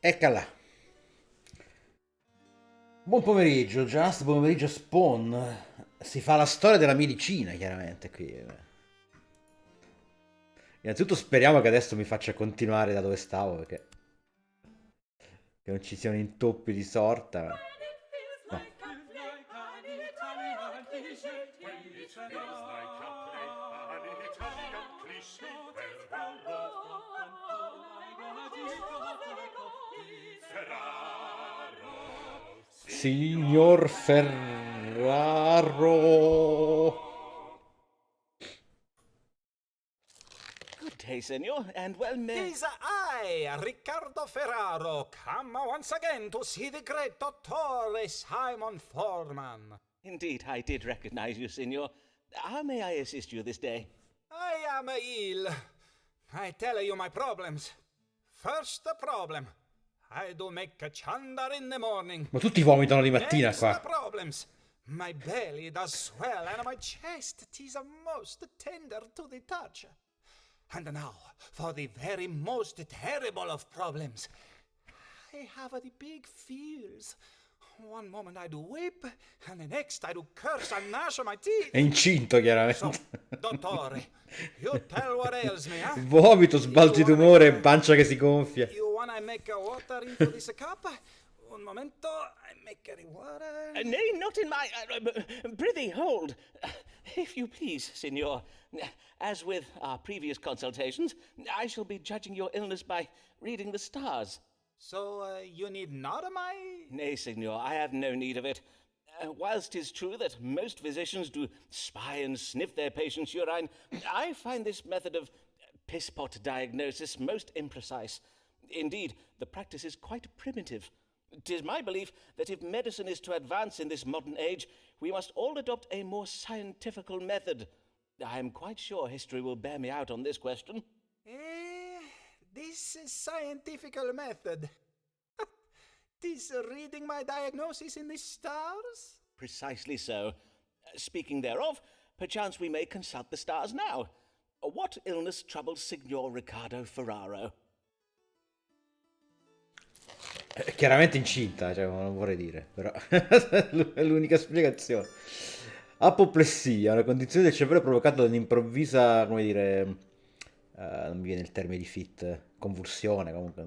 Eccola. Buon pomeriggio, Just. Buon pomeriggio, Spawn. Si fa la storia della medicina, chiaramente, qui. Innanzitutto speriamo che adesso mi faccia continuare da dove stavo, perché che non ci siano intoppi di sorta. No. Signor Ferraro. Good day, senor, and well met. Tis I, Riccardo Ferraro, come once again to see the great Dottore Simon Foreman. Indeed, I did recognize you, senor. How may I assist you this day? I am ill. I tell you my problems. First problem. I do make a chandar in the morning. Ma tutti vomitano di mattina Next the qua. problems. My belly does swell, and my chest tis a most tender to the touch. And now, for the very most terrible of problems. I have the big fears. One moment I do weep, and the next I do curse and gnash on my teeth. È incinto, So, chiaramente. dottore, you tell what ails me, huh? Vomito, sbalzi You wanna d'umore, make a- pancia che si gonfia. You wanna make a water into this cup? Un momento, I make a water. Nay, not in my... prithee, hold. If you please, signor. As with our previous consultations, I shall be judging your illness by reading the stars. So, you need not of my... Nay, signor, I have no need of it. Whilst 'tis true that most physicians do spy and sniff their patients' urine, I find this method of piss-pot diagnosis most imprecise. Indeed, the practice is quite primitive. 'Tis my belief that if medicine is to advance in this modern age, we must all adopt a more scientifical method. I am quite sure history will bear me out on this question. This scientific method. This reading my diagnosis in the stars? Precisely so. Speaking thereof, perchance we may consult the stars now. What illness troubles Signor Riccardo Ferraro? È chiaramente incinta, cioè, non vorrei dire, però è l'unica spiegazione. Apoplessia, una condizione del cervello provocata da un'improvvisa, come dire, non mi viene il termine di fit, convulsione, comunque,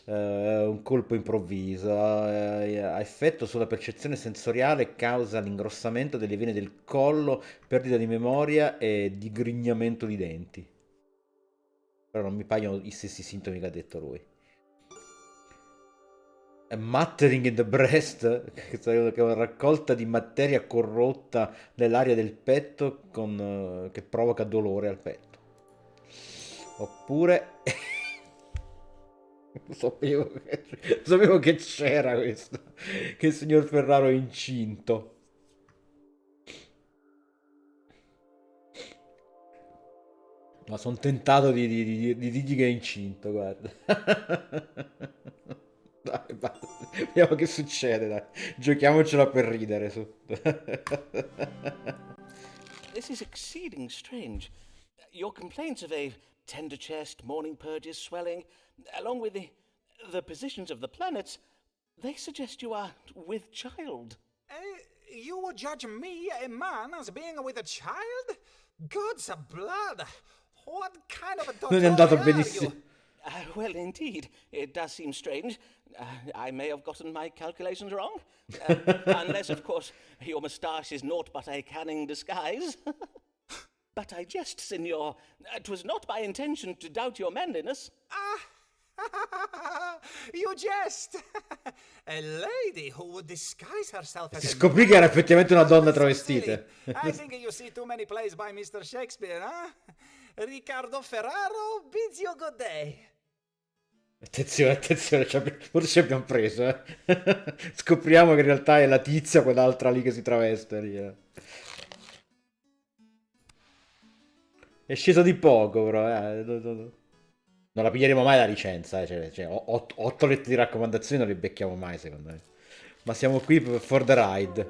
un colpo improvviso, ha effetto sulla percezione sensoriale e causa l'ingrossamento delle vene del collo, perdita di memoria e digrignamento di denti. Però non mi paiono i stessi sintomi che ha detto lui. Mattering in the breast, che è una raccolta di materia corrotta nell'area del petto che provoca dolore al petto. Oppure sapevo che c'era questo, che il signor Ferraro è incinto. Ma sono tentato di dirgli che è incinto, guarda. Dai, basta. Vediamo che succede, dai. Giochiamocela per ridere, su. This is exceeding strange. Your complaints of a tender chest, morning purges, swelling, along with the positions of the planets, they suggest you are with child. You would judge me, a man, as being with a child? God's blood! What kind of a Non è andato doctor are benissimo. you? Well, indeed, it does seem strange. I may have gotten my calculations wrong. Unless, of course, your moustache is naught but a canning disguise. But I jest, signor. 'Twas not my intention to doubt your manliness. You jest! A lady who would disguise herself as Si a scoprì man? che era effettivamente una donna So travestita. silly. I think you see too many plays by Mr. Shakespeare, huh? Riccardo Ferraro bids you good day. Attenzione, attenzione, forse ci abbiamo preso, eh. Scopriamo che in realtà è la tizia, quell'altra lì che si traveste lì, eh. È sceso di poco, però, Non la piglieremo mai la licenza, cioè, 8 lettere di raccomandazioni non le becchiamo mai, secondo me. Ma siamo qui for the ride.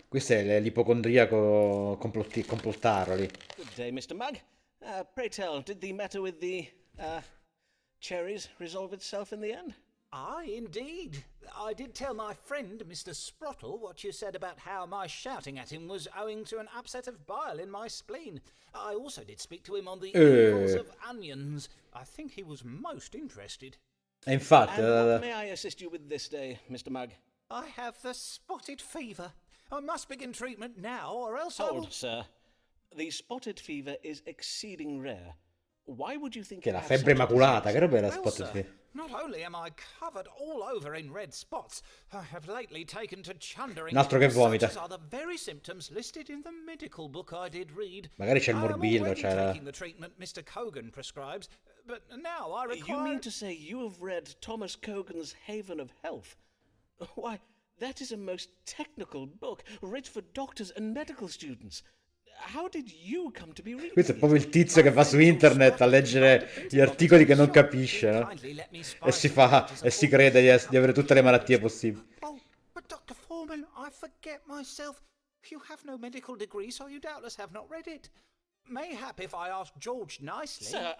Questo è l'ipocondriaco complottaro lì. Good day, Mr. Mugg. Pray tell, did the matter with the cherries resolve itself in the end? Aye, indeed. I did tell my friend, Mr. Sprottle, what you said about how my shouting at him was owing to an upset of bile in my spleen. I also did speak to him on the evils of onions. I think he was most interested. E infatti, And what may I assist you with this day, Mr. Mugg? I have the spotted fever. I must begin treatment now, or else I will... Hold, sir. The spotted fever is exceeding rare. Why would you think che you la have febbre such a maculata, disease? che roba era Well, spotted sir, fever? not only am I covered all over in red spots, I have lately taken to chundering, Un altro che vomita. such as are the very symptoms listed in the medical book I did read. Magari c'è il I am morbillo, already c'è la... taking the treatment Mr. Cogan prescribes, but now I require... You mean to say you have read Thomas Cogan's Haven of Health? Why, that is a most technical book, written for doctors and medical students. How did you come to be reading Questo è it? proprio il tizio che va su internet a leggere gli articoli che non capisce, no? E si crede di avere tutte le malattie possibili. Oh, but Dr. Foreman, Foreman, I forget myself. You have no medical degree, so you doubtless have not read it. Mayhap if I ask George nicely... Sir,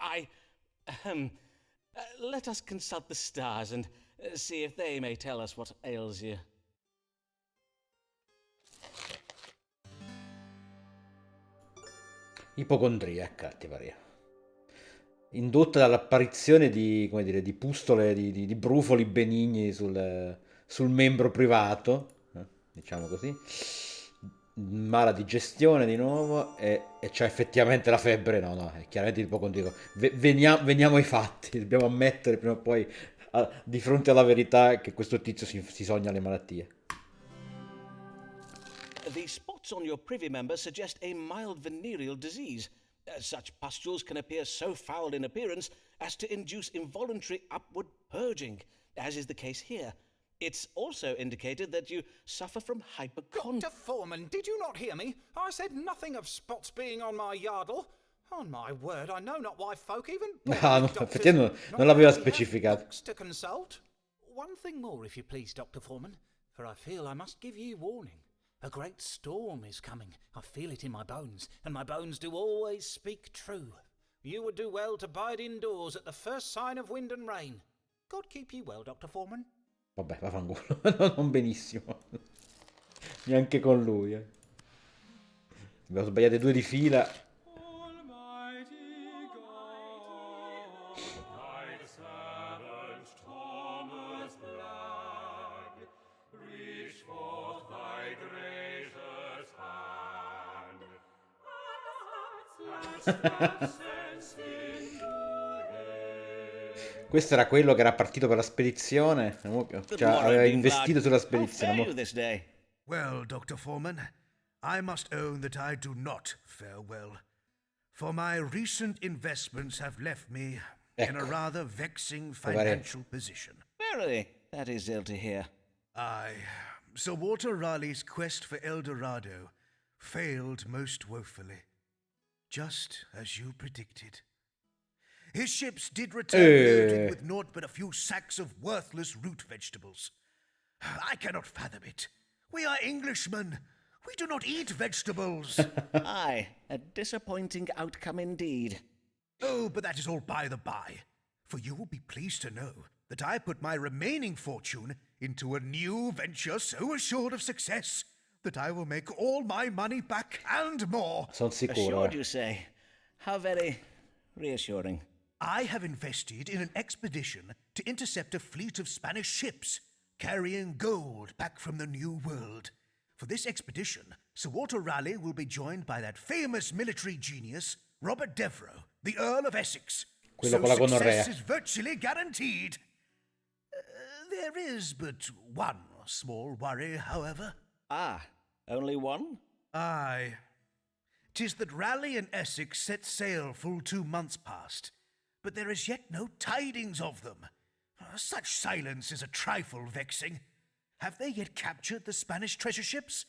let us consult the stars and see if they may tell us what ails you. Ipocondriaca, ti pare. Indotta dall'apparizione di, come dire, di pustole, di brufoli benigni sul membro privato, diciamo così. Mala digestione di nuovo e c'è effettivamente la febbre. No, è chiaramente ipocondriaco. Veniamo ai fatti, dobbiamo ammettere prima o poi di fronte alla verità che questo tizio si sogna le malattie. The spots on your privy member suggest a mild venereal disease. Such pustules can appear so foul in appearance as to induce involuntary upward purging, as is the case here. It's also indicated that you suffer from Dr. Foreman, did you not hear me? I said nothing of spots being on my yardle. On my word, I know not why folk even No, effettivamente non l'aveva specificato. To consult. One thing more, if you please, Dr. Foreman, for I feel I must give you warning. A great storm is coming. I feel it in my bones, and my bones do always speak true. You would do well to bide indoors at the first sign of wind and rain. God keep you well, Dr. Foreman. Vabbè, vaffanculo. Non benissimo. Neanche con lui. Abbiamo sbagliate 2 di fila. Questo era quello che era partito per la spedizione. Cioè, aveva investito sulla spedizione. Well, Dr. Foreman, I must own that I do not fare well. For my recent investments have left me in a rather vexing financial position. Verily, that is ill to hear. Aye, Sir Walter Raleigh's quest for El Dorado failed most woefully, just as you predicted. His ships did return loaded with naught but a few sacks of worthless root vegetables. I cannot fathom it. We are Englishmen. We do not eat vegetables. Aye, a disappointing outcome indeed. Oh, but that is all by the by. For you will be pleased to know that I put my remaining fortune into a new venture so assured of success that I will make all my money back and more. Sono sicuro. Assured, you say? How very reassuring. I have invested in an expedition to intercept a fleet of Spanish ships carrying gold back from the New World. For this expedition, Sir Walter Raleigh will be joined by that famous military genius, Robert Devereux, the Earl of Essex. Quello con la success is virtually guaranteed. There is but one small worry, however. Ah, only one? Aye. 'Tis that Raleigh and Essex set sail full 2 months past, but there is yet no tidings of them. Such silence is a trifle vexing. Have they yet captured the Spanish treasure ships?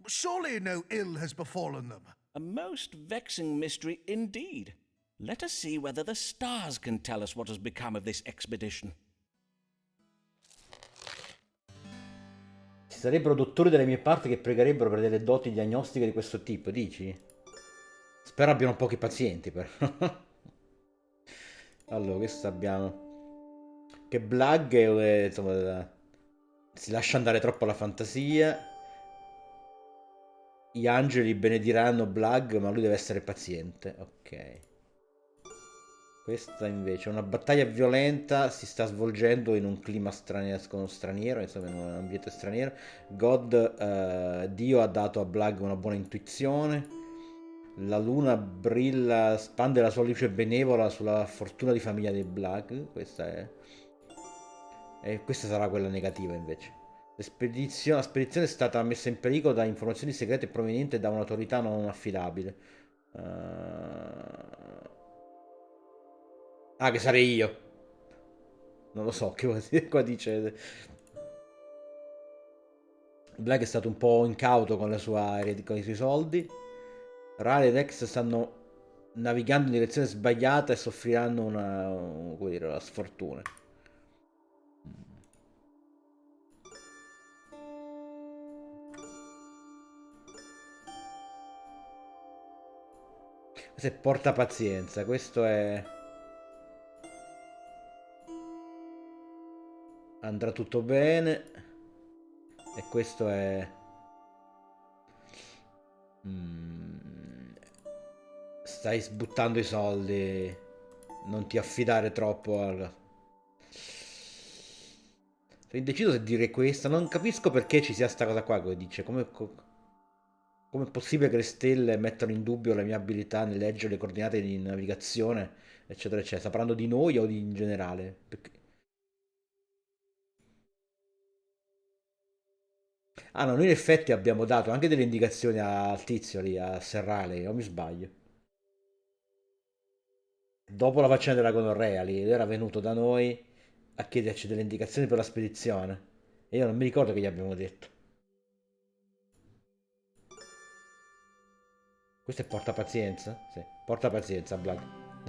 Surely no ill has befallen them. A most vexing mystery indeed. Let us see whether the stars can tell us what has become of this expedition. Ci sarebbero dottori delle mie parti che pregherebbero per delle doti diagnostiche di questo tipo, dici? Spero abbiano pochi pazienti, però. Allora, questo abbiamo... Che Blag è, insomma, si lascia andare troppo alla fantasia. Gli angeli benediranno Blag, ma lui deve essere paziente. Ok. Questa invece è una battaglia violenta, si sta svolgendo in un clima straniero, insomma in un ambiente straniero. Dio ha dato a Blag una buona intuizione. La luna brilla, spande la sua luce benevola sulla fortuna di famiglia di Blag. Questa è... E questa sarà quella negativa invece. La spedizione è stata messa in pericolo da informazioni segrete provenienti da un'autorità non affidabile. Ah, che sarei io. Non lo so, che qua dice. Black è stato un po' incauto con i suoi soldi. Rale ed Rex stanno navigando in direzione sbagliata e soffriranno una sfortuna. Questo è porta pazienza, questo è... Andrà tutto bene. E questo è... Mm, stai sbuttando i soldi. Non ti affidare troppo al... Sono indeciso se dire questa. Non capisco perché ci sia sta cosa qua che dice. Come è possibile che le stelle mettano in dubbio la mia abilità nel leggere le coordinate di navigazione, eccetera, eccetera. Sta parlando di noi o in generale? Ah no, noi in effetti abbiamo dato anche delle indicazioni al tizio lì, a Serrale, o mi sbaglio? Dopo la faccenda della gonorrea lì, lui era venuto da noi a chiederci delle indicazioni per la spedizione. E io non mi ricordo che gli abbiamo detto. Questo è porta pazienza? Sì, porta pazienza, Blag.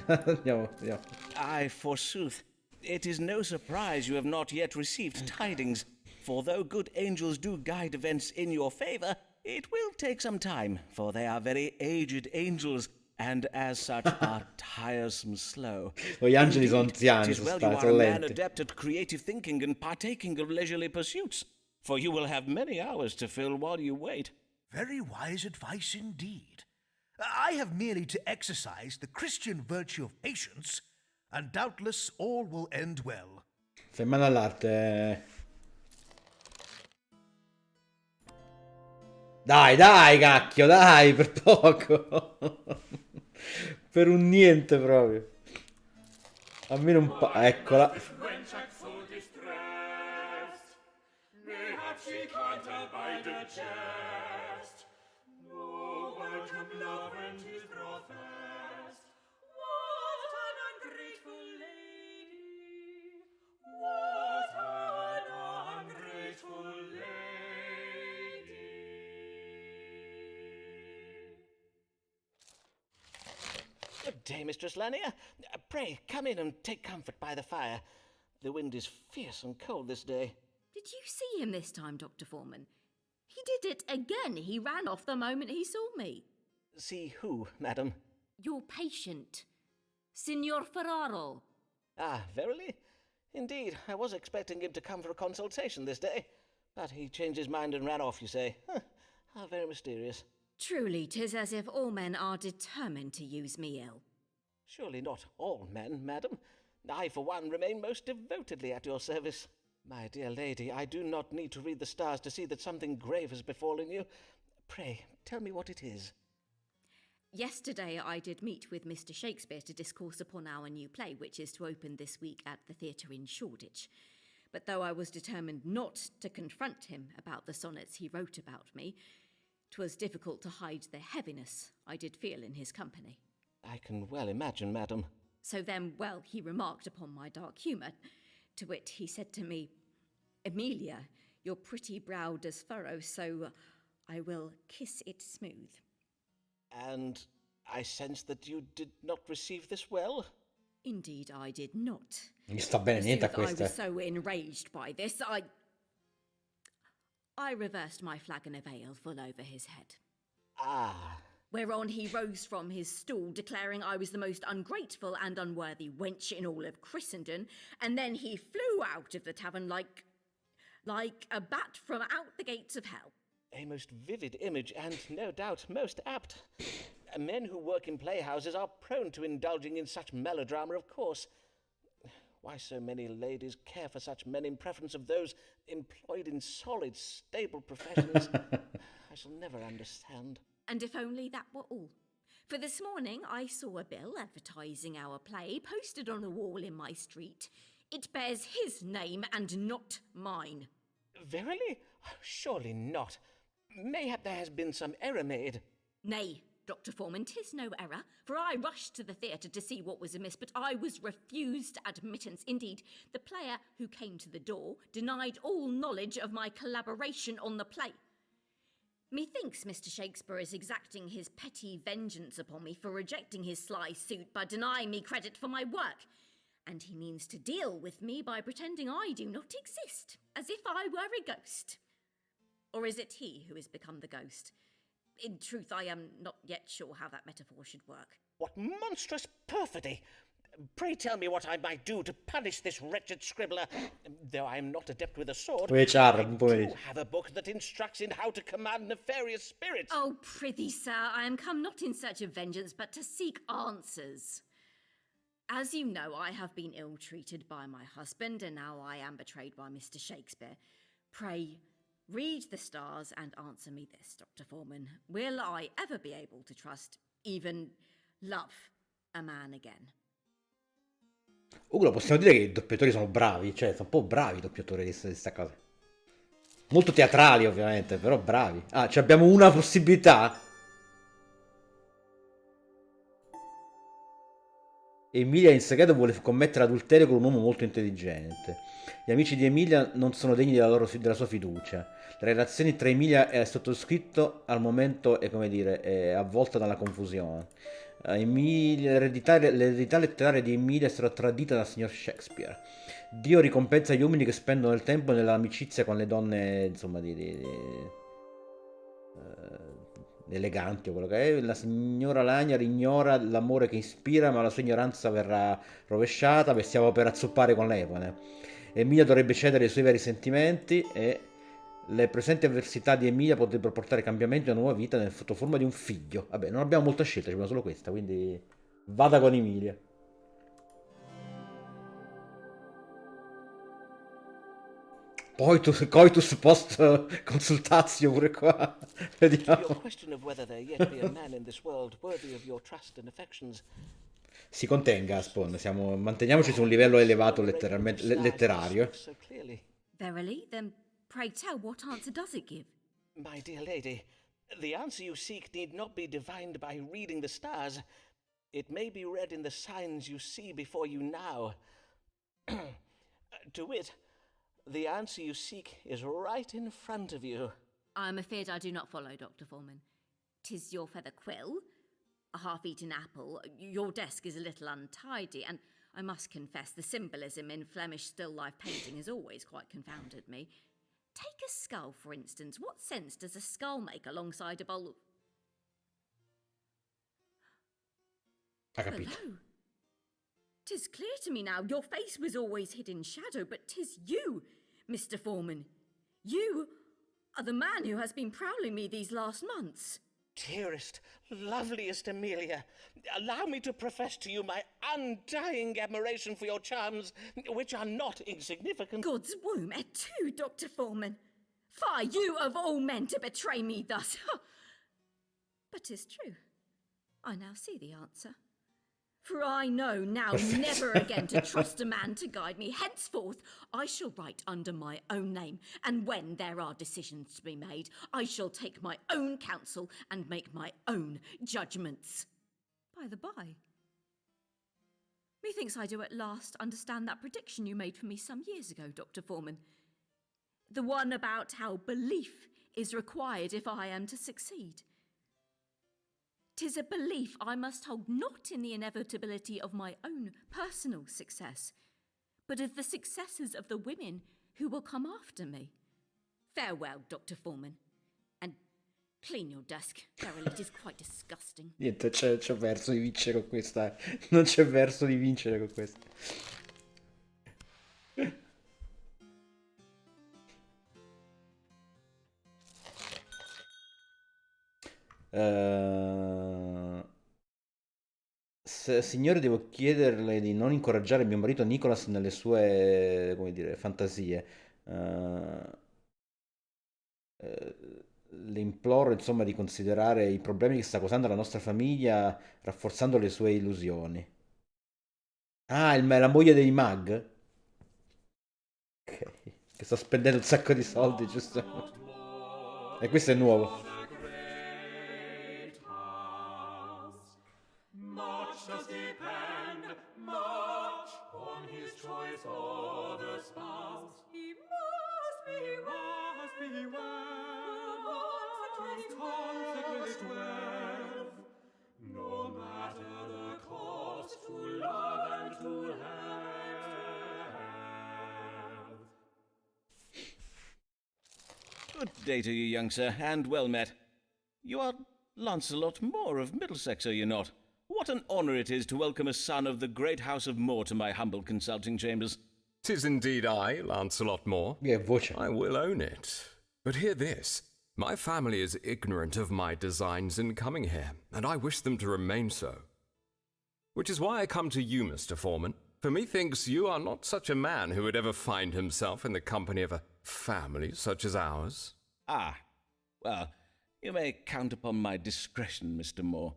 Andiamo, andiamo. Aye, forsooth. It is no surprise you have not yet received tidings, for though good angels do guide events in your favor, it will take some time, for they are very aged angels, and as such are tiresome slow. Gli angeli sono Indeed, anziani, 'tis well you are sono a man lenti. adept at creative thinking and partaking of leisurely pursuits, for you will have many hours to fill while you wait. Very wise advice indeed. I have merely to exercise the Christian virtue of patience, and doubtless all will end well. Fai mano all'arte. Dai, dai, cacchio, dai, per poco. Per un niente proprio. Almeno un po'. Eccola. Good day, Mistress Lanier. Pray come in and take comfort by the fire. The wind is fierce and cold this day. Did you see him this time, Dr. Foreman? He did it again. He ran off the moment he saw me. See who, madam? Your patient, Signor Ferraro. Ah, verily? Indeed, I was expecting him to come for a consultation this day. But he changed his mind and ran off, you say. Huh, how very mysterious. Truly, 'tis as if all men are determined to use me ill. Surely not all men, madam. I, for one, remain most devotedly at your service. My dear lady, I do not need to read the stars to see that something grave has befallen you. Pray, tell me what it is. Yesterday I did meet with Mr. Shakespeare to discourse upon our new play, which is to open this week at the theatre in Shoreditch. But though I was determined not to confront him about the sonnets he wrote about me, 'twas difficult to hide the heaviness I did feel in his company. I can well imagine, madam. So then, well, he remarked upon my dark humour. To wit, he said to me, "Amelia, your pretty brow does furrow, so I will kiss it smooth." And I sense that you did not receive this well? Indeed, I did not. Non gli sta bene niente a I questa. was so enraged by this, I reversed my flagon of ale full over his head. Ah, Whereon he rose from his stool, declaring I was the most ungrateful and unworthy wench in all of Christendom, and then he flew out of the tavern like a bat from out the gates of hell. a most vivid image, and no doubt most apt. Men who work in playhouses are prone to indulging in such melodrama, of course. Why so many ladies care for such men in preference of those employed in solid, stable professions, I shall never understand. And if only that were all. For this morning I saw a bill advertising our play posted on a wall in my street. It bears his name and not mine. Verily? Surely not. Mayhap there has been some error made. Nay, Dr. Foreman, 'tis no error, for I rushed to the theatre to see what was amiss, but I was refused admittance. Indeed, the player who came to the door denied all knowledge of my collaboration on the play. Methinks Mr. Shakespeare is exacting his petty vengeance upon me for rejecting his sly suit by denying me credit for my work, and he means to deal with me by pretending I do not exist, as if I were a ghost. Or is it he who has become the ghost? In truth, I am not yet sure how that metaphor should work. What monstrous perfidy! Pray tell me what I might do to punish this wretched scribbler. Though I am not adept with a sword, Which are, I do have a book that instructs in how to command nefarious spirits. Oh, prithee, sir, I am come not in search of vengeance, but to seek answers. As you know, I have been ill-treated by my husband, and now I am betrayed by Mr. Shakespeare. Pray, read the stars and answer me this, Dr. Foreman. Will I ever be able to trust, even love, a man again? Lo possiamo dire che i doppiatori sono bravi, cioè sono un po' bravi i doppiatori di questa cosa. Molto teatrali ovviamente, però bravi. Ah, cioè abbiamo una possibilità. Emilia in segreto vuole commettere adulterio con un uomo molto intelligente. Gli amici di Emilia non sono degni della sua fiducia. La relazione tra Emilia e il sottoscritto al momento è, come dire, è avvolta dalla confusione. L'eredità letteraria di Emilia sarà tradita dal signor Shakespeare. Dio ricompensa gli uomini che spendono il tempo nell'amicizia con le donne, insomma, eleganti o quello che è. La signora Lanyard ignora l'amore che ispira, ma la sua ignoranza verrà rovesciata. Stiamo per azzoppare con l'Epone. Emilia dovrebbe cedere ai suoi veri sentimenti e le presenti avversità di Emilia potrebbero portare cambiamenti a una nuova vita nel sotto forma di un figlio. Vabbè, non abbiamo molta scelta, abbiamo solo questa, quindi vada con Emilia. Coitus post consultatio pure qua. To Vediamo. your question of whether there yet be a man in this world worthy of your trust and affections, Si contenga, Spawn, manteniamoci su un livello elevato letteralmente, letterario. so clearly. Verily? Then pray tell, what answer does it give? My dear lady, the answer you seek need not be divined by reading the stars. It may be read in the signs you see before you now. To wit, the answer you seek is right in front of you. I am afeard I do not follow, Dr. Foreman. 'Tis your feather quill, a half-eaten apple, your desk is a little untidy, and I must confess the symbolism in Flemish still-life painting has always quite confounded me. Take a skull, for instance. What sense does a skull make alongside a bowl of... Ha capito. Hello? 'Tis clear to me now, your face was always hid in shadow, but 'tis you, Mr. Foreman. You are the man who has been prowling me these last months. Dearest, loveliest Amelia, allow me to profess to you my undying admiration for your charms, which are not insignificant. God's womb, et tu, Dr. Foreman. Fie, you of all men to betray me thus. But 'tis true. I now see the answer. For I know now never again to trust a man to guide me. Henceforth, I shall write under my own name, and when there are decisions to be made, I shall take my own counsel and make my own judgments. By the by, methinks I do at last understand that prediction you made for me some years ago, Dr. Foreman. The one about how belief is required if I am to succeed. 'Tis a belief I must hold not in the inevitability of my own personal success, but of the successes of the women who will come after me. Farewell, Dr. Foreman, and clean your desk. Verily, it is quite disgusting. Niente, c'è verso di vincere con questa. Non c'è verso di vincere con questa. Signore, devo chiederle di non incoraggiare mio marito Nicholas nelle sue, come dire, fantasie. Le imploro, insomma, di considerare i problemi che sta causando alla nostra famiglia, rafforzando le sue illusioni. Ah, la moglie dei mag? Ok. Che sta spendendo un sacco di soldi, giusto? E questo è nuovo. Good day to you, young sir, and well met. You are Lancelot Moore of Middlesex, are you not? What an honour it is to welcome a son of the great house of Moore to my humble consulting chambers. 'Tis indeed I, Lancelot Moore. Che voce. I will own it. But hear this. My family is ignorant of my designs in coming here, and I wish them to remain so. Which is why I come to you, Mr. Foreman, for methinks you are not such a man who would ever find himself in the company of a family such as ours. Ah, well, you may count upon my discretion, Mr. Moore.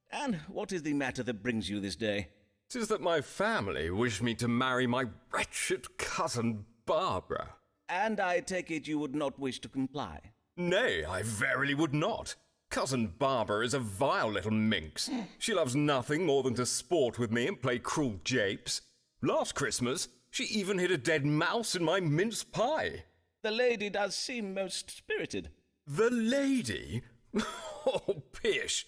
And what is the matter that brings you this day? 'Tis that my family wish me to marry my wretched cousin Barbara. And I take it you would not wish to comply. Nay, I verily would not. Cousin Barbara is a vile little minx. She loves nothing more than to sport with me and play cruel japes. Last Christmas, she even hid a dead mouse in my mince pie. The lady does seem most spirited. The lady? Oh, pish!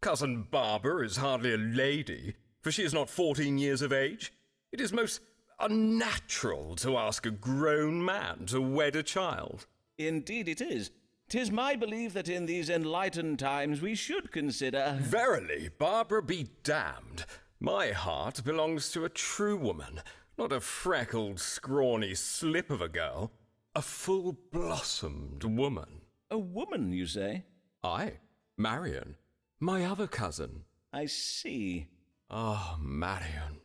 Cousin Barbara is hardly a lady, for she is not 14 years of age. It is most unnatural to ask a grown man to wed a child. Indeed it is. 'Tis my belief that in these enlightened times we should consider... Verily, Barbara be damned. My heart belongs to a true woman, not a freckled, scrawny slip of a girl. A full-blossomed woman. A woman, you say? Aye, Marion, my other cousin. I see. Ah, Marion,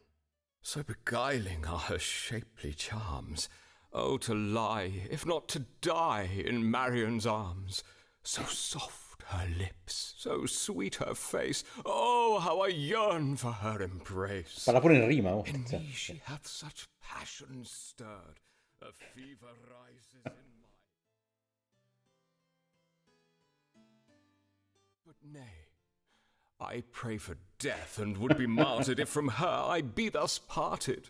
so beguiling are her shapely charms. Oh, to lie, if not to die, in Marion's arms. So soft her lips, so sweet her face. Oh, how I yearn for her embrace. Parla pure in rima. Oh. In me she hath such passion stirred, a fever rises in my... But nay, I pray for death, and would be martyred if from her I be thus parted.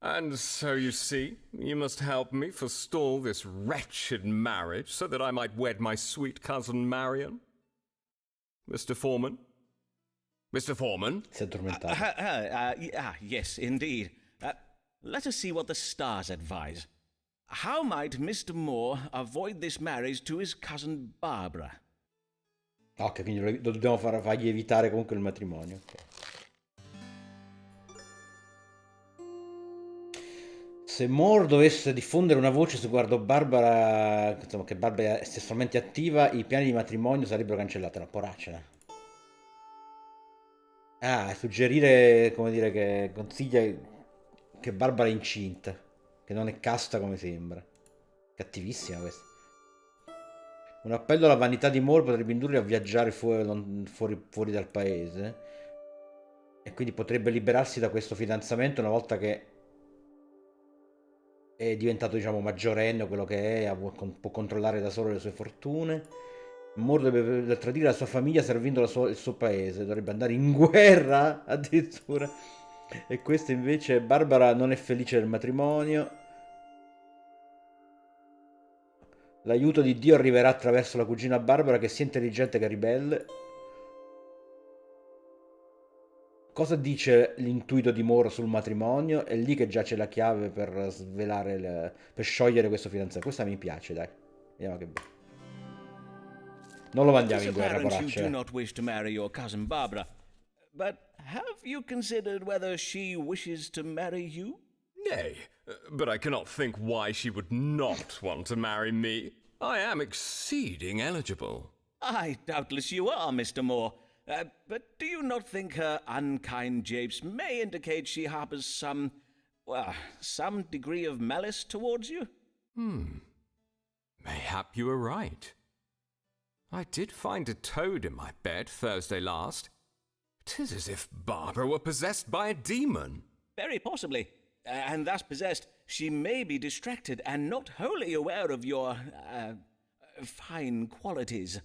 And so you see, you must help me forestall this wretched marriage, so that I might wed my sweet cousin Marion. Mr. Foreman? Mr. Foreman? Si è addormentato. Yes, indeed. Let us see what the stars advise. How might Mr. Moore avoid this marriage to his cousin Barbara? Ok, quindi lo dobbiamo fargli evitare comunque il matrimonio. Okay. Se Moore dovesse diffondere una voce su guardo Barbara, insomma, che Barbara è sessualmente attiva, i piani di matrimonio sarebbero cancellati. Una poraccia. Ah, suggerire, come dire, che consiglia che Barbara è incinta, che non è casta come sembra. Cattivissima questa. Un appello alla vanità di Moore potrebbe indurre a viaggiare fuori dal paese, e quindi potrebbe liberarsi da questo fidanzamento una volta che è diventato, diciamo, maggiorenne o quello che è, può controllare da solo le sue fortune. Moore dovrebbe tradire la sua famiglia servindo il suo paese, dovrebbe andare in guerra addirittura. E questa invece, Barbara non è felice del matrimonio. L'aiuto di Dio arriverà attraverso la cugina Barbara, che è sia intelligente che ribelle. Cosa dice l'intuito di Moore sul matrimonio? È lì che giace la chiave per svelare, per sciogliere questo fidanzato. Questa mi piace, dai. Vediamo che bello. Non lo mandiamo in guerra, poraccio. You do not wish to marry your cousin Barbara, but have you considered whether she wishes to marry you? Nay, but I cannot think why she would not want to marry me. I am exceeding eligible. Aye, doubtless you are, Mr. Moore. But do you not think her unkind japes may indicate she harbours some degree of malice towards you? Mayhap you are right. I did find a toad in my bed Thursday last. 'Tis as if Barbara were possessed by a demon. Very possibly. And thus possessed, she may be distracted and not wholly aware of your, fine qualities.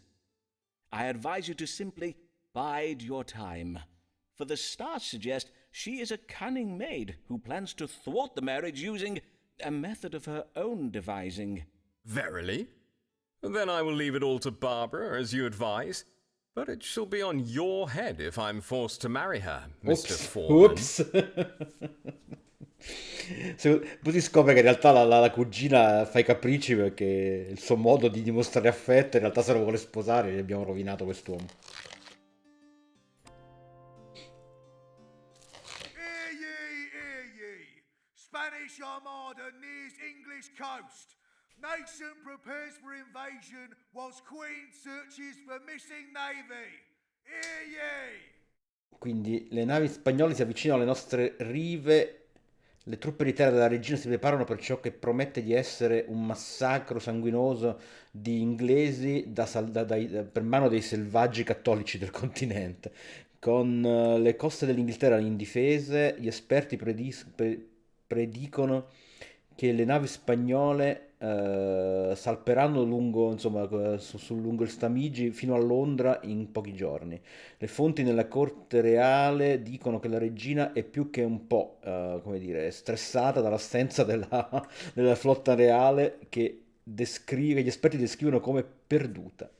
I advise you to simply bide your time, for the stars suggest she is a cunning maid who plans to thwart the marriage using a method of her own devising. Verily? Then I will leave it all to Barbara, as you advise. But it shall be on your head if I'm forced to marry her, Mr. Foreman. Oops. Poi si scopre che in realtà la cugina fa i capricci perché il suo modo di dimostrare affetto in realtà se lo vuole sposare, gli abbiamo rovinato quest'uomo. Hear ye! Spanish Armada nears English coast. Nation prepares for invasion whilst Queen searches for missing navy. Hear ye! Quindi le navi spagnole si avvicinano alle nostre rive, le truppe di terra della regina si preparano per ciò che promette di essere un massacro sanguinoso di inglesi per mano dei selvaggi cattolici del continente. Con le coste dell'Inghilterra indifese, gli esperti predicono che le navi spagnole salperanno lungo, insomma, lungo il Stamigi fino a Londra in pochi giorni. Le fonti nella corte reale dicono che la regina è più che un po', come dire, stressata dall'assenza della flotta reale che gli esperti descrivono come perduta.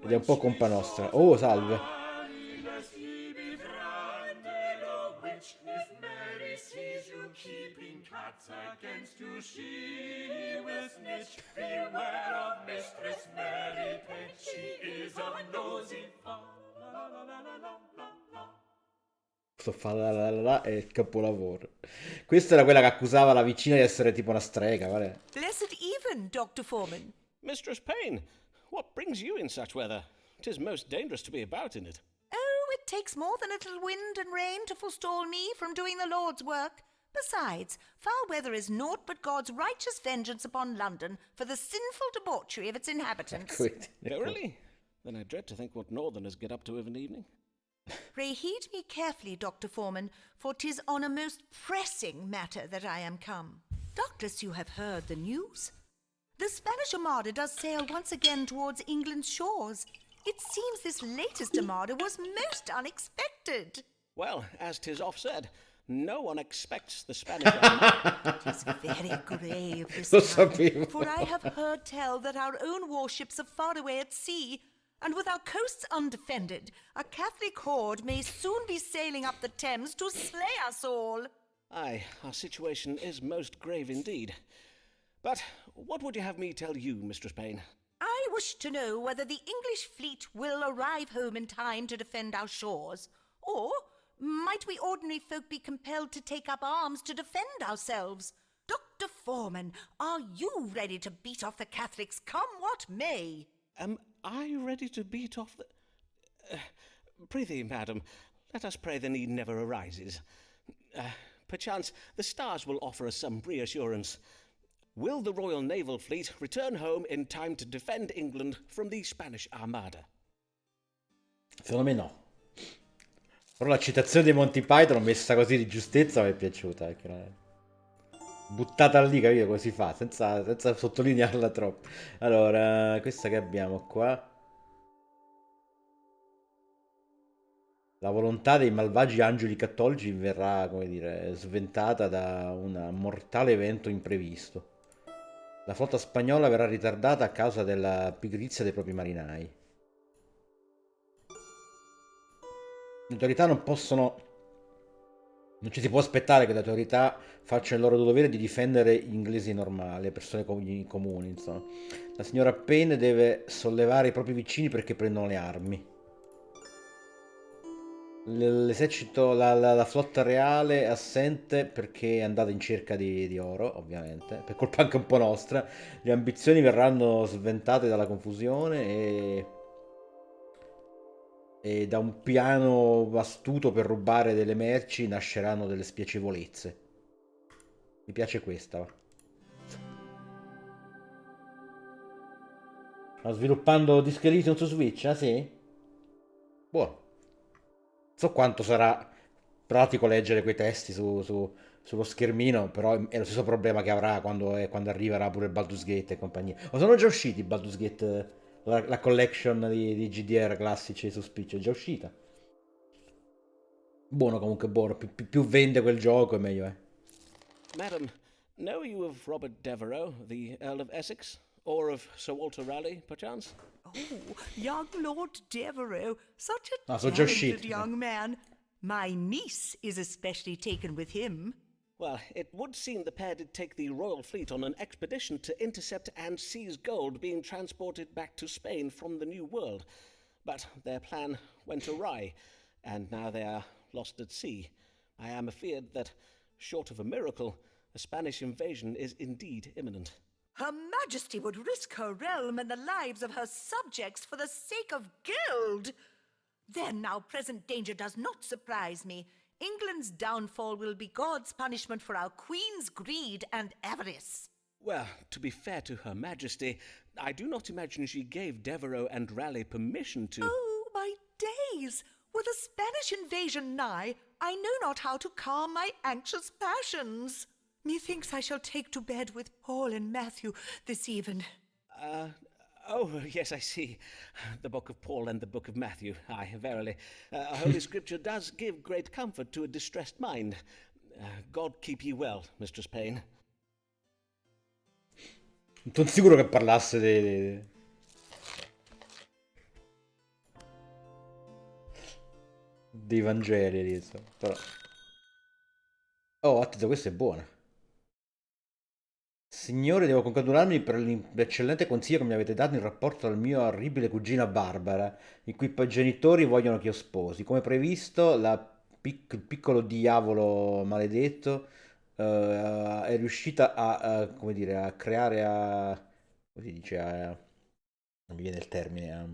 Ed è un po' colpa nostra. Oh, salve. Sto fa è il capolavoro. Questa era quella che accusava la vicina di essere tipo una strega, vale? Blessed even, Dr. Foreman. Mistress Payne, what brings you in such weather? 'Tis most dangerous to be about in it. Oh, it takes more than a little wind and rain to forestall me from doing the Lord's work. Besides, foul weather is naught but God's righteous vengeance upon London for the sinful debauchery of its inhabitants. Verily? Then I dread to think what northerners get up to of an evening. Pray heed me carefully, Dr. Foreman, for 'tis on a most pressing matter that I am come. Doubtless you have heard the news. The Spanish Armada does sail once again towards England's shores. It seems this latest Armada was most unexpected. Well, as 'tis oft said, no one expects the Spanish army. 'Tis very grave this Lo time, sapevo. for I have heard tell that our own warships are far away at sea, and with our coasts undefended, a Catholic horde may soon be sailing up the Thames to slay us all. Aye, our situation is most grave indeed. But what would you have me tell you, Mistress Payne? I wish to know whether the English fleet will arrive home in time to defend our shores, or might we ordinary folk be compelled to take up arms to defend ourselves? Dr. Foreman, are you ready to beat off the Catholics, come what may? Am I ready to beat off the... prithee, madam, let us pray the need never arises. Perchance the stars will offer us some reassurance. Will the Royal Naval Fleet return home in time to defend England from the Spanish Armada? Secondo me no. Però la citazione dei Monty Python messa così di giustezza mi è piaciuta. Perché non è... buttata lì, capito come si fa, senza sottolinearla troppo. Allora, questa che abbiamo qua. La volontà dei malvagi angeli cattolici verrà, come dire, sventata da un mortale evento imprevisto. La flotta spagnola verrà ritardata a causa della pigrizia dei propri marinai. Le autorità non possono... Non ci si può aspettare che le autorità facciano il loro dovere di difendere gli inglesi normali, le persone comuni, insomma. La signora Payne deve sollevare i propri vicini perché prendono le armi. L'esercito, la flotta reale è assente perché è andata in cerca di oro, ovviamente, per colpa anche un po' nostra. Le ambizioni verranno sventate dalla confusione e da un piano astuto per rubare delle merci nasceranno delle spiacevolezze. Mi piace questa. Va. Sto sviluppando Disc Elysium su Switch, ah sì? Buono. So quanto sarà pratico leggere quei testi sullo schermino, però è lo stesso problema che avrà quando arriverà pure Baldur's Gate e compagnia. O sono già usciti Baldur's Gate, la collection di GDR classici su Switch, è già uscita. Buono comunque, buono. Più vende quel gioco e meglio è. Madam, know you of Robert Devereux, the Earl of Essex? Or of Sir Walter Raleigh, perchance? Oh, young Lord Devereux, such a Ah, sono già talented usciti. young man. My niece is especially taken with him. Well, it would seem the pair did take the royal fleet on an expedition to intercept and seize gold being transported back to Spain from the New World. But their plan went awry, and now they are lost at sea. I am afeard that, short of a miracle, a Spanish invasion is indeed imminent. Her Majesty would risk her realm and the lives of her subjects for the sake of gold. Then now present danger does not surprise me. England's downfall will be God's punishment for our Queen's greed and avarice. Well, to be fair to Her Majesty, I do not imagine she gave Devereux and Raleigh permission to... Oh, my days! With a Spanish invasion nigh, I know not how to calm my anxious passions. Methinks I shall take to bed with Paul and Matthew this even. Oh, yes, I see. The Book of Paul and the Book of Matthew. Aye, verily. Holy Scripture does give great comfort to a distressed mind. God keep ye well, Mistress Payne. Non sono sicuro che parlasse dei Vangeli, insomma. Però... Oh, attento, questa è buona. Signore, devo congratularmi per l'eccellente consiglio che mi avete dato in rapporto al mio orribile cugina Barbara, i cui genitori vogliono che io sposi. Come previsto, il piccolo diavolo maledetto è riuscita come dire, a creare, come si dice, non mi viene il termine, a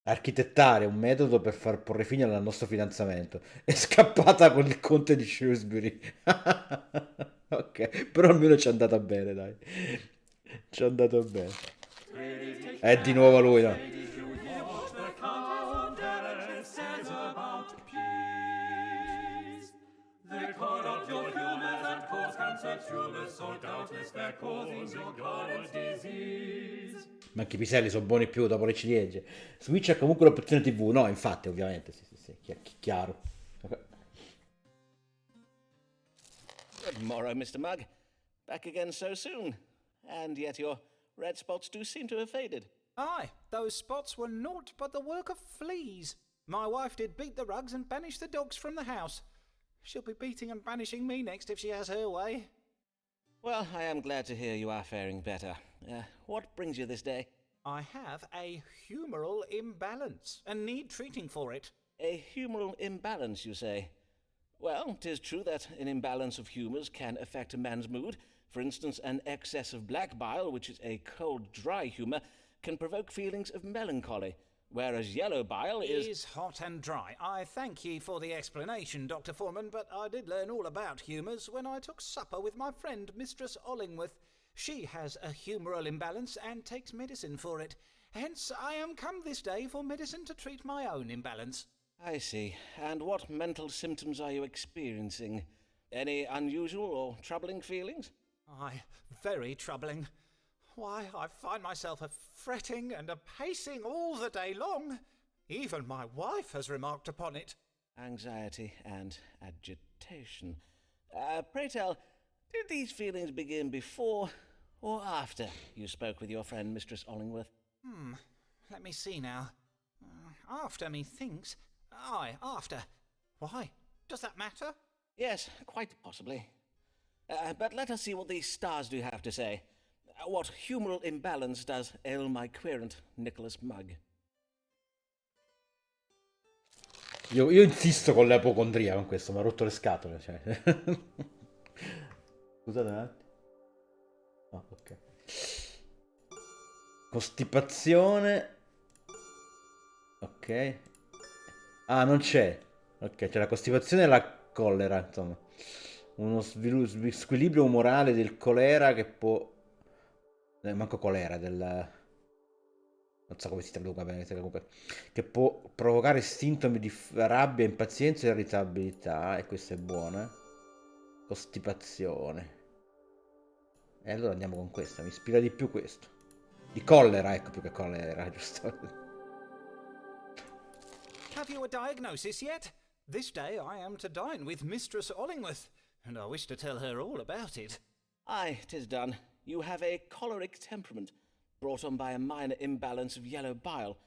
architettare un metodo per far porre fine al nostro fidanzamento. È scappata con il conte di Shrewsbury. Ok, però almeno ci è andata bene, dai. Ci è andato bene. È di nuovo lui, no? Ma anche i piselli sono buoni più dopo le ciliegie. Switch ha comunque l'opzione TV. No, infatti, ovviamente, sì, chiaro. Okay. Good morrow, Mr. Mugg. Back again so soon. And yet your red spots do seem to have faded. Aye, those spots were naught but the work of fleas. My wife did beat the rugs and banish the dogs from the house. She'll be beating and banishing me next if she has her way. Well, I am glad to hear you are faring better. What brings you this day? I have a humoral imbalance and need treating for it. A humoral imbalance, you say? Well, 'tis true that an imbalance of humours can affect a man's mood. For instance, an excess of black bile, which is a cold, dry humour, can provoke feelings of melancholy, whereas yellow bile is hot and dry. I thank ye for the explanation, Dr. Foreman, but I did learn all about humours when I took supper with my friend, Mistress Ollingworth. She has a humoral imbalance and takes medicine for it. Hence, I am come this day for medicine to treat my own imbalance. I see. And what mental symptoms are you experiencing? Any unusual or troubling feelings? Aye, very troubling. Why, I find myself a-fretting and a-pacing all the day long. Even my wife has remarked upon it. Anxiety and agitation. Pray tell, did these feelings begin before or after you spoke with your friend, Mistress Ollingworth? Let me see now. After, methinks. Aye, after. Why? Does that matter? Yes, quite possibly. But let us see what these stars do have to say. What humoral imbalance does ail my querent, Nicholas Mugg? Io insisto con l'ipocondria con questo, mi ha rotto le scatole. Cioè. Scusate un attimo. Oh, ok. Costipazione. Ok. Ah, non c'è. Ok, c'è la costipazione e la collera, insomma. Uno squilibrio umorale del colera che può... manco colera, del... non so come si traduca bene, comunque. Che può provocare sintomi di rabbia, impazienza e irritabilità. E questa è buona. Costipazione. E allora andiamo con questa, mi ispira di più questo. Di collera, ecco, più che collera, giusto. Have you a diagnosis yet? This day I am to dine with Mistress Ollingworth, and I wish to tell her all about it. Aye, 'tis done. You have a choleric temperament, brought on by a minor imbalance of yellow bile.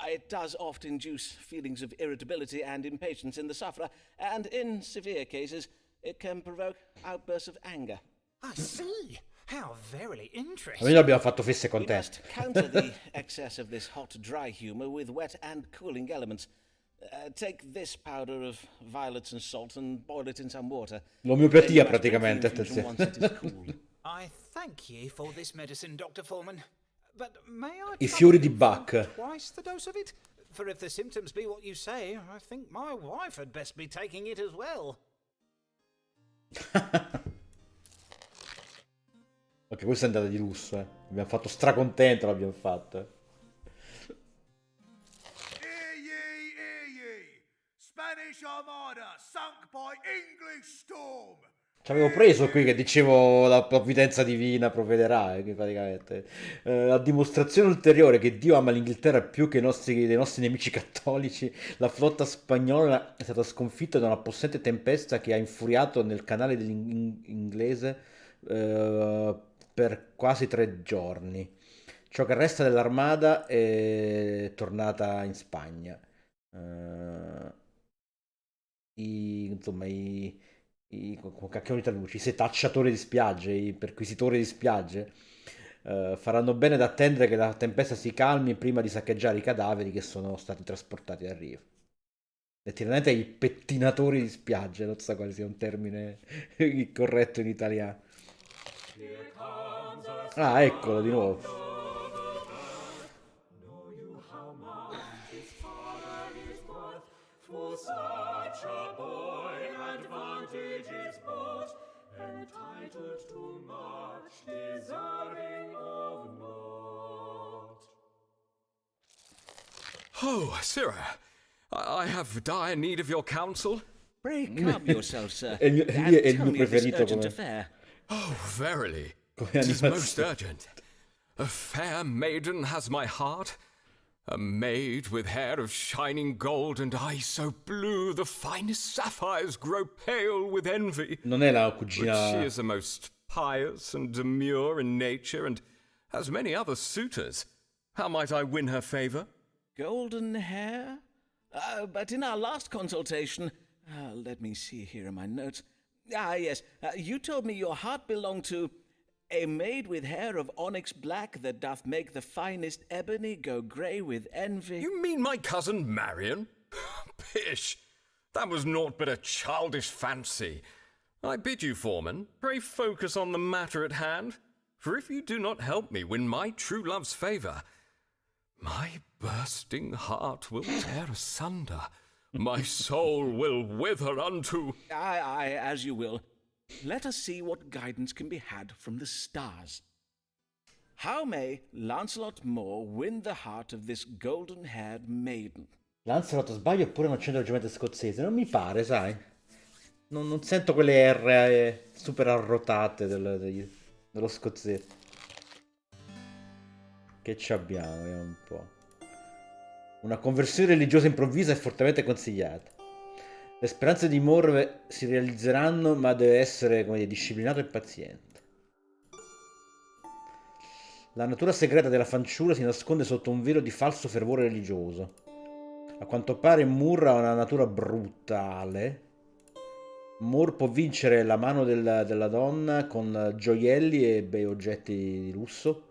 It does often induce feelings of irritability and impatience in the sufferer, and in severe cases, it can provoke outbursts of anger. I see. How very interesting. Noi abbiamo fatto fesse We con te. must counter the excess of this hot, dry humour with wet and cooling elements. Take this powder of violets and salt and boil it in some water. L'omeopatia Then you must drink the praticamente, infusion attenzione. once it is cooled. I thank ye for this medicine, Dr. Foreman. But may I I trouble fiori di you for Bach. twice the dose of it? For if the symptoms be what you say, I think my wife had best be taking it as well. Ok, questa è andata di lusso, eh. Abbiamo fatto stracontento, l'abbiamo fatto. Hear ye! Spanish Armada sunk by English storm! Ci avevo preso qui che dicevo la provvidenza divina provvederà, che praticamente. A dimostrazione ulteriore che Dio ama l'Inghilterra più che dei nostri nemici cattolici, la flotta spagnola è stata sconfitta da una possente tempesta che ha infuriato nel canale inglese per quasi 3 giorni. Ciò che resta dell'armata è tornata in Spagna. Insomma, con cacchioni tra luci, i setacciatori di spiagge, i perquisitori di spiagge, faranno bene ad attendere che la tempesta si calmi prima di saccheggiare i cadaveri che sono stati trasportati a riva. Letteralmente i pettinatori di spiagge, non so quale sia un termine corretto in italiano. Ah, eccolo di nuovo. For such a boy advantage is bought, entitled to much, deserving of naught. Oh, Sirrah, I have dire need of your counsel. Pray calm yourself, sir, È il mio, and è il tell mio me of this preferito urgent come, affair. Oh, verily, come 'tis most animazione. urgent. A fair maiden has my heart, a maid with hair of shining gold and eyes so blue the finest sapphires grow pale with envy. Non è la But she cugina. is a most pious and demure in nature and has many other suitors. How might I win her favour? Golden hair? But in our last consultation, let me see here in my notes. Ah, yes, you told me your heart belonged to a maid with hair of onyx black that doth make the finest ebony go grey with envy. You mean my cousin Marion? Pish! That was naught but a childish fancy. I bid you, Foreman, pray focus on the matter at hand, for if you do not help me win my true love's favour, my bursting heart will tear asunder, my soul will wither unto... Aye, as you will. Let us see what guidance can be had from the stars. How may Lancelot Moore win the heart of this golden-haired maiden? Lancelot sbaglio oppure non c'è il reggimento scozzese? Non mi pare, sai. Non sento quelle R super arrotate dello scozzese. Che ci abbiamo? Vediamo un po'. Una conversione religiosa improvvisa è fortemente consigliata. Le speranze di Moore si realizzeranno, ma deve essere, come dire, disciplinato e paziente. La natura segreta della fanciulla si nasconde sotto un velo di falso fervore religioso. A quanto pare Moore ha una natura brutale. Moore può vincere la mano della donna con gioielli e bei oggetti di lusso.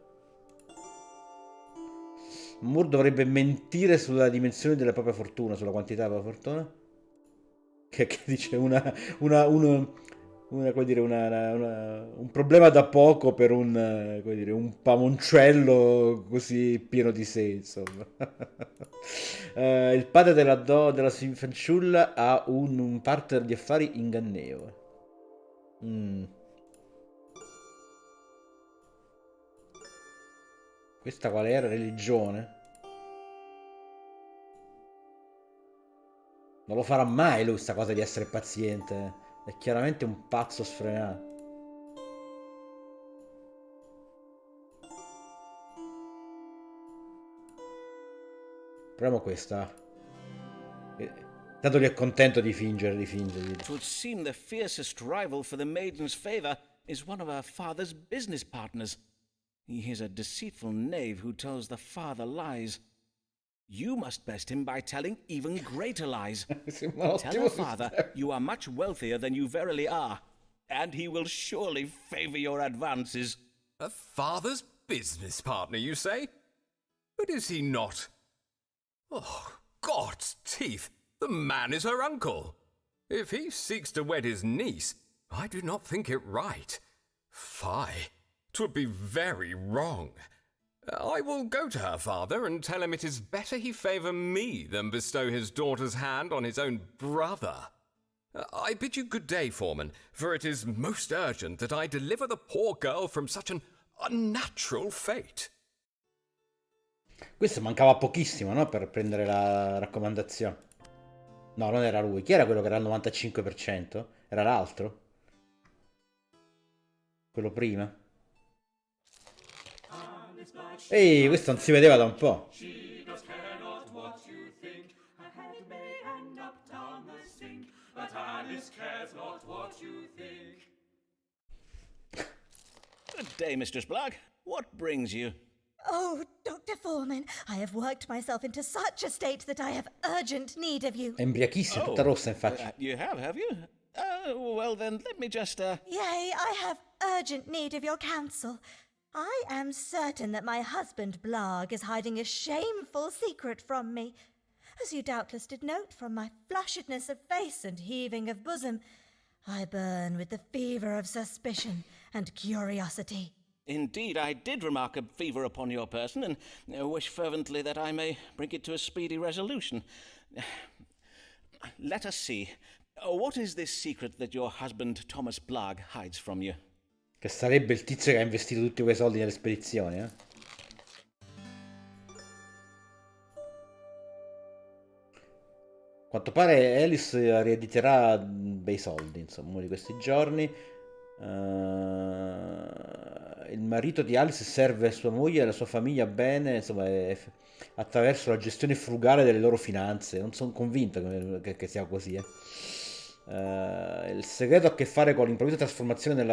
Moore dovrebbe mentire sulla dimensione della propria fortuna, sulla quantità della propria fortuna. Che dice come dire, un problema da poco per come dire, un pamoncello così pieno di sé, insomma. Il padre della fanciulla ha un partner di affari ingannevole. Questa qual era? Religione? Non lo farà mai lui sta cosa di essere paziente. È chiaramente un pazzo sfrenato. Proviamo questa. Tanto lui è contento di fingere. It would seem the fiercest rival for the maiden's favour is one of her father's business partners. He is a deceitful knave who tells the father lies. You must best him by telling even greater lies. Sembra un Tell ottimo her father sistema. you are much wealthier than you verily are, and he will surely favor your advances. A father's business partner, you say? But is he not? Oh, God's teeth! The man is her uncle. If he seeks to wed his niece, I do not think it right. Fie, 'twould be very wrong. I will go to her father and tell him it is better he favour me than bestow his daughter's hand on his own brother. I bid you good day, Foreman, for it is most urgent that I deliver the poor girl from such an unnatural fate. Questo mancava pochissimo, no? Per prendere la raccomandazione. No, non era lui. Chi era quello che era al 95%? Era l'altro? Quello prima? Ehi, questo non si vedeva da un po'. She does care not what you think. Her head may end up down the sink, but Alice cares not what you think. Good day, Mistress Black. What brings you? Oh, Dr. Foreman, I have worked myself into such a state that I have urgent need of you. È embriachissima, tutta rossa in faccia. You have you? Well then, let me just, Yea, I have urgent need of your counsel. I am certain that my husband Blarg is hiding a shameful secret from me. As you doubtless did note from my flushedness of face and heaving of bosom, I burn with the fever of suspicion and curiosity. Indeed, I did remark a fever upon your person, and wish fervently that I may bring it to a speedy resolution. Let us see. What is this secret that your husband Thomas Blarg hides from you? Che sarebbe il tizio che ha investito tutti quei soldi nelle spedizioni, eh? A quanto pare Alice riediterà bei soldi, insomma, uno di questi giorni. Il marito di Alice serve sua moglie e la sua famiglia bene, insomma, attraverso la gestione frugale delle loro finanze. Non sono convinto che sia così, eh. Il segreto ha a che fare con l'improvvisa trasformazione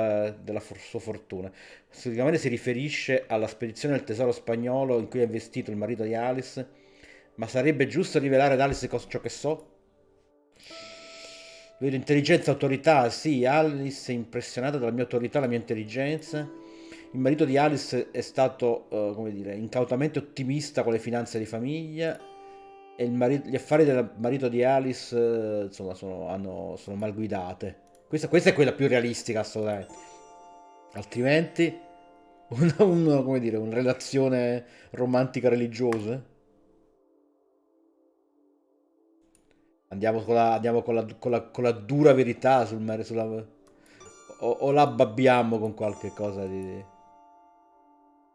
della sua fortuna. Sicuramente si riferisce alla spedizione del tesoro spagnolo in cui ha investito il marito di Alice. Ma sarebbe giusto rivelare ad Alice ciò che so? Vedo intelligenza, autorità. Sì, Alice è impressionata dalla mia autorità, la mia intelligenza. Il marito di Alice è stato, come dire, incautamente ottimista con le finanze di famiglia. E gli affari del marito di Alice, insomma, sono mal guidate. Questa è quella più realistica, assolutamente. Altrimenti, come dire, una relazione romantica religiosa. Andiamo con la dura verità sul mare, o la abbabbiamo con qualche cosa di...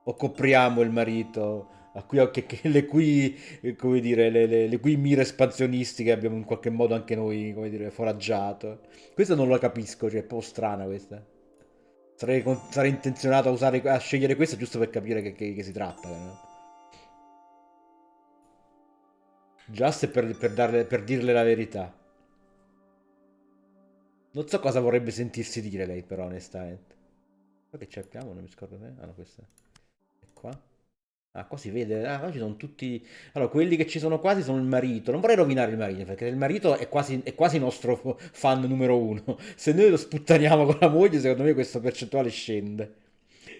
O copriamo il marito, le cui, come dire, le cui mire espansionistiche abbiamo in qualche modo anche noi, come dire, foraggiato. Questa non la capisco, cioè è un po' strana questa. Sarei intenzionato a scegliere questa giusto per capire che si tratta, no? Just per dirle la verità. Non so cosa vorrebbe sentirsi dire lei, però, onestamente. Qua che abbiamo, non mi scordo se... Ah, no, questa è qua. Ah, qua si vede. Ah, qua ci sono tutti... Allora, quelli che ci sono quasi sono il marito. Non vorrei rovinare il marito, perché il marito è quasi nostro fan numero uno. Se noi lo sputtaniamo con la moglie, secondo me questa percentuale scende.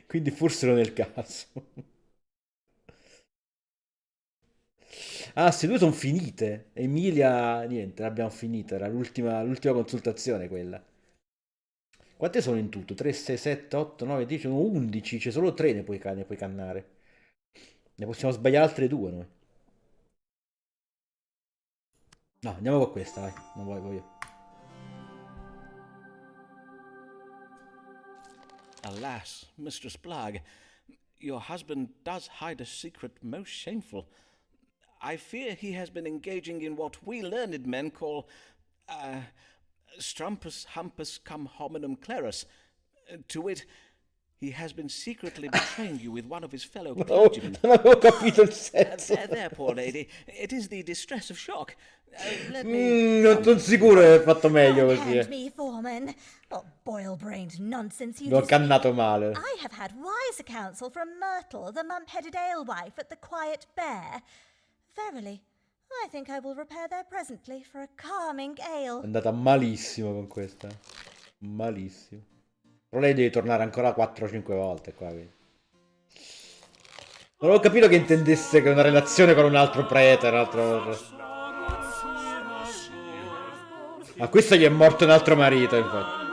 Quindi forse non è il caso. Ah, se due sono finite. Emilia, niente, l'abbiamo finita. Era l'ultima consultazione quella. Quante sono in tutto? 3, 6, 7, 8, 9, 10, 11. C'è solo 3 ne puoi cannare. Ne possiamo sbagliare altre 2 noi. No, andiamo con questa, vai. Non voglio. Alas, Mistress Blarg, your husband does hide a secret most shameful. I fear he has been engaging in what we learned men call, strumpus humpus cum hominum clarus. To wit, he has been secretly betraying you with one of his fellow clergymen. Non avevo capito il senso. There, poor lady. It is the distress of shock. Let me... Non sono sicuro che hai fatto meglio così. Hand me, Foreman. What boil-brained nonsense you L'ho just cannato speak. male. I have had wise counsel from Myrtle, the mump-headed alewife at the Quiet Bear. Verily, I think I will repair there presently for a calming ale. È andata malissimo con questa. Malissimo. Però lei deve tornare ancora 4-5 volte qua. Quindi. Non ho capito che intendesse che una relazione con un altro prete, un altro... Ah, questo gli è morto un altro marito, infatti.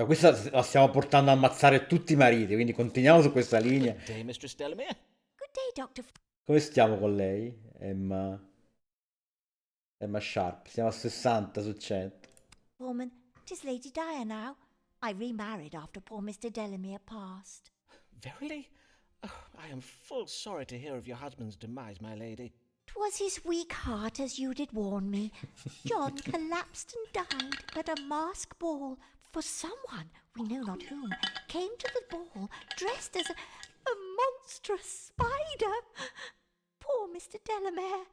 Questa la stiamo portando a ammazzare tutti i mariti, quindi continuiamo su questa linea. Good day, Mistress Delamere. Good day, Dr. Come stiamo con lei? Emma Sharp, siamo a 60 su 100. Foreman, 'tis Lady Dyer now. I remarried after poor Mr. Delamere passed. Verily? Oh, I am full sorry to hear of your husband's demise, my lady. 'Twas his weak heart, as you did warn me. John collapsed and died at a mask ball, for someone, we know not whom, came to the ball dressed as a monstrous spider. Poor Mr. Delamere.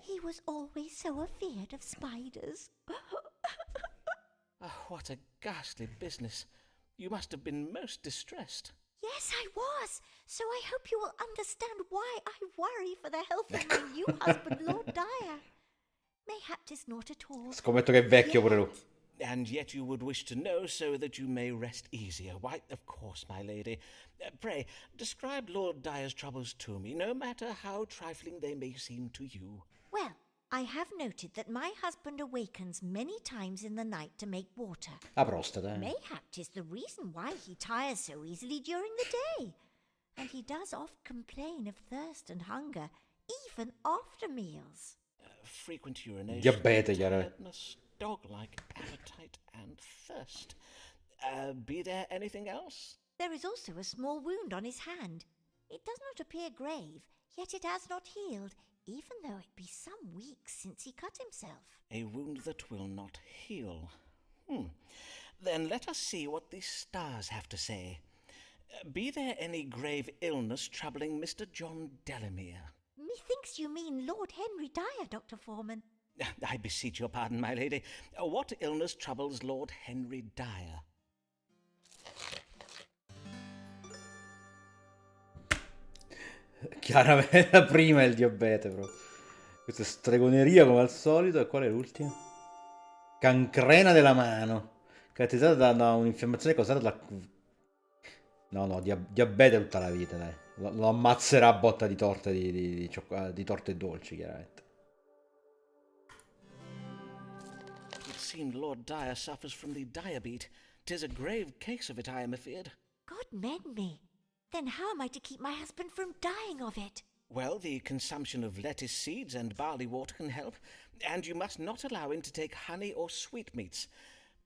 He was always so afeard of spiders. Oh, what a ghastly business. You must have been most distressed. Yes, I was. So I hope you will understand why I worry for the health of my new husband, Lord Dyer. Mayhap 'tis not at all. Scommetto che è vecchio pure lui. And yet you would wish to know so that you may rest easier. Why, of course, my lady. Pray, describe Lord Dyer's troubles to me, no matter how trifling they may seem to you. Well, I have noted that my husband awakens many times in the night to make water. La prostata, Mayhap 'tis the reason why he tires so easily during the day. And he does oft complain of thirst and hunger, even after meals. Frequent urination, Diabete, chiaro. tiredness, dog-like appetite and thirst. Be there anything else? There is also a small wound on his hand. It does not appear grave, yet it has not healed, even though it be some weeks since he cut himself. A wound that will not heal. Then let us see what the stars have to say. Be there any grave illness troubling Mr. John Delamere? Methinks you mean Lord Henry Dyer, Dr. Foreman. I beseech your pardon, my lady. What illness troubles Lord Henry Dyer? Chiaramente la prima è il diabete proprio. Questa è stregoneria come al solito. E qual è l'ultima? Cancrena della mano. Caratterizzata da un'infiammazione causata da... No, diabete tutta la vita, dai. Lo ammazzerà a botta di torte di torte dolci, chiaramente. It seemed Lord Dyer suffers from the diabetes. 'Tis a grave case of it, I am afeard. God mend me. Then how am I to keep my husband from dying of it? Well, the consumption of lettuce seeds and barley water can help, and you must not allow him to take honey or sweetmeats.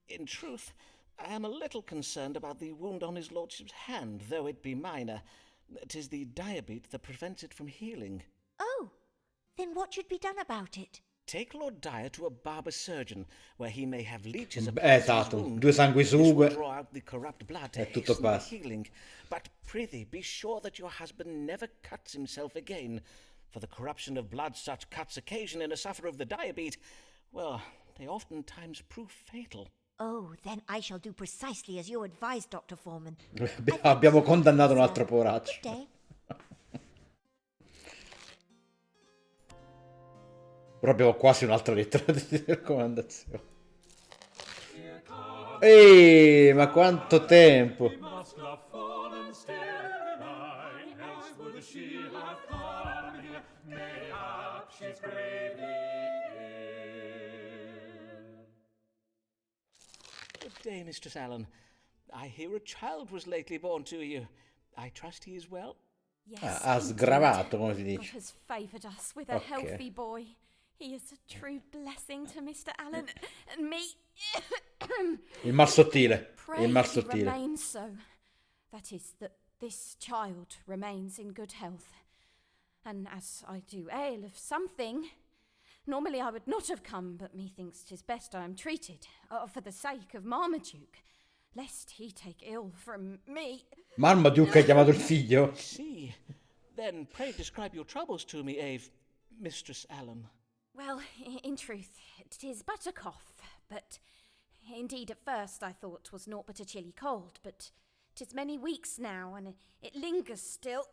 In truth, I am a little concerned about the wound on his lordship's hand, though it be minor. 'Tis the diabetes that prevents it from healing. Oh, then what should be done about it? Take Lord Dyer to a barber surgeon, where he may have leeches Esatto, 2 sanguisughe. draw out the corrupt blood to È tutto hasten the qua. healing. But prithee, be sure that your husband never cuts himself again, for the corruption of blood such cuts occasion in a sufferer of the diabetes, well, they oftentimes prove fatal. Oh, then I shall do precisely as you advised, Dr. Foreman. Abbiamo condannato un altro poveraccio. Good day. Però abbiamo quasi un'altra lettera di raccomandazione. Ehi, ma quanto tempo! Must love fallen still, else would she have come here? Mayhap she's gravely ill. Good day, Mistress Allen. I hear a child was lately born to you. I trust he is well? Yes, Ha sgravato, come si God dice. has favoured us with a Okay. healthy boy. He is a true blessing to Mr. Allen and me. Il mal sottile. Pray Il mal he sottile. remains so. That is, that this child remains in good health. And as I do ail of something, Normally I would not have come, but methinks 'tis best I am treated, for the sake of Marmaduke, lest he take ill from me. Marmaduke ha chiamato il figlio? See. Then pray describe your troubles to me, Ave, Mistress Allen. Well, in truth, 'tis but a cough, but indeed at first I thought 'twas naught but a chilly cold, but 'tis many weeks now, and it lingers still.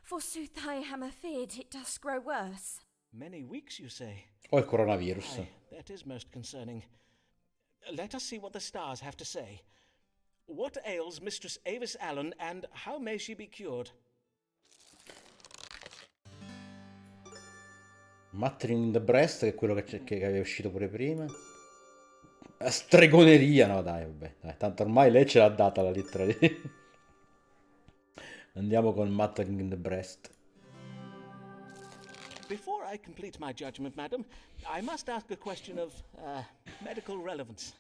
Forsooth, I am afeard it does grow worse. Many weeks, you say? O il coronavirus. Aye, that is most concerning. Let us see what the stars have to say. What ails Mistress Avis Allen, and how may she be cured? Mattering in the breast, che è quello che è uscito pure prima. Stregoneria, no dai, vabbè. Dai, tanto ormai lei ce l'ha data la lettera di... Andiamo con Mattering in the breast. Before I complete my judgment, madam, I must ask a question of medical relevance.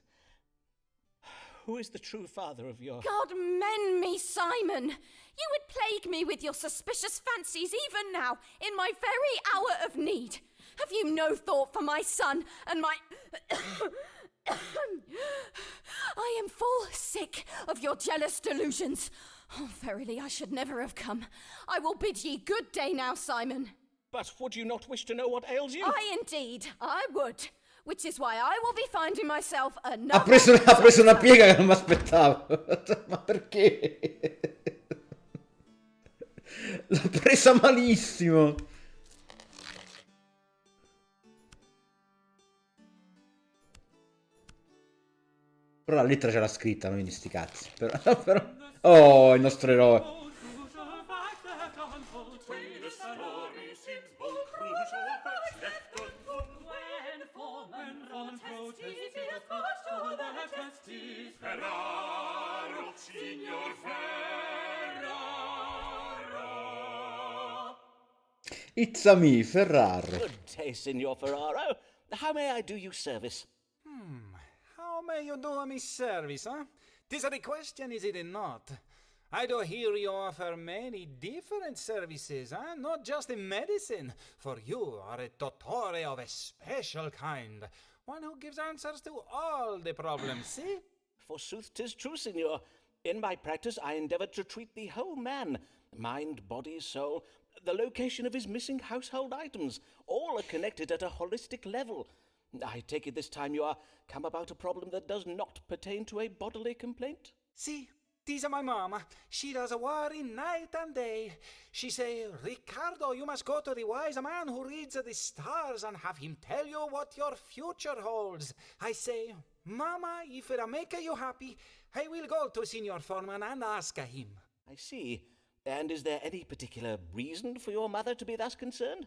Who is the true father of your... God mend me, Simon! You would plague me with your suspicious fancies even now, in my very hour of need. Have you no thought for my son and my... I am full sick of your jealous delusions. Oh, verily, I should never have come. I will bid ye good day now, Simon. But would you not wish to know what ails you? Indeed, I would. Which is why I will be finding myself Ha another... preso una piega che non mi aspettavo. Ma perché? L'ha presa malissimo. Però la lettera c'era scritta, non in sti cazzi. Però... Oh, il nostro eroe. Ferraro, signor Ferraro. It's a me, Ferraro. Good day, Signor Ferraro. How may I do you service? How may you do me service, huh? 'Tis a question, is it not? I do hear you offer many different services, huh? Not just in medicine, for you are a dottore of a special kind, one who gives answers to all the problems, see? Forsooth, 'tis true, Signor. In my practice, I endeavor to treat the whole man. Mind, body, soul, the location of his missing household items. All are connected at a holistic level. I take it this time you are come about a problem that does not pertain to a bodily complaint? See, 'tis my mama. She does worry night and day. She say, Riccardo, you must go to the wise man who reads the stars and have him tell you what your future holds. I say, Mama, if it'll make you happy, I will go to Signor Foreman and ask him. I see. And is there any particular reason for your mother to be thus concerned?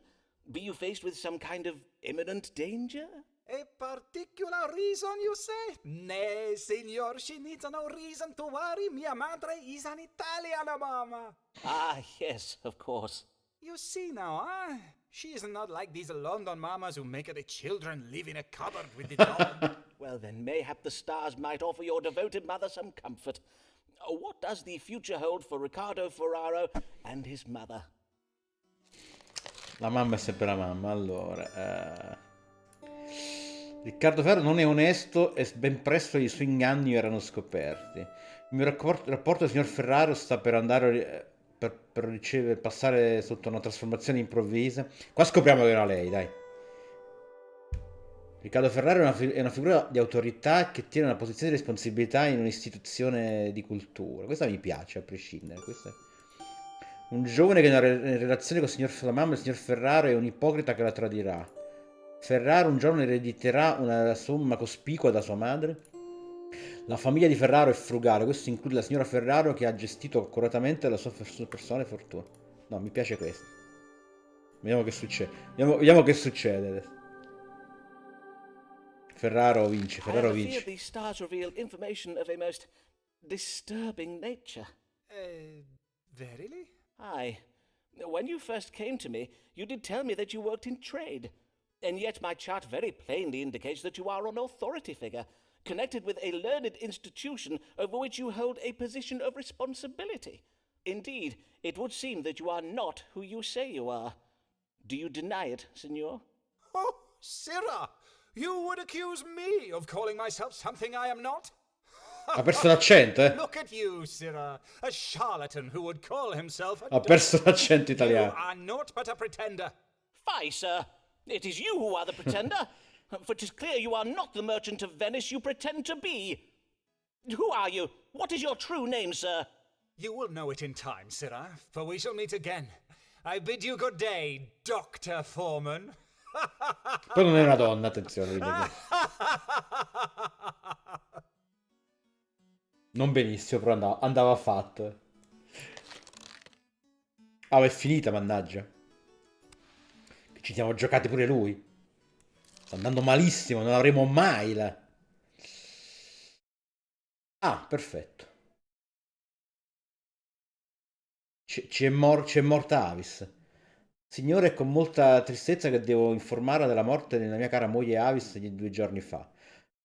Be you faced with some kind of imminent danger? A particular reason, you say? Nay, Signor, she needs no reason to worry. Mia madre is an Italian mama. Ah, yes, of course. You see now, huh? She is not like these London mamas who make the children live in a cupboard with the dog. Well, then, mayhap the stars might offer your devoted mother some comfort. What does the future hold for Riccardo Ferraro and his mother? La mamma è sempre la mamma. Allora, Riccardo Ferro non è onesto e ben presto i suoi inganni erano scoperti. Il mio rapporto con il signor Ferraro sta per andare per passare sotto una trasformazione improvvisa. Qua scopriamo che era lei, dai. Riccardo Ferraro è una figura di autorità che tiene una posizione di responsabilità in un'istituzione di cultura. Questa mi piace, a prescindere. Questa è... Un giovane che in relazione con la mamma del signor Ferraro è un ipocrita che la tradirà. Ferraro un giorno erediterà una somma cospicua da sua madre. La famiglia di Ferraro è frugale, questo include la signora Ferraro che ha gestito accuratamente la sua personale fortuna. No, mi piace questo. Vediamo che succede. Vediamo che succede adesso. Ferraro vince, Ferraro vince. I fear the stars reveal information of a most disturbing nature. Verily? Aye. When you first came to me, you did tell me that you worked in trade. And yet my chart very plainly indicates that you are an authority figure, connected with a learned institution over which you hold a position of responsibility. Indeed, it would seem that you are not who you say you are. Do you deny it, Signor? Oh, Sirrah, you would accuse me of calling myself something I am not? Ha perso l'accento, eh? Look at you, Sirrah, a charlatan who would call himself a Ha perso doctor. l'accento You italiano. are naught but a pretender. Fie, sir. It is you who are the pretender. For 'tis clear you are not the merchant of Venice you pretend to be. Who are you? What is your true name, sir? You will know it in time, Sirrah, for we shall meet again. I bid you good day, Dr. Foreman. Poi non è una donna, attenzione. Non benissimo, però andava fatto. Ah, è finita, mannaggia. Ci siamo giocati pure lui. Sta andando malissimo, non avremo mai la... Ah, perfetto. Ci è morta Avis. Signore, è con molta tristezza che devo informare della morte della mia cara moglie Avis di 2 giorni fa.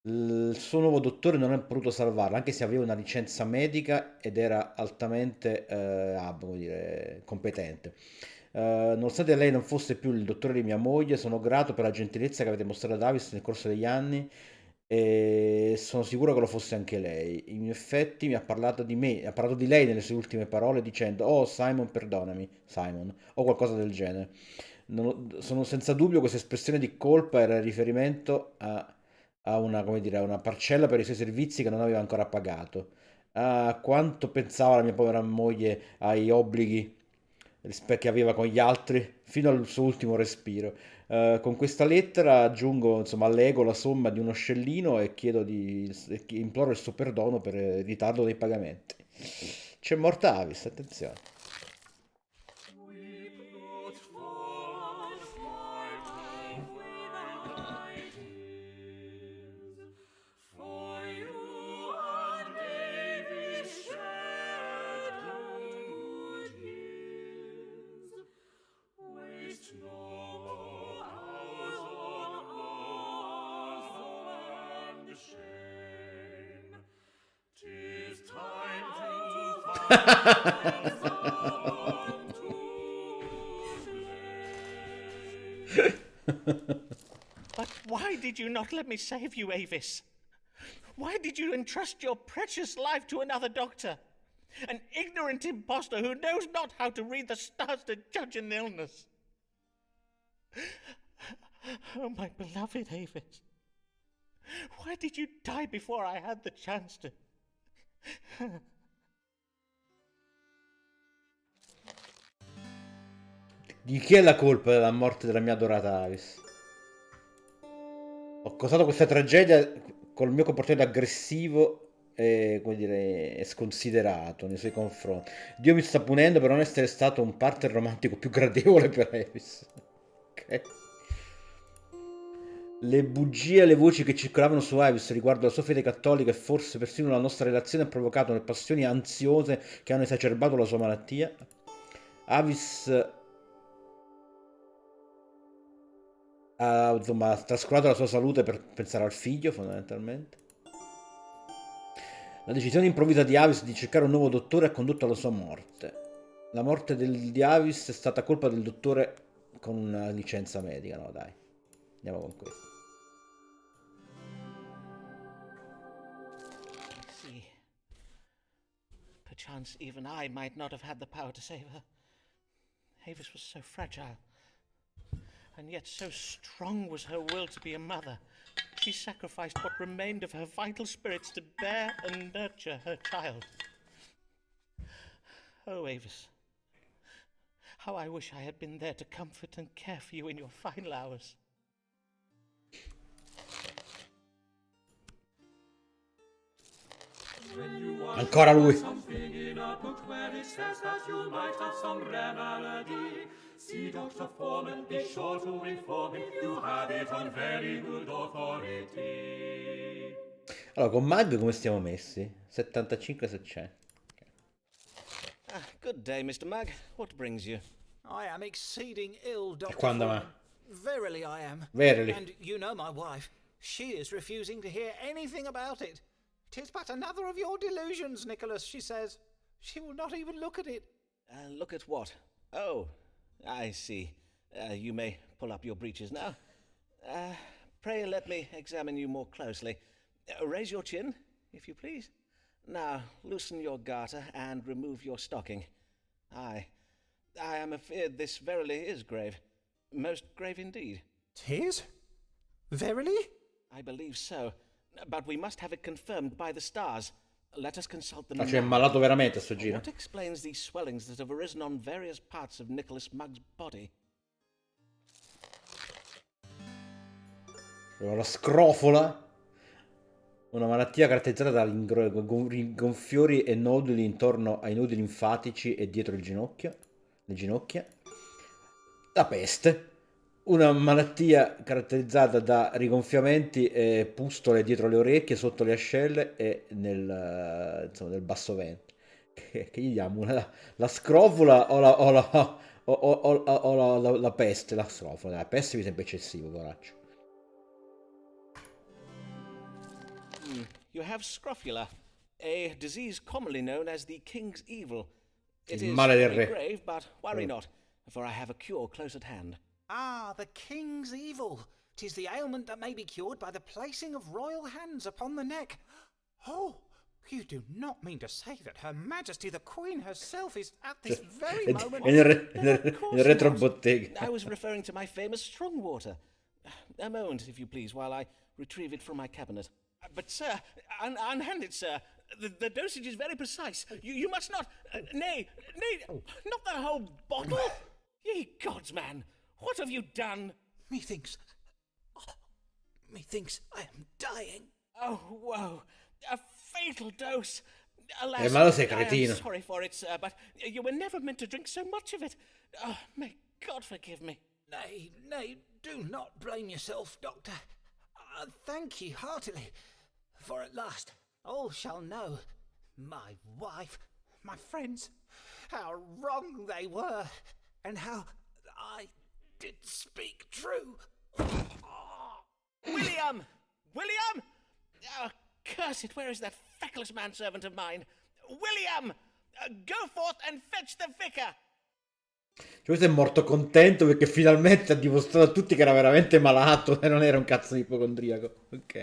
Il suo nuovo dottore non ha potuto salvarla, anche se aveva una licenza medica ed era altamente come dire, competente. Nonostante lei non fosse più il dottore di mia moglie, sono grato per la gentilezza che avete mostrato ad Avis nel corso degli anni e sono sicuro che lo fosse anche lei. In effetti mi ha parlato di me, ha parlato di lei nelle sue ultime parole dicendo: "Oh Simon, perdonami, Simon", o qualcosa del genere. Sono senza dubbio questa espressione di colpa era riferimento a una, come dire, a una parcella per i suoi servizi che non aveva ancora pagato. A quanto pensava la mia povera moglie ai obblighi che aveva con gli altri fino al suo ultimo respiro. Con questa lettera aggiungo, insomma, allego la somma di uno scellino e imploro il suo perdono per il ritardo dei pagamenti. C'è morta Avis, attenzione. But why did you not let me save you, Avis? Why did you entrust your precious life to another doctor? An ignorant impostor who knows not how to read the stars to judge an illness. Oh, my beloved Avis. Why did you die before I had the chance to... Di chi è la colpa della morte della mia adorata Avis? Ho causato questa tragedia col mio comportamento aggressivo e, come dire, sconsiderato nei suoi confronti. Dio mi sta punendo per non essere stato un partner romantico più gradevole per Avis. Ok. Le bugie e le voci che circolavano su Avis riguardo alla sua fede cattolica e forse persino la nostra relazione ha provocato le passioni ansiose che hanno esacerbato la sua malattia. Avis insomma, ha trascurato la sua salute per pensare al figlio, fondamentalmente. La decisione improvvisa di Avis di cercare un nuovo dottore ha condotto alla sua morte. La morte di Avis è stata colpa del dottore con una licenza medica, no dai. Andiamo con questo. See, perchance even I might not have had the power to save her. Avis was so fragile. And yet so strong was her will to be a mother, she sacrificed what remained of her vital spirits to bear and nurture her child. Oh, Avis, how I wish I had been there to comfort and care for you in your final hours. Ancora lui. See Dr. Foreman, be sure to inform him you have it on very good authority. Allora, con Mag come stiamo messi? 75 se c'è. Good day, Mr. Mugg. What brings you? I am exceeding ill, Dr. quando Foreman. mai? Verily I am. Verily. And you know my wife. She is refusing to hear anything about it. 'Tis but another of your delusions, Nicholas, she says. She will not even look at it. Look at what? Oh, I see. You may pull up your breeches now. Pray let me examine you more closely. Raise your chin, if you please. Now, loosen your garter and remove your stocking. I am afeard this verily is grave. Most grave indeed. 'Tis? Verily? I believe so. But we must have it confirmed by the stars. Let us consult them Ma c'è now. malato veramente sto giro? What explains these swellings that have arisen on various parts of Nicholas Mugg's body? La scrofola, una malattia caratterizzata da gonfiori e noduli intorno ai nodi linfatici e dietro le ginocchia. La peste, una malattia caratterizzata da rigonfiamenti e pustole dietro le orecchie, sotto le ascelle e nel basso ventre. Che gli diamo? La scrofola o la peste? La scrofola, la peste mi sembra eccessivo, poraccio. You have scrofula, a disease commonly known as the King's Evil. It Il is male del very re. grave, but worry not, for I have a cure close at hand. Ah, the king's evil. 'Tis the ailment that may be cured by the placing of royal hands upon the neck. Oh, you do not mean to say that Her Majesty the Queen herself is at this very moment... Of course nel retrobottega. I was referring to my famous strong water. A moment, if you please, while I retrieve it from my cabinet. But, sir, unhand it, sir. The dosage is very precise. You must not... nay, not the whole bottle. Ye gods, man, what have you done? Methinks I am dying. Oh, woe. A fatal dose. Alas, Ma lo sei I am cretino. sorry for it, sir, but you were never meant to drink so much of it. Oh, may God forgive me. Nay, do not blame yourself, Doctor. Thank ye heartily, for at last all shall know, my wife, my friends, how wrong they were, and how I did speak true. William! William! Oh, curse it, where is that feckless manservant of mine? William! Go forth and fetch the vicar! Cioè, questo è morto contento perché finalmente ha dimostrato a tutti che era veramente malato e non era un cazzo di ipocondriaco. Ok.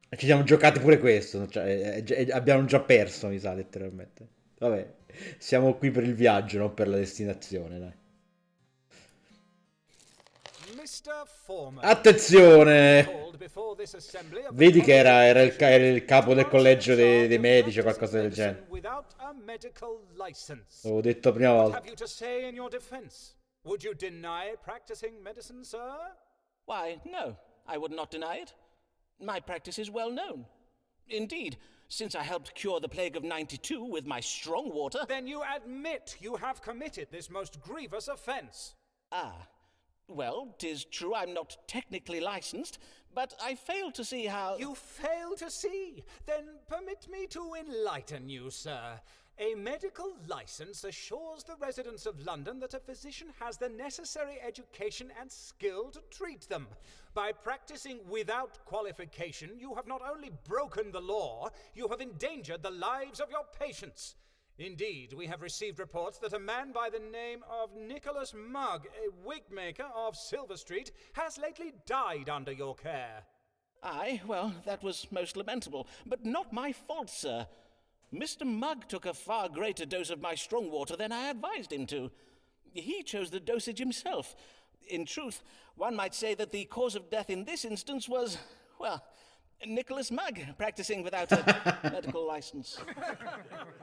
E ci siamo giocati pure questo. Cioè, abbiamo già perso, mi sa, letteralmente. Vabbè, siamo qui per il viaggio, non per la destinazione, dai. Mr. Foreman, Attenzione! called before this assembly of the Vedi che era college il capo del collegio dei of medici o practicing qualcosa del medicine genere. without a medical license. L'avevo detto la prima What volta. have you to say in your defense? Would you deny practicing medicine, sir? Why, no, I would not deny it. My practice is well known. Indeed, since I helped cure the plague of '92 with my strong water... Then you admit you have committed this most grievous offence. Ah, well, 'tis true I'm not technically licensed, but I fail to see how... You fail to see? Then permit me to enlighten you, sir. A medical license assures the residents of London that a physician has the necessary education and skill to treat them. By practicing without qualification, you have not only broken the law, you have endangered the lives of your patients. Indeed, we have received reports that a man by the name of Nicholas Mugg, a wigmaker of Silver Street, has lately died under your care. Aye, well, that was most lamentable, but not my fault, sir. Mr. Mugg took a far greater dose of my strong water than I advised him to. He chose the dosage himself. In truth, one might say that the cause of death in this instance was, well, Nicholas Mugg practicing without a medical license.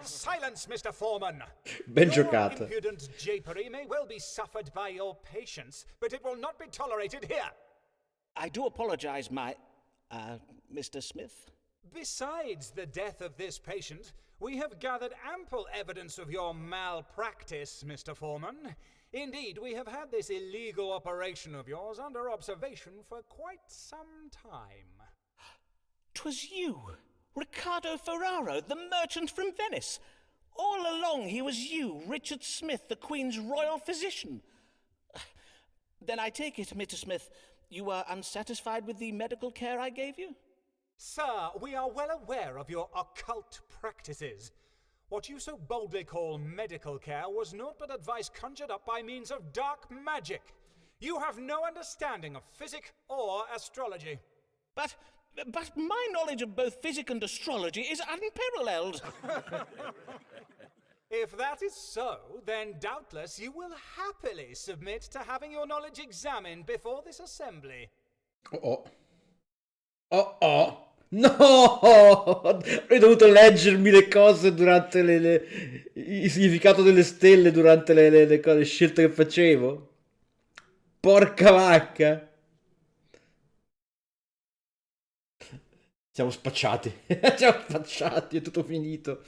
Silence, Mr. Foreman! Ben Your giocato. impudent japery may well be suffered by your patients, but it will not be tolerated here. I do apologize, Mr. Smith. Besides the death of this patient, we have gathered ample evidence of your malpractice, Mr. Foreman. Indeed, we have had this illegal operation of yours under observation for quite some time. 'Twas you, Riccardo Ferraro, the merchant from Venice. All along he was you, Richard Smith, the Queen's royal physician. Then I take it, Mr. Smith, you were unsatisfied with the medical care I gave you? Sir, we are well aware of your occult practices. What you so boldly call medical care was naught but advice conjured up by means of dark magic. You have no understanding of physic or astrology. But my knowledge of both physic and astrology is unparalleled. If that is so, then doubtless you will happily submit to having your knowledge examined before this assembly. Oh. Oh oh. No! Avrei dovuto leggermi le cose durante il significato delle stelle durante le scelte che facevo. Porca vacca! Siamo spacciati. Siamo spacciati, è tutto finito.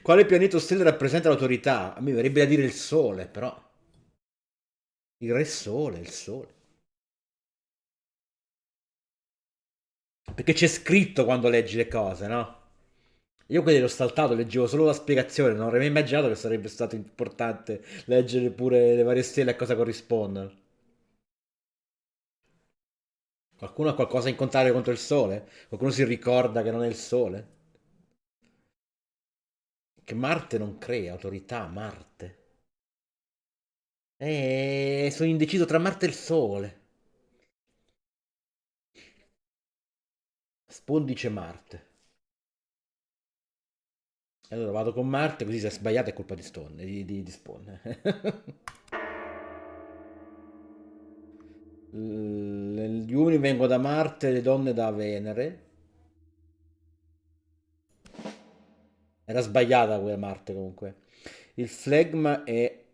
Quale pianeta o stella rappresenta l'autorità? A me verrebbe da dire il Sole, però. Il Re Sole, il Sole. Perché c'è scritto quando leggi le cose, no? Io quelli l'ho saltato, leggevo solo la spiegazione, non avrei mai immaginato che sarebbe stato importante leggere pure le varie stelle a cosa corrispondono. Qualcuno ha qualcosa in contrario contro il Sole? Qualcuno si ricorda che non è il Sole? Che Marte non crea autorità, Marte. Sono indeciso tra Marte e il Sole. Spawn dice Marte. Allora vado con Marte, così se è sbagliato è colpa di Stone, di Spawn. Gli uomini vengono da Marte, le donne da Venere. Era sbagliata quella Marte comunque. Il flegma è...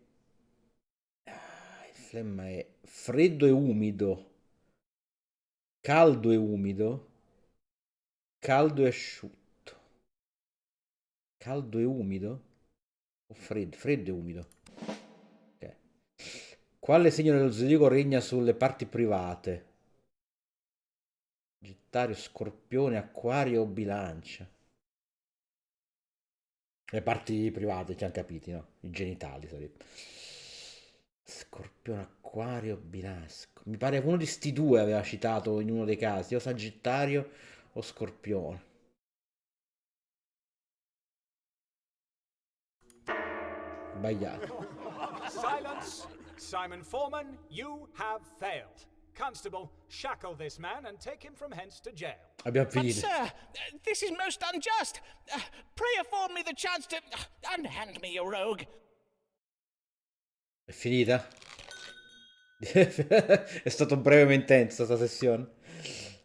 Il flegma è freddo e umido. Caldo e umido. Caldo e asciutto. Caldo e umido? O freddo? Freddo e umido. Ok. Quale segno dello zodiaco regna sulle parti private? Sagittario, Scorpione, Acquario o Bilancia? Le parti private, ci hanno capiti, no? I genitali sarebbe. Scorpione, Acquario, Bilancia. Mi pare che uno di sti due aveva citato in uno dei casi, o Sagittario o Scorpione. Sbagliato. Silence! Simon Foreman, you have failed. Constable, shackle this man and take him from hence to jail. Abbiamo But, finito. sir, this is most unjust. Pray afford me the chance to unhand me, you rogue. È finita? È stato breve ma intensa questa sessione.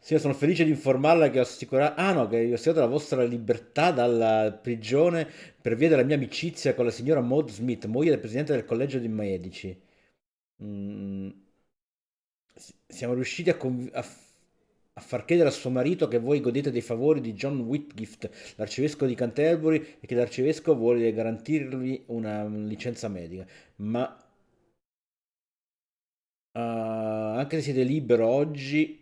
Sì, io sono felice di informarla che ho assicurato... Ah no, che io ho assicurato la vostra libertà dalla prigione per via della mia amicizia con la signora Maud Smith, moglie del presidente del collegio di medici. Mm, Siamo riusciti a far credere a suo marito che voi godete dei favori di John Whitgift, l'arcivescovo di Canterbury, e che l'arcivescovo vuole garantirvi una licenza medica. Ma anche se siete libero oggi,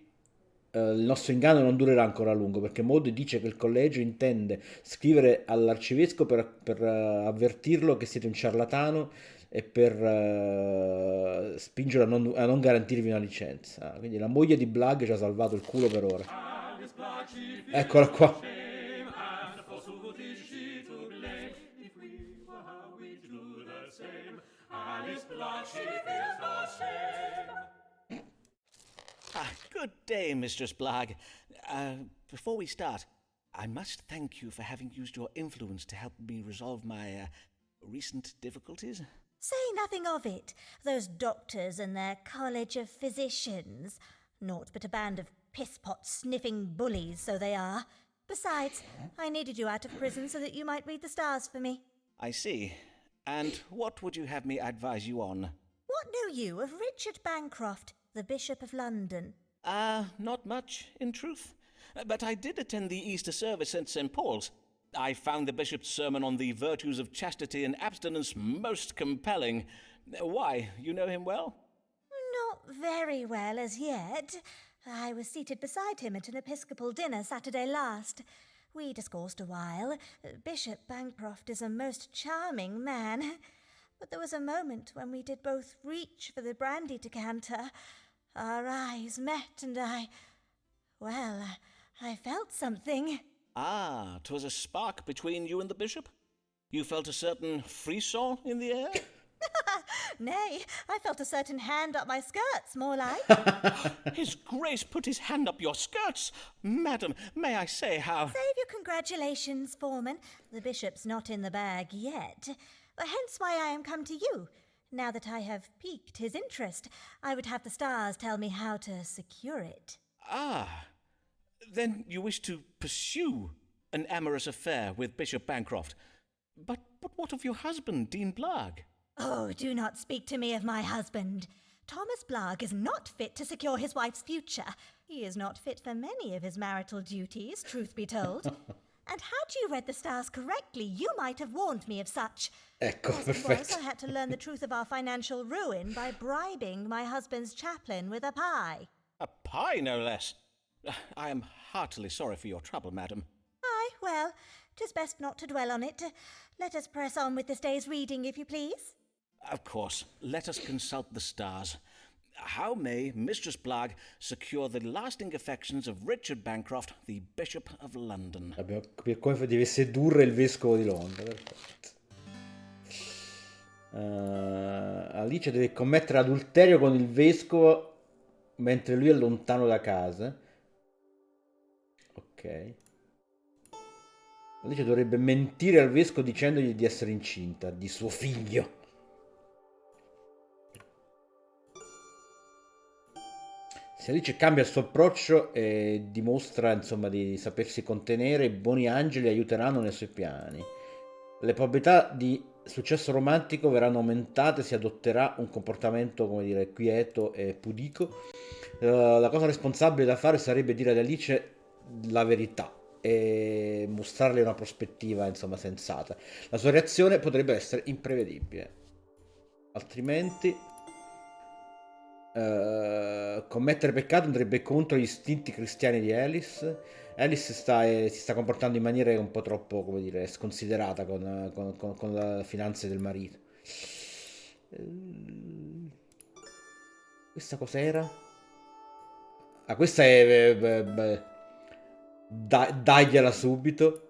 il nostro inganno non durerà ancora a lungo, perché Maud dice che il collegio intende scrivere all'arcivescovo per avvertirlo che siete un ciarlatano e per spingerlo a non garantirvi una licenza. Quindi la moglie di Blug ci ha salvato il culo per ora. Eccola qua. Good day, Mistress Blagg. Before we start, I must thank you for having used your influence to help me resolve my recent difficulties. Say nothing of it. Those doctors and their College of Physicians. Naught but a band of piss-pot sniffing bullies, so they are. Besides, I needed you out of prison so that you might read the stars for me. I see. And what would you have me advise you on? What know you of Richard Bancroft, the Bishop of London? Not much, in truth. But I did attend the Easter service at St. Paul's. I found the bishop's sermon on the virtues of chastity and abstinence most compelling. Why, you know him well? Not very well as yet. I was seated beside him at an Episcopal dinner Saturday last. We discoursed a while. Bishop Bancroft is a most charming man. But there was a moment when we did both reach for the brandy decanter. Our eyes met and I felt something. 'Twas a spark between you and the bishop? You felt a certain frisson in the air? Nay, I felt a certain hand up my skirts, more like. His Grace put his hand up your skirts. Madam, may I say how... Save your congratulations, Foreman. The bishop's not in the bag yet. Hence why I am come to you. Now that I have piqued his interest, I would have the stars tell me how to secure it. Ah, then you wish to pursue an amorous affair with Bishop Bancroft. But what of your husband, Dean Blagg? Oh, do not speak to me of my husband. Thomas Blagg is not fit to secure his wife's future. He is not fit for many of his marital duties, truth be told. And had you read the stars correctly, you might have warned me of such. Ecco, As it was, perfetto. I had to learn the truth of our financial ruin by bribing my husband's chaplain with a pie. A pie, no less. I am heartily sorry for your trouble, madam. Aye, well, 'tis best not to dwell on it. Let us press on with this day's reading, if you please. Of course, let us consult the stars. How may Mistress Blagg secure the lasting affections of Richard Bancroft, the Bishop of London? Abbiamo capito come deve sedurre il vescovo di Londra. Perfetto. Alice deve commettere adulterio con il vescovo mentre lui è lontano da casa. Ok. Alice dovrebbe mentire al vescovo dicendogli di essere incinta di suo figlio. Se Alice cambia il suo approccio e dimostra, insomma, di sapersi contenere, i buoni angeli aiuteranno nei suoi piani. Le probabilità di successo romantico verranno aumentate se adotterà un comportamento, come dire, quieto e pudico. La cosa responsabile da fare sarebbe dire ad Alice la verità e mostrarle una prospettiva, insomma, sensata. La sua reazione potrebbe essere imprevedibile. Altrimenti commettere peccato andrebbe contro gli istinti cristiani di Alice. Alice si sta comportando in maniera un po' troppo, come dire, sconsiderata con le finanze del marito. Questa cos'era? Ah, questa è... dagliela subito.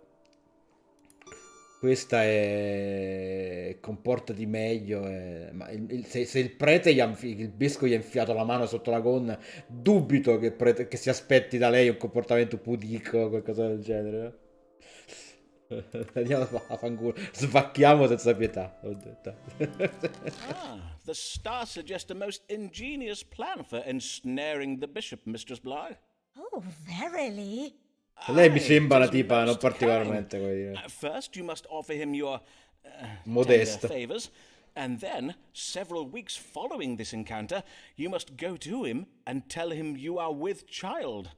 Questa è... comportati meglio. Ma se il prete, il vescovo gli ha infiato la mano sotto la gonna, dubito che si aspetti da lei un comportamento pudico o qualcosa del genere. Andiamo a fanculo. Svacchiamo senza pietà. Ho detto. The stars suggest a most ingenious plan for ensnaring the bishop, Mistress Blagg. Oh, verily? Lei mi sembra una It is tipa non most particolarmente, kind. come dire, First, you must offer him your modesta. tender favors, and then, several weeks following this encounter, you must go to him and tell him you are with child.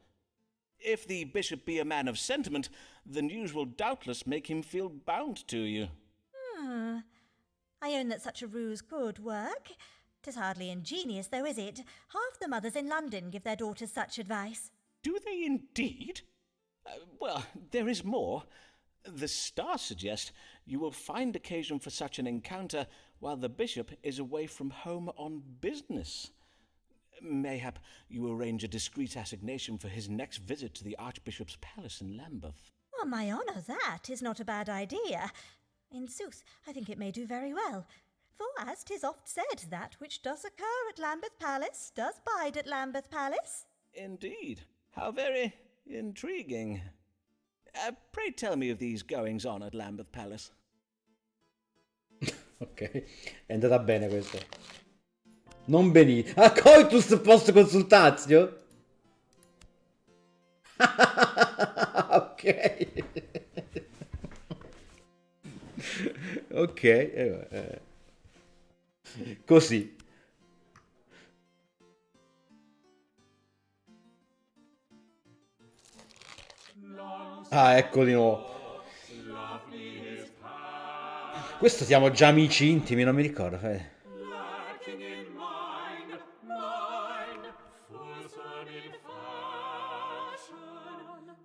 If the bishop be a man of sentiment, the news will doubtless make him feel bound to you. I own that such a ruse could work. 'Tis hardly ingenious, though, is it? Half the mothers in London give their daughters such advice. Do they indeed? Well, there is more. The stars suggest you will find occasion for such an encounter while the bishop is away from home on business. Mayhap you arrange a discreet assignation for his next visit to the Archbishop's palace in Lambeth. On my honour, that is not a bad idea. In sooth, I think it may do very well. For, as 'tis oft said, that which does occur at Lambeth Palace does bide at Lambeth Palace. Indeed. How very intriguing. Pray tell me of these goings-on at Lambeth Palace. Ok, è andata bene questo. Non benissimo. Ah, Coitus post consultatio? Ok. Ok. Così. Ah, ecco di nuovo. Questo siamo già amici intimi, non mi ricordo. Lacking in mind, mind, fulsome in fashion,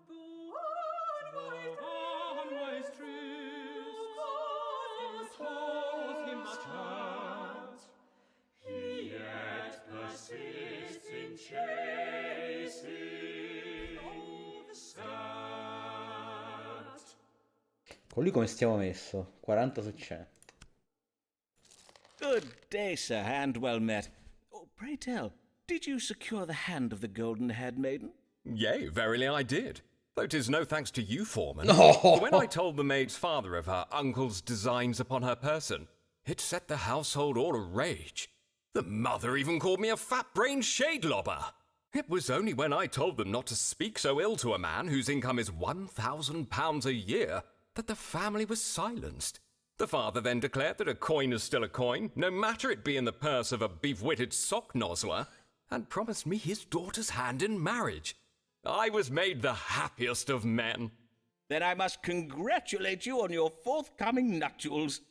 the unwise truth, calls him chance. He yet persists in chasing the scat. Con lui come stiamo messo? 40 su 100. Good day, sir, and well met. Oh, pray tell, did you secure the hand of the golden-haired maiden? Yea, verily I did. Though 'tis no thanks to you, Foreman. No. For when I told the maid's father of her uncle's designs upon her person, it set the household all a-rage. The mother even called me a fat-brained shade-lobber. It was only when I told them not to speak so ill to a man whose income is £1,000 a year that the family was silenced. The father then declared that a coin is still a coin, no matter it be in the purse of a beef-witted sock-nozzler, and promised me his daughter's hand in marriage. I was made the happiest of men. Then I must congratulate you on your forthcoming nuptials.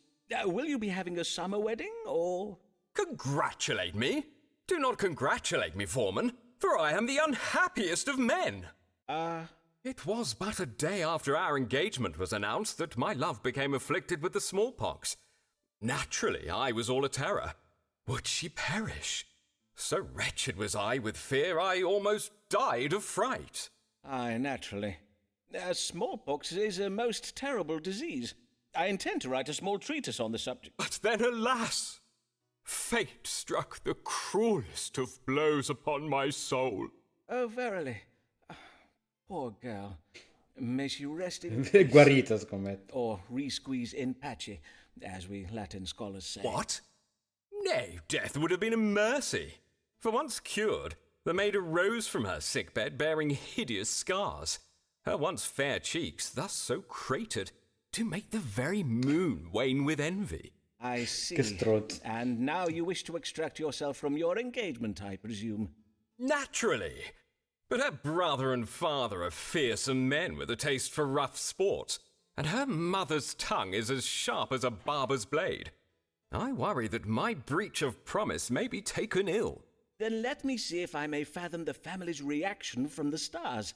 Will you be having a summer wedding, or...? Congratulate me? Do not congratulate me, Foreman, for I am the unhappiest of men. It was but a day after our engagement was announced that my love became afflicted with the smallpox. Naturally, I was all a terror. Would she perish? So wretched was I with fear, I almost died of fright. Aye, naturally. Smallpox is a most terrible disease. I intend to write a small treatise on the subject. But then, alas! Fate struck the cruelest of blows upon my soul. Oh, verily. Poor girl. May she rest in È guarita, scommetto. or re-squeeze in pace, as we Latin scholars say. What? Nay, death would have been a mercy. For once cured, the maid arose from her sickbed bearing hideous scars. Her once fair cheeks, thus so cratered, do make the very moon wane with envy. I see. Che strozzo. And now you wish to extract yourself from your engagement, I presume. Naturally. But her brother and father are fearsome men with a taste for rough sport, and her mother's tongue is as sharp as a barber's blade. I worry that my breach of promise may be taken ill. Then let me see if I may fathom the family's reaction from the stars.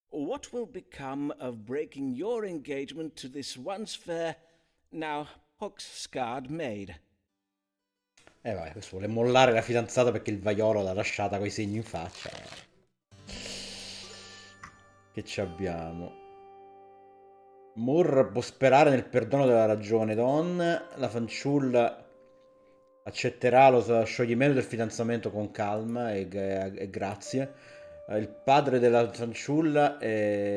What will become of breaking your engagement to this once fair, now pox-scarred maid? Vabbè, questo vuole mollare la fidanzata perché il vaiolo l'ha lasciata coi segni in faccia. Che ci abbiamo? Moore può sperare nel perdono della ragione donna. La fanciulla accetterà lo scioglimento del fidanzamento con calma e grazie. Il padre della fanciulla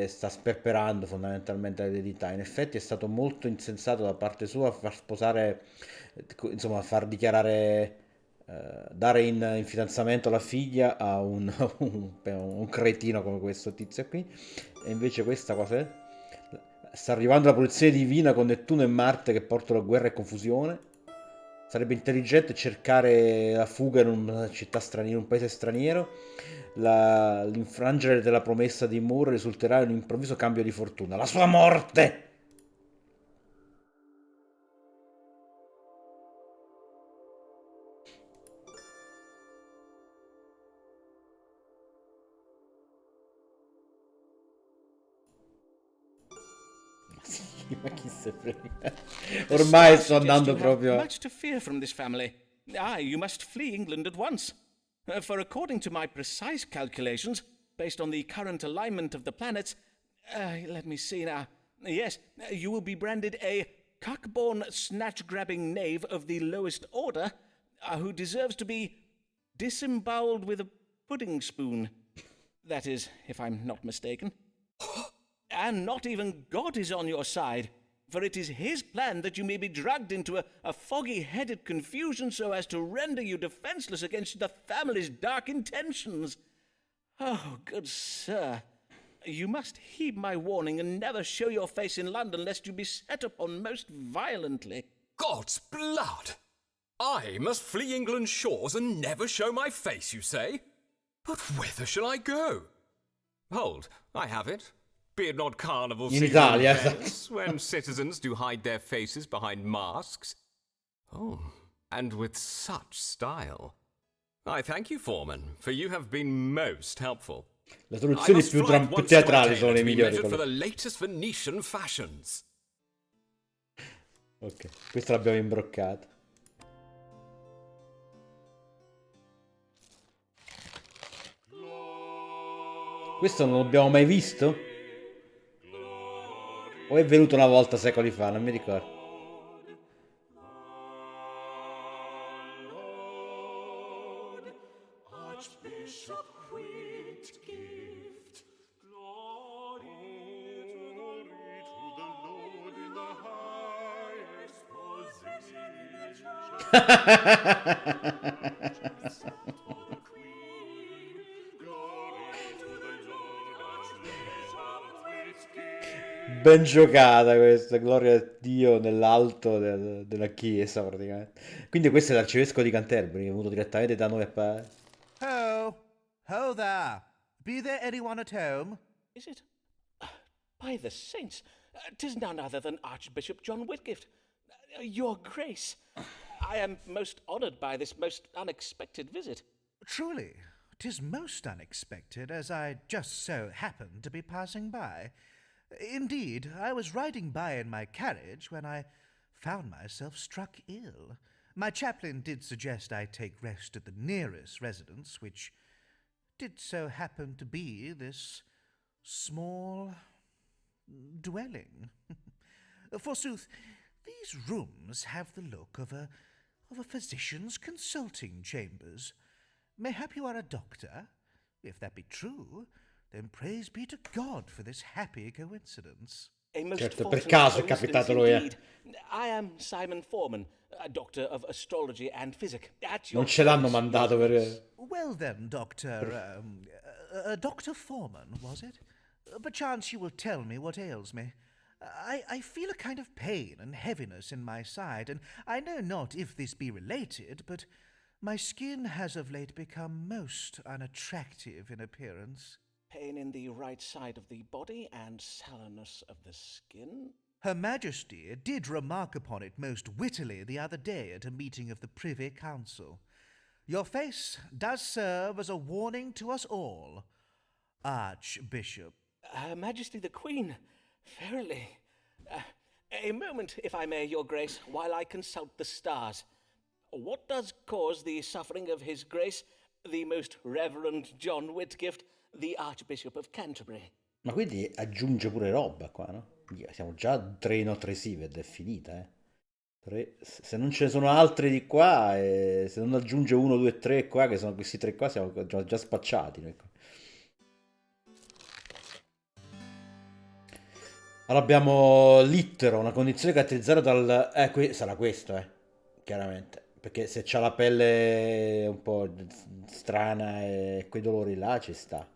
sta sperperando fondamentalmente l'eredità. In effetti è stato molto insensato da parte sua a far sposare, insomma, a far dichiarare, dare in fidanzamento la figlia a un cretino come questo tizio qui. E invece questa cosa è? Sta arrivando la punizione divina con Nettuno e Marte che portano guerra e confusione. Sarebbe intelligente cercare la fuga in una città straniera, in un paese straniero. L'infrangere della promessa di Moore risulterà in un improvviso cambio di fortuna. La sua morte! Ma chi se frega? Ormai sto andando proprio. Much to fear from this family. Aye, you must flee England at once. For according to my precise calculations, based on the current alignment of the planets, let me see now. Yes, you will be branded a cock-born, snatch-grabbing knave of the lowest order, who deserves to be disemboweled with a pudding spoon. That is, if I'm not mistaken. And not even God is on your side, for it is his plan that you may be dragged into a foggy-headed confusion so as to render you defenseless against the family's dark intentions. Oh, good sir, you must heed my warning and never show your face in London lest you be set upon most violently. God's blood! I must flee England's shores and never show my face, you say? But whither shall I go? Hold, I have it. Be it not carnival In season Italia, in Venice, when citizens do hide their faces behind masks. Oh, and with such style. I thank you, Foreman, for you have been most helpful. Le soluzioni più teatrali sono le migliori. For the latest Venetian fashions. Ok, questa l'abbiamo imbroccata. Questo non l'abbiamo mai visto? O è venuto una volta secoli fa, non mi ricordo. Archbishop Whitgift, glory to the Lord in the highest position. For the Queen, glory to the Lord, Archbishop Whitgift. Ben giocata questa, gloria a Dio nell'alto della chiesa praticamente. Quindi questo è l'arcivescovo di Canterbury, è venuto direttamente da noi a Ho! Ho there! Be there anyone at home? Is it? By the saints, 'tis none other than Archbishop John Whitgift. Your Grace, I am most honoured by this most unexpected visit. Truly, 'tis most unexpected, as I just so happened to be passing by. Indeed, I was riding by in my carriage when I found myself struck ill. My chaplain did suggest I take rest at the nearest residence, which did so happen to be this small dwelling. Forsooth, these rooms have the look of a physician's consulting chambers. Mayhap you are a doctor? If that be true, then praise be to God for this happy coincidence. A most Certo, per fortunate caso è coincidence capitato lui, indeed. I am Simon Foreman, a doctor of astrology and physic. At your Non ce l'hanno service, mandato Your per... Grace. Well then, Dr. Foreman, was it? Perchance you will tell me what ails me. I feel a kind of pain and heaviness in my side, and I know not if this be related, but my skin has of late become most unattractive in appearance. Pain in the right side of the body and sallowness of the skin. Her Majesty did remark upon it most wittily the other day at a meeting of the Privy Council. Your face does serve as a warning to us all, Archbishop. Her Majesty the Queen, verily. A moment, if I may, Your Grace, while I consult the stars. What does cause the suffering of His Grace, the most Reverend John Whitgift, the Archbishop of Canterbury? Ma quindi aggiunge pure roba qua, no? Siamo già 3 in Otresive ed è finita, se non ce ne sono altri di qua, se non aggiunge 1, 2, 3 qua, che sono questi 3 qua, siamo già spacciati. Ecco. Allora abbiamo l'ittero, una condizione caratterizzata dal... sarà questo, chiaramente. Perché se c'ha la pelle un po' strana e quei dolori là, ci sta.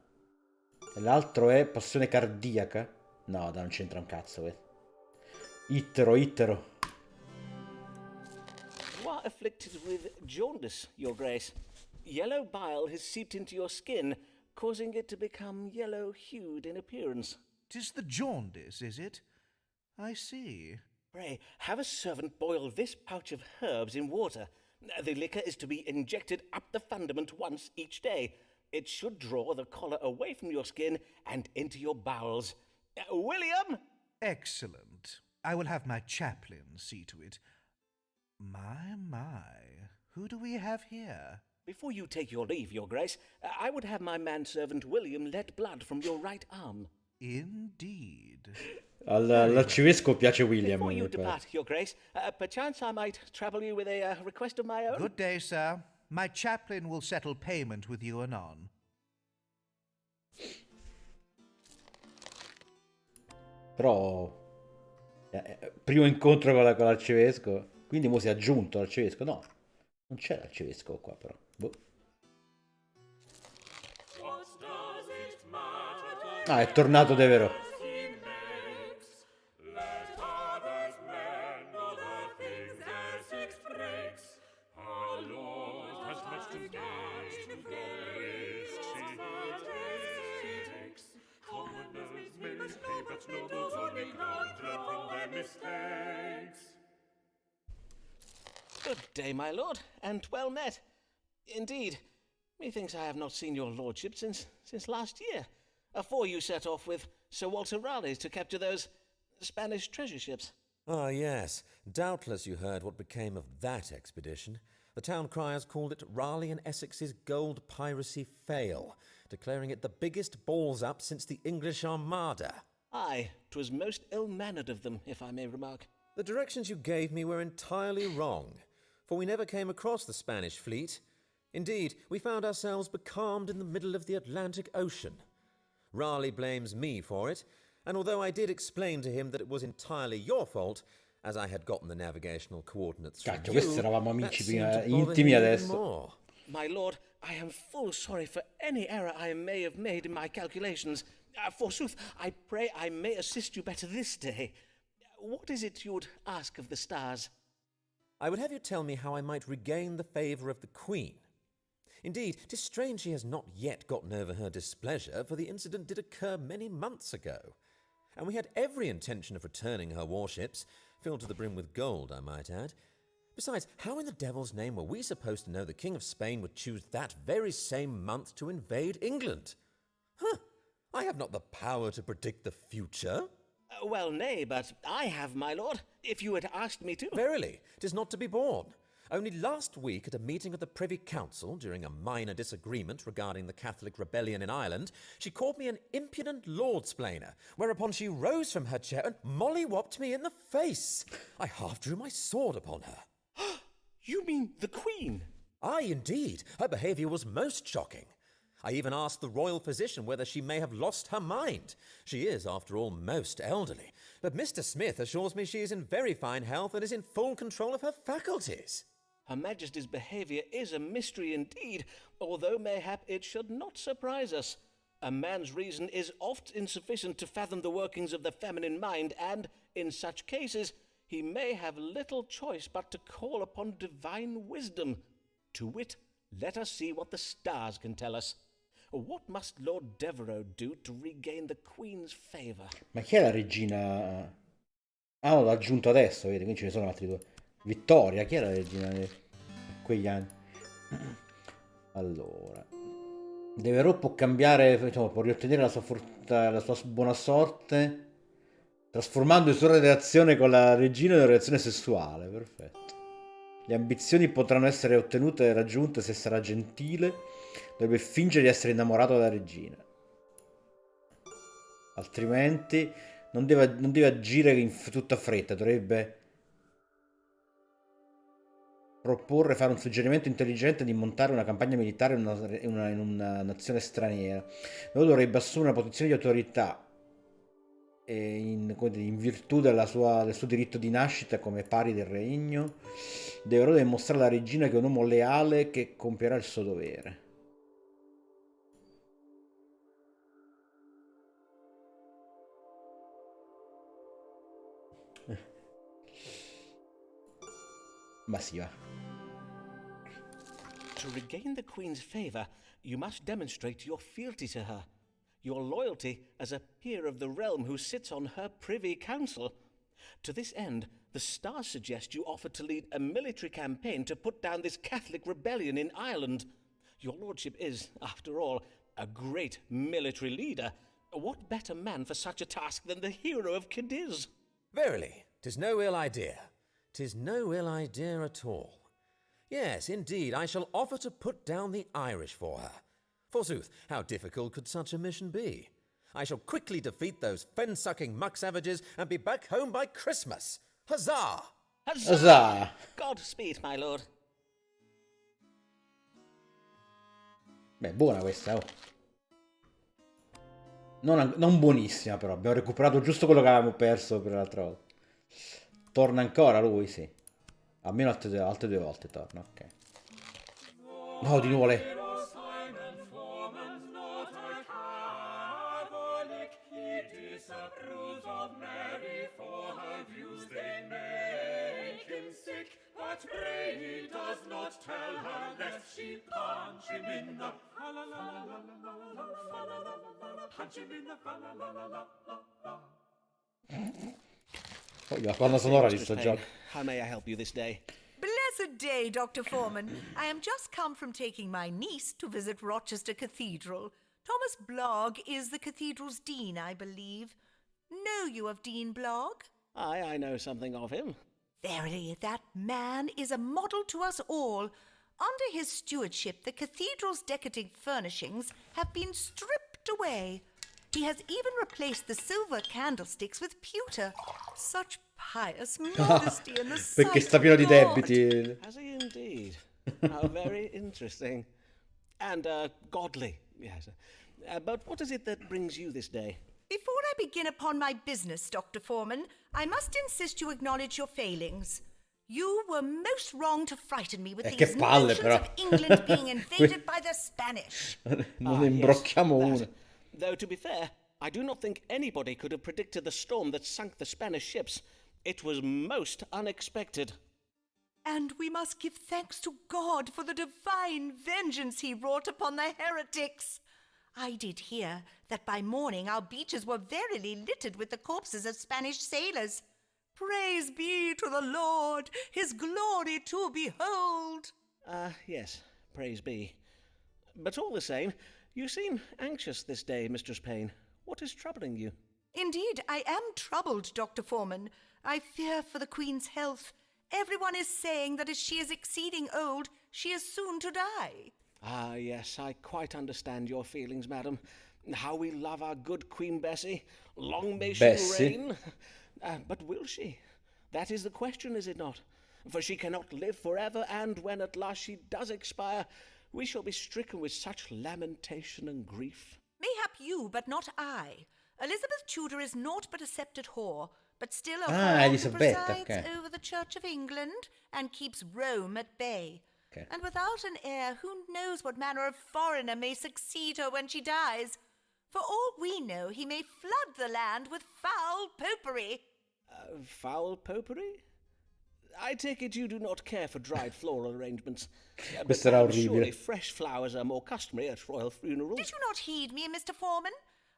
E l'altro è passione cardiaca. No, non c'entra un cazzo, Ittero. You are afflicted with jaundice, Your Grace. Yellow bile has seeped into your skin, causing it to become yellow-hued in appearance. 'Tis the jaundice, is it? I see. Pray, have a servant boil this pouch of herbs in water. The liquor is to be injected up the fundament once each day. It should draw the collar away from your skin and into your bowels. William! Excellent. I will have my chaplain see to it. My. Who do we have here? Before you take your leave, Your Grace, I would have my manservant William let blood from your right arm. Indeed. All'arcivescovo piace William. Before you depart, Your Grace, perchance I might trouble you with a request of my own? Good day, sir. My chaplain will settle payment with you anon. Però primo incontro con l'arcivescovo, quindi mo si è aggiunto l'arcivescovo. No, non c'è l'arcivescovo qua però. Boh. Ah, è tornato davvero. Good day, my lord, and well met. Indeed, methinks I have not seen your lordship since last year, afore you set off with Sir Walter Raleigh to capture those Spanish treasure ships. Ah, yes. Doubtless you heard what became of that expedition. The town criers called it Raleigh and Essex's gold piracy fail, declaring it the biggest balls-up since the English Armada. Aye, 'twas most ill-mannered of them, if I may remark. The directions you gave me were entirely wrong, for we never came across the Spanish fleet. Indeed, we found ourselves becalmed in the middle of the Atlantic Ocean. Raleigh blames me for it, and although I did explain to him that it was entirely your fault, as I had gotten the navigational coordinates from Cacchio, you, questi eravamo that amici seemed prima, to bother intimi him even adesso. more. My lord, I am full sorry for any error I may have made in my calculations. Forsooth, I pray I may assist you better this day. What is it you would ask of the stars? I would have you tell me how I might regain the favour of the Queen. Indeed, 'tis strange she has not yet gotten over her displeasure, for the incident did occur many months ago, and we had every intention of returning her warships, filled to the brim with gold, I might add. Besides, how in the devil's name were we supposed to know the King of Spain would choose that very same month to invade England? I have not the power to predict the future. Well, nay, but I have, my lord, if you had asked me to. Verily, 'tis not to be borne. Only last week, at a meeting of the Privy Council, during a minor disagreement regarding the Catholic rebellion in Ireland, she called me an impudent lord-splainer, whereupon she rose from her chair and molly-whopped me in the face. I half drew my sword upon her. You mean the Queen? Aye, indeed. Her behaviour was most shocking. I even asked the royal physician whether she may have lost her mind. She is, after all, most elderly. But Mr. Smith assures me she is in very fine health and is in full control of her faculties. Her Majesty's behaviour is a mystery indeed, although mayhap it should not surprise us. A man's reason is oft insufficient to fathom the workings of the feminine mind, and, in such cases, he may have little choice but to call upon divine wisdom. To wit, let us see what the stars can tell us. What must Lord Devereux do to regain the Queen's favour? Ma chi è la regina? Ah, no, l'ha aggiunto adesso, vedi, quindi ce ne sono altri due. Vittoria, chi è la regina di quegli anni? Allora, Devereux può cambiare, diciamo, può riottenere la sua buona sorte, trasformando la sua relazione con la regina in una relazione sessuale. Perfetto. Le ambizioni potranno essere ottenute e raggiunte se sarà gentile. Dovrebbe fingere di essere innamorato della regina. Altrimenti non deve agire in tutta fretta. Dovrebbe proporre, fare un suggerimento intelligente di montare una campagna militare in una nazione straniera. Lui dovrebbe assumere una posizione di autorità in virtù del suo diritto di nascita come pari del regno. Deve mostrare alla regina che è un uomo leale che compierà il suo dovere. Ma sì, va. To regain the Queen's favour, you must demonstrate your fealty to her, your loyalty as a peer of the realm who sits on her Privy Council. To this end, the stars suggest you offer to lead a military campaign to put down this Catholic rebellion in Ireland. Your lordship is, after all, a great military leader. What better man for such a task than the hero of Cadiz? Verily, 'tis no ill idea. 'Tis no ill idea at all. Yes, indeed, I shall offer to put down the Irish for her. Forsooth, how difficult could such a mission be? I shall quickly defeat those fen-sucking muck-savages and be back home by Christmas. Huzzah! Huzzah! Huzzah! Godspeed, my lord. Beh, buona questa, oh. Non buonissima, però. Abbiamo recuperato giusto quello che avevamo perso per l'altra volta. Torna ancora lui, sì. Almeno altre due volte torna, ok. No, di nuovo lei. But pray he does not tell her, lest she punch him in the punch him in the Oh, la colonna sonora di sto gioco. How may I help you this day? Blessed day, Dr. Foreman. I am just come from taking my niece to visit Rochester Cathedral. Thomas Blogg is the cathedral's dean, I believe. Know you of Dean Blogg? Aye, I know something of him. Verily, that man is a model to us all. Under his stewardship, the cathedral's decadent furnishings have been stripped away. He has even replaced the silver candlesticks with pewter. Such pious modesty in the sight Perché sta of pieno di God. debiti. Has he indeed? How very interesting. And godly, yes. But what is it that brings you this day? Before I begin upon my business, Dr. Foreman, I must insist you acknowledge your failings. You were most wrong to frighten me with Che these palle, notions però. of England being invaded by the Spanish. Non ne imbrocchiamo yes, una. that. Though, to be fair, I do not think anybody could have predicted the storm that sunk the Spanish ships. It was most unexpected. And we must give thanks to God for the divine vengeance he wrought upon the heretics. I did hear that by morning our beaches were verily littered with the corpses of Spanish sailors. Praise be to the Lord, his glory to behold. Yes, praise be. But all the same, you seem anxious this day, Mistress Payne. What is troubling you? Indeed, I am troubled, Dr. Foreman. I fear for the Queen's health. Everyone is saying that as she is exceeding old, she is soon to die. Ah, yes, I quite understand your feelings, madam. How we love our good Queen Bessie. Long may she reign. But will she? That is the question, is it not? For she cannot live forever, and when at last she does expire, we shall be stricken with such lamentation and grief. Mayhap you, but not I. Elizabeth Tudor is naught but a sceptred whore, but still a whore who presides over the Church of England and keeps Rome at bay. Okay. And without an heir, who knows what manner of foreigner may succeed her when she dies? For all we know, he may flood the land with foul popery. Foul popery? I take it you do not care for dried floral arrangements. Questo era orribile. Surely fresh flowers are more customary at royal funerals. Did you not heed me, Mr. Foreman?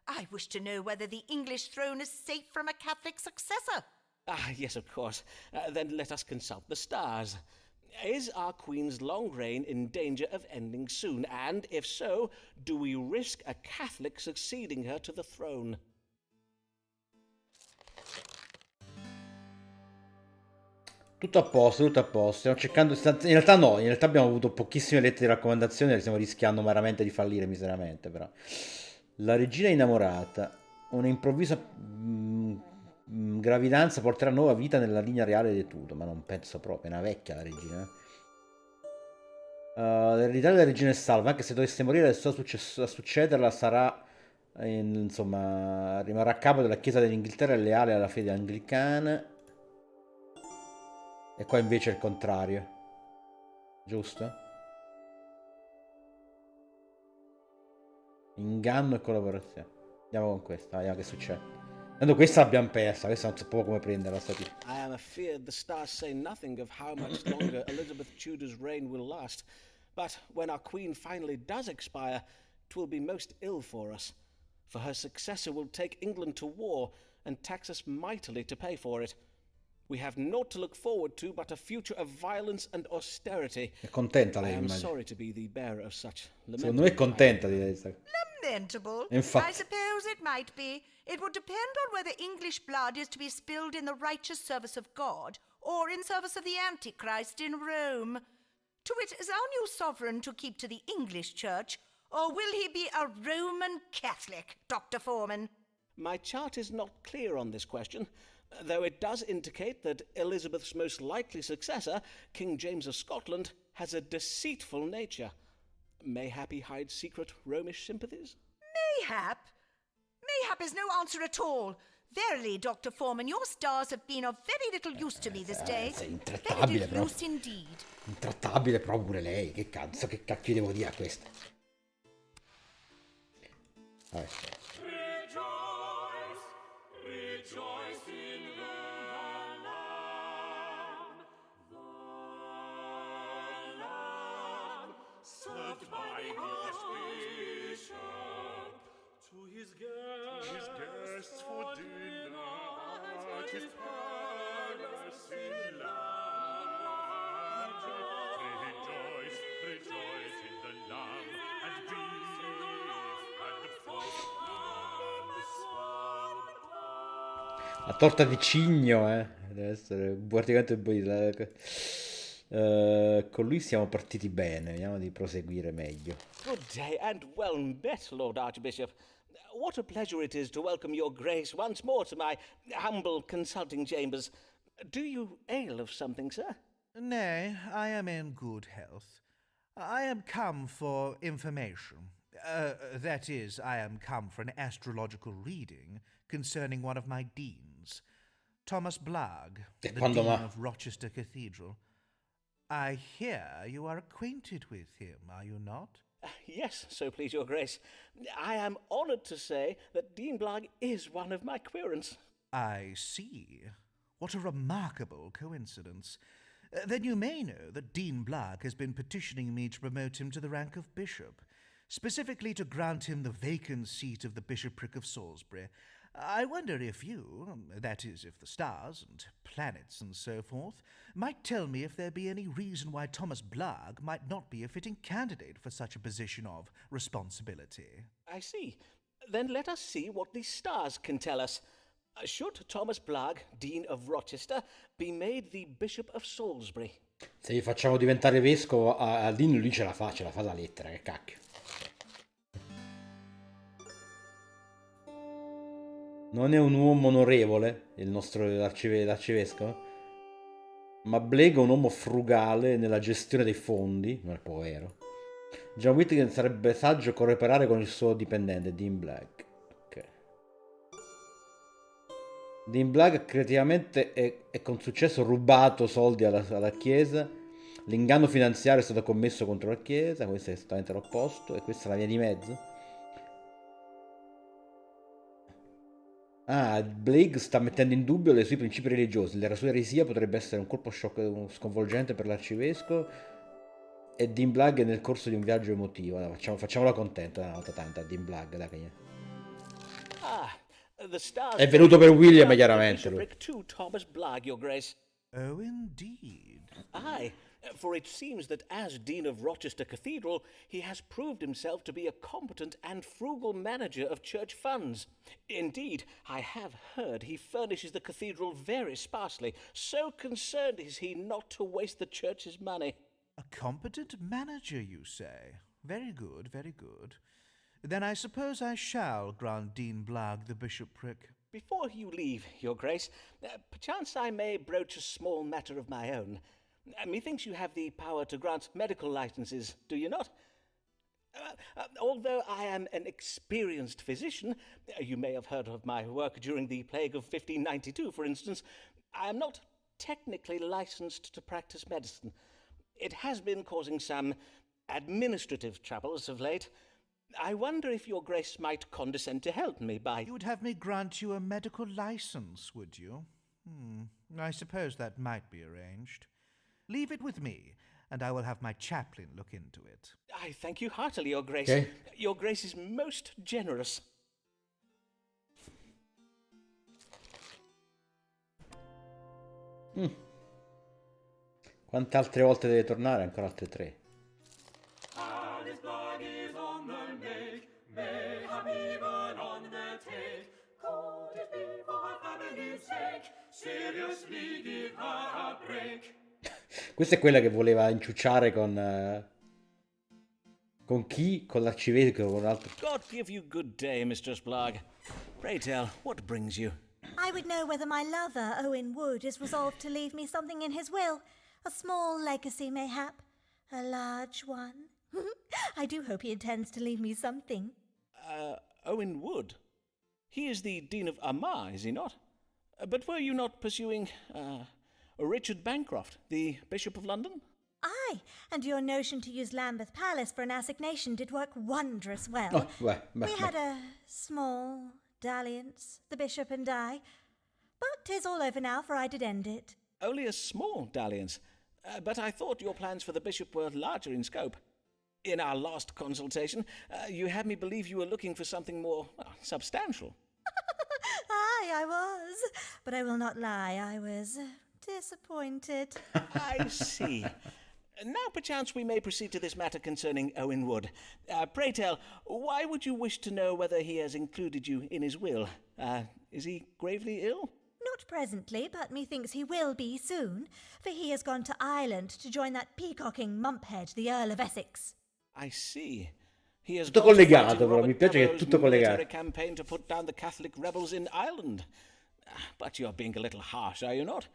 I wish to know whether the English throne is safe from a Catholic successor. Ah, yes, of course. Then let us consult the stars. Is our Queen's long reign in danger of ending soon? And if so, do we risk a Catholic succeeding her to the throne? Tutto a posto, tutto a posto. Stiamo cercando. In realtà no, in realtà abbiamo avuto pochissime lettere di raccomandazione e stiamo rischiando veramente di fallire miseramente, però. La regina innamorata. Una improvvisa gravidanza porterà nuova vita nella linea reale di tutto, ma non penso proprio, è una vecchia la regina. L'eredità della regina è salva, anche se dovesse morire adesso a succederla sarà, insomma, rimarrà a capo della Chiesa dell'Inghilterra e leale alla fede anglicana. E qua invece è il contrario, giusto? Inganno e collaborazione. Andiamo con questa, vediamo che succede. Tanto questa l'abbiamo persa, questa non sapevo come prenderla statica. I am afeard the stars say nothing of how much longer Elizabeth Tudor's reign will last. But when our Queen finally does expire, 'twill be most ill for us. For her successor will take England to war and tax us mightily to pay for it. We have naught to look forward to but a future of violence and austerity. È contenta lei, I am immagino. sorry to be the bearer of such Secondo me è contenta di questa. Lamentable. Infatti. I suppose it might be. It would depend on whether English blood is to be spilled in the righteous service of God or in service of the Antichrist in Rome. To wit, is our new sovereign to keep to the English Church, or will he be a Roman Catholic, Dr. Foreman? My chart is not clear on this question, though it does indicate that Elizabeth's most likely successor, King James of Scotland, has a deceitful nature. Mayhap he hides secret Romish sympathies? Mayhap? Mayhap is no answer at all. Verily, Dr. Foreman, your stars have been of very little use to me this day. Sei Very intrattabile little use proprio. indeed. Intrattabile proprio pure lei. Che cazzo, che cacchio devo dire a questa? Vabbè. Rejoice, rejoice in the Lamb. The Lamb, served by English bishop, to his guests for dinner at his palace in love. Rejoice, rejoice in the Lamb, and beef and pork and swan. La torta di cigno, deve essere praticamente con lui siamo partiti bene, vediamo di proseguire meglio. Good day and well met, Lord Archbishop. What a pleasure it is to welcome your grace once more to my humble consulting chambers. Do you ail of something, sir? Nay, I am in good health. I am come for information. That is, I am come for an astrological reading concerning one of my deans, Thomas Blagg, the quando Dean ma- of Rochester Cathedral. I hear you are acquainted with him, are you not? Yes, so please your grace. I am honoured to say that Dean Blagg is one of my querents. I see. What a remarkable coincidence. Then you may know that Dean Blagg has been petitioning me to promote him to the rank of bishop, specifically to grant him the vacant seat of the bishopric of Salisbury. I wonder if you, that is, if the stars and planets and so forth, might tell me if there be any reason why Thomas Blagg might not be a fitting candidate for such a position of responsibility. I see. Then let us see what the stars can tell us. Should Thomas Blagg, Dean of Rochester, be made the Bishop of Salisbury? Se gli facciamo diventare vescovo a Dean, lui ce la fa la lettera, che cacchio. Non è un uomo onorevole, il nostro l'arcivescovo, ma Blake è un uomo frugale nella gestione dei fondi, non è povero. John Whittington sarebbe saggio cooperare con il suo dipendente, Dean Blagg. Ok. Dean Blagg creativamente e con successo rubato soldi alla Chiesa. L'inganno finanziario è stato commesso contro la Chiesa, questo è esattamente l'opposto, e questa è la via di mezzo. Ah, Blake sta mettendo in dubbio i suoi principi religiosi. La sua eresia potrebbe essere un colpo sconvolgente per l'arcivescovo e Dean Blagg è nel corso di un viaggio emotivo. Facciamola contenta una volta tanta, Dean Blagg, dai che è venuto per William, chiaramente lui. To Thomas Blagg, your grace. Oh, indeed. Aye, for it seems that as Dean of Rochester Cathedral, he has proved himself to be a competent and frugal manager of church funds. Indeed, I have heard he furnishes the cathedral very sparsely, so concerned is he not to waste the church's money. A competent manager, you say? Very good, very good. Then I suppose I shall grant Dean Blagg the bishopric. Before you leave, your grace, perchance I may broach a small matter of my own. Methinks you have the power to grant medical licenses, do you not? Although I am an experienced physician, you may have heard of my work during the plague of 1592, for instance, I am not technically licensed to practice medicine. It has been causing some administrative troubles of late. I wonder if your grace might condescend to help me by... You would have me grant you a medical license, would you? I suppose that might be arranged. Leave it with me, and I will have my chaplain look into it. I thank you heartily, your grace. Okay. Your grace is most generous. Quante altre volte deve tornare? Ancora altre 3. Alice Blagg is on the make, mayhap even on the take. Could it be for her family's sake? Seriously give her a break. Questa è quella che voleva inciucciare con chi? Con l'arcivescovo, con un altro. God give you good day, Mistress Blagg. Pray tell, what brings you? I would know whether my lover, Owen Wood, is resolved to leave me something in his will. A small legacy, mayhap. A large one. I do hope he intends to leave me something. Owen Wood? He is the Dean of Armagh, is he not? But were you not pursuing, Richard Bancroft, the Bishop of London? Aye, and your notion to use Lambeth Palace for an assignation did work wondrous well. We had a small dalliance, the bishop and I. But 'tis all over now, for I did end it. Only a small dalliance. But I thought your plans for the bishop were larger in scope. In our last consultation, you had me believe you were looking for something more substantial. Aye, I was. But I will not lie, I was disappointed. I see. Now perchance we may proceed to this matter concerning Owen Wood. Pray tell, why would you wish to know whether he has included you in his will? Is he gravely ill? Not presently, but methinks he will be soon, for he has gone to Ireland to join that peacocking mumphead, the Earl of Essex. I see. He has Tutto gone to collegato, fight in però, mi Robert piace che è Cabo's tutto military collegato. campaign to put down the Catholic rebels in Ireland. But you're being a little harsh, are you not?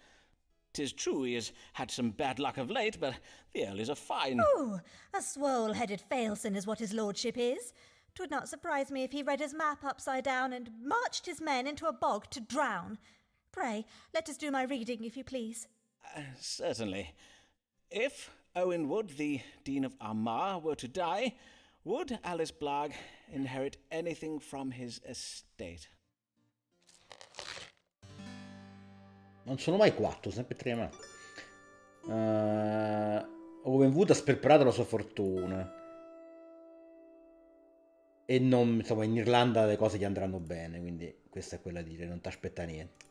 'Tis true he has had some bad luck of late, but the earlies are fine. Oh, a swole-headed failson is what his lordship is. 'Twould not surprise me if he read his map upside down and marched his men into a bog to drown. Pray, let us do my reading, if you please. Certainly. If Owen Wood, the Dean of Armagh, were to die, would Alice Blagg inherit anything from his estate? Non sono mai 4, sempre 3 ma. Owen Wood ha sperperato la sua fortuna. E non, insomma, in Irlanda le cose gli andranno bene, quindi questa è quella di dire, non ti aspetta niente.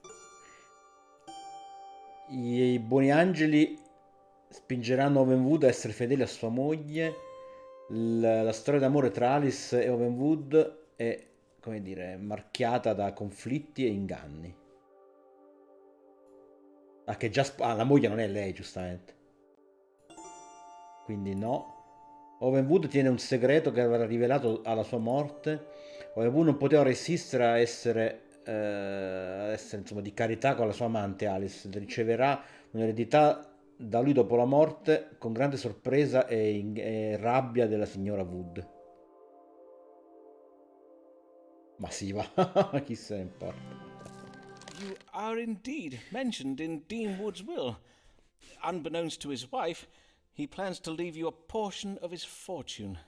I buoni angeli spingeranno Owen Wood a essere fedele a sua moglie. La storia d'amore tra Alice e Owen Wood è, come dire, marchiata da conflitti e inganni. Ah, che già la moglie non è lei, giustamente. Quindi no. Owen Wood tiene un segreto che avrà rivelato alla sua morte. Owen Wood non poteva resistere a essere insomma, di carità con la sua amante Alice. Riceverà un'eredità da lui dopo la morte con grande sorpresa e rabbia della signora Wood. Ma sì, va, chi se ne importa. You are indeed mentioned in Dean Wood's will. Unbeknownst to his wife, he plans to leave you a portion of his fortune.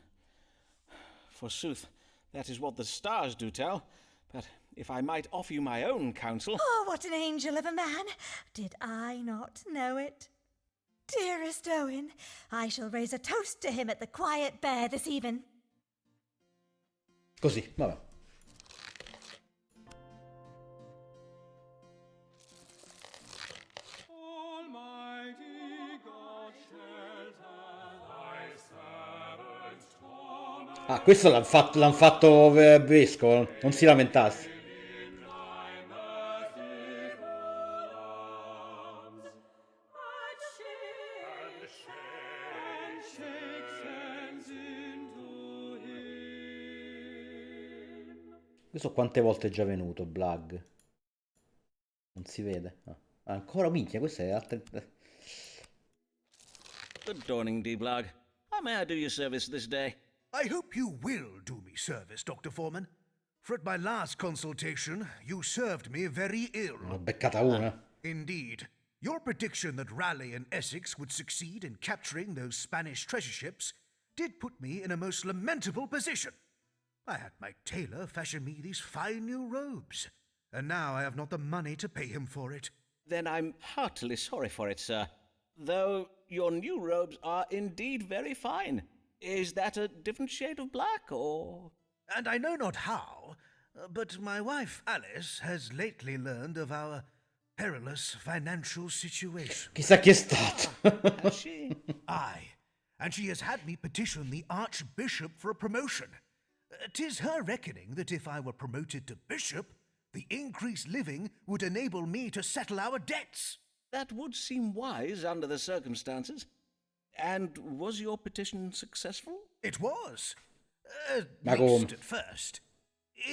Forsooth, that is what the stars do tell, but if I might offer you my own counsel... Oh, what an angel of a man! Did I not know it? Dearest Owen, I shall raise a toast to him at the Quiet Bear this even. Così, vabbè. Ah, questo l'han fatto vescovo, non si lamentasse. Questo quante volte è già venuto, Blag? Non si vede. Ah, ancora minchia, questa è altra... Good dawning, D. Blagg. How may I do you service this day? I hope you will do me service, Dr. Foreman. For at my last consultation, you served me very ill. L'ho beccata una. Indeed. Your prediction that Raleigh and Essex would succeed in capturing those Spanish treasure ships did put me in a most lamentable position. I had my tailor fashion me these fine new robes, and now I have not the money to pay him for it. Then I'm heartily sorry for it, sir. Though your new robes are indeed very fine. Is that a different shade of black, or...? And I know not how, but my wife Alice has lately learned of our perilous financial situation. Chissà chi è stato. Has she? Aye, and she has had me petition the Archbishop for a promotion. 'Tis her reckoning that if I were promoted to bishop, the increased living would enable me to settle our debts. That would seem wise under the circumstances. And was your petition successful? It was. At Magum. least at first.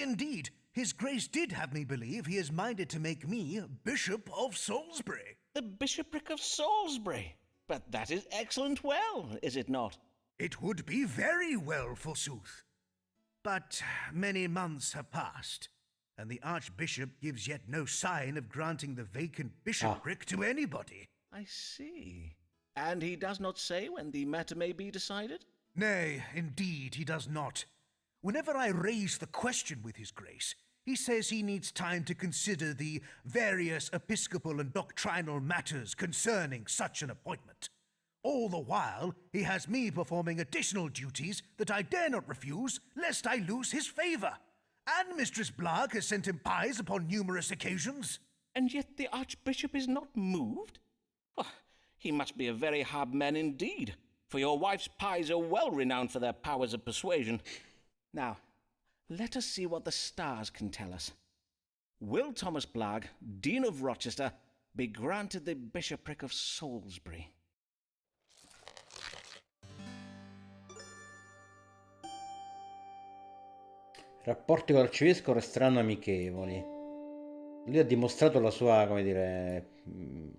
Indeed, His Grace did have me believe he is minded to make me Bishop of Salisbury. The Bishopric of Salisbury? But that is excellent well, is it not? It would be very well, forsooth. But many months have passed, and the Archbishop gives yet no sign of granting the vacant bishopric to anybody. I see. And he does not say when the matter may be decided? Nay, indeed he does not. Whenever I raise the question with His Grace, he says he needs time to consider the various episcopal and doctrinal matters concerning such an appointment. All the while, he has me performing additional duties that I dare not refuse, lest I lose his favour. And Mistress Blagg has sent him pies upon numerous occasions. And yet the Archbishop is not moved? Oh, he must be a very hard man indeed, for your wife's pies are well renowned for their powers of persuasion. Now, let us see what the stars can tell us. Will Thomas Blagg, Dean of Rochester, be granted the bishopric of Salisbury? rapporti con l'arcivescovo resteranno amichevoli. Lui ha dimostrato la sua, come dire,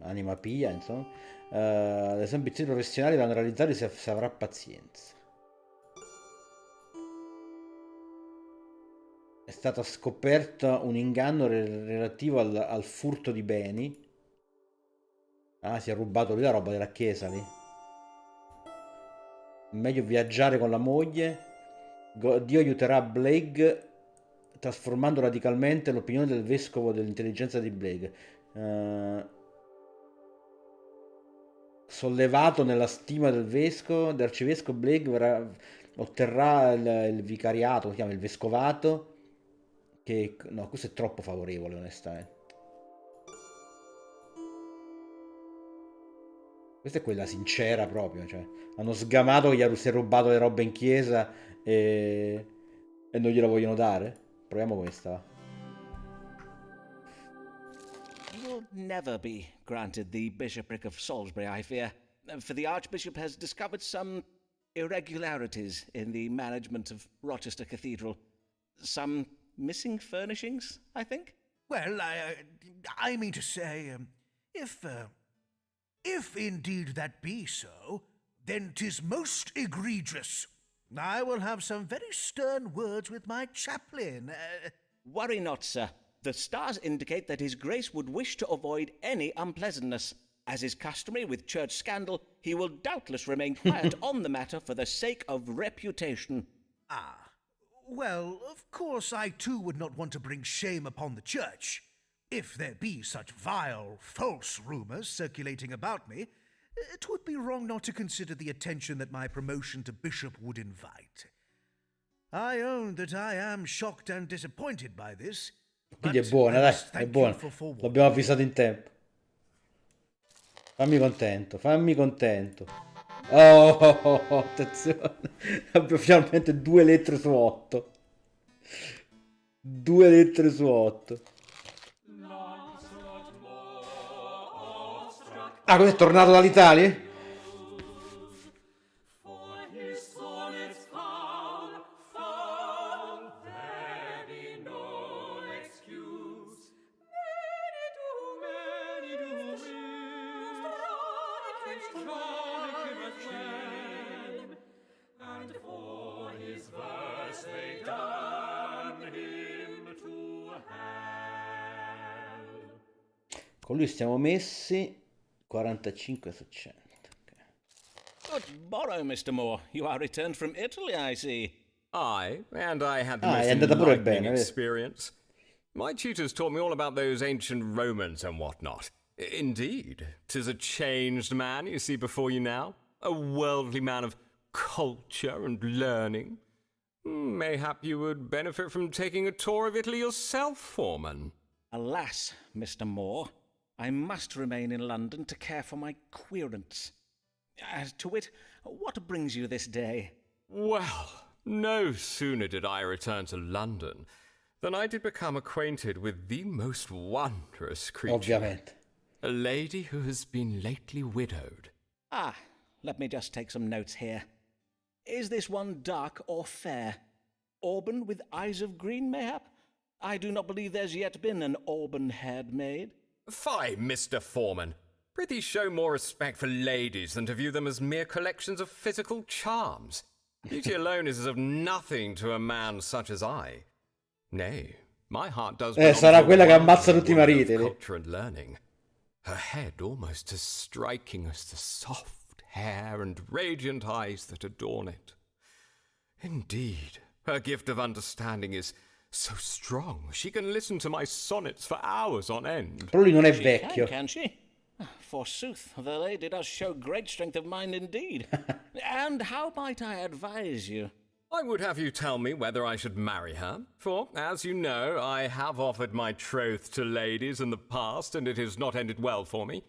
anima pia, insomma. Le sue ambizioni professionali vanno realizzate se avrà pazienza. È stato scoperto un inganno relativo al furto di beni. Ah, si è rubato lui la roba della chiesa lì. Meglio viaggiare con la moglie. Dio aiuterà Blake trasformando radicalmente l'opinione del vescovo dell'intelligenza di Blake. Sollevato nella stima del vescovo, dell'arcivescovo Blake otterrà il vicariato, si chiama il vescovato. Che no, questo è troppo favorevole, onestamente. Questa è quella sincera proprio, cioè hanno sgamato che si è rubato le robe in chiesa e non glielo vogliono dare. Proviamo questa. You'll never be granted the bishopric of Salisbury, I fear, for the Archbishop has discovered some irregularities in the management of Rochester Cathedral. Some missing furnishings, I think? Well, I mean to say, if indeed that be so, then 'tis most egregious. I will have some very stern words with my chaplain. Worry not, sir. The stars indicate that His Grace would wish to avoid any unpleasantness. As is customary with church scandal, he will doubtless remain quiet on the matter for the sake of reputation. Ah. Well, of course, I too would not want to bring shame upon the church. If there be such vile, false rumours circulating about me, it would be wrong not to consider the attention that my promotion to bishop would invite. I own that I am shocked and disappointed by this. Quindi è buona, dai, è buona. L'abbiamo avvisato in tempo. Fammi contento, fammi contento. Oh, attenzione. Abbiamo finalmente 2 lettere su 8. 2 lettere su 8. Ah, cos'è tornato dall'Italia? Con lui stiamo messi 45 su 100. Good morrow, Mr. Moore. You are returned from Italy, I see. Aye, and I had the è most andata pure enlightening bene, vedi? experience. My tutors taught me all about those ancient Romans and whatnot. Indeed, 'tis a changed man you see before you now, a worldly man of culture and learning. Mayhap you would benefit from taking a tour of Italy yourself, Foreman. Alas, Mr. Moore, I must remain in London to care for my querents. To wit, what brings you this day? Well, no sooner did I return to London than I did become acquainted with the most wondrous creature. Ovviamente. A lady who has been lately widowed. Ah, let me just take some notes here. Is this one dark or fair? Auburn with eyes of green, mayhap? I do not believe there's yet been an auburn-haired maid. Fie, Mr. Foreman. Prithee show more respect for ladies than to view them as mere collections of physical charms. Beauty alone is of nothing to a man such as I. Nay, my heart does belong sarà to quella che one ammazza tutti i woman of mariti lì. culture and learning. Her head almost as striking as the soft hair and radiant eyes that adorn it. Indeed, her gift of understanding is so strong she can listen to my sonnets for hours on end. Però lui non è She vecchio. can she? Forsooth, the lady does show great strength of mind indeed. And how might I advise you? I would have you tell me whether I should marry her, for, as you know, I have offered my troth to ladies in the past, and it has not ended well for me.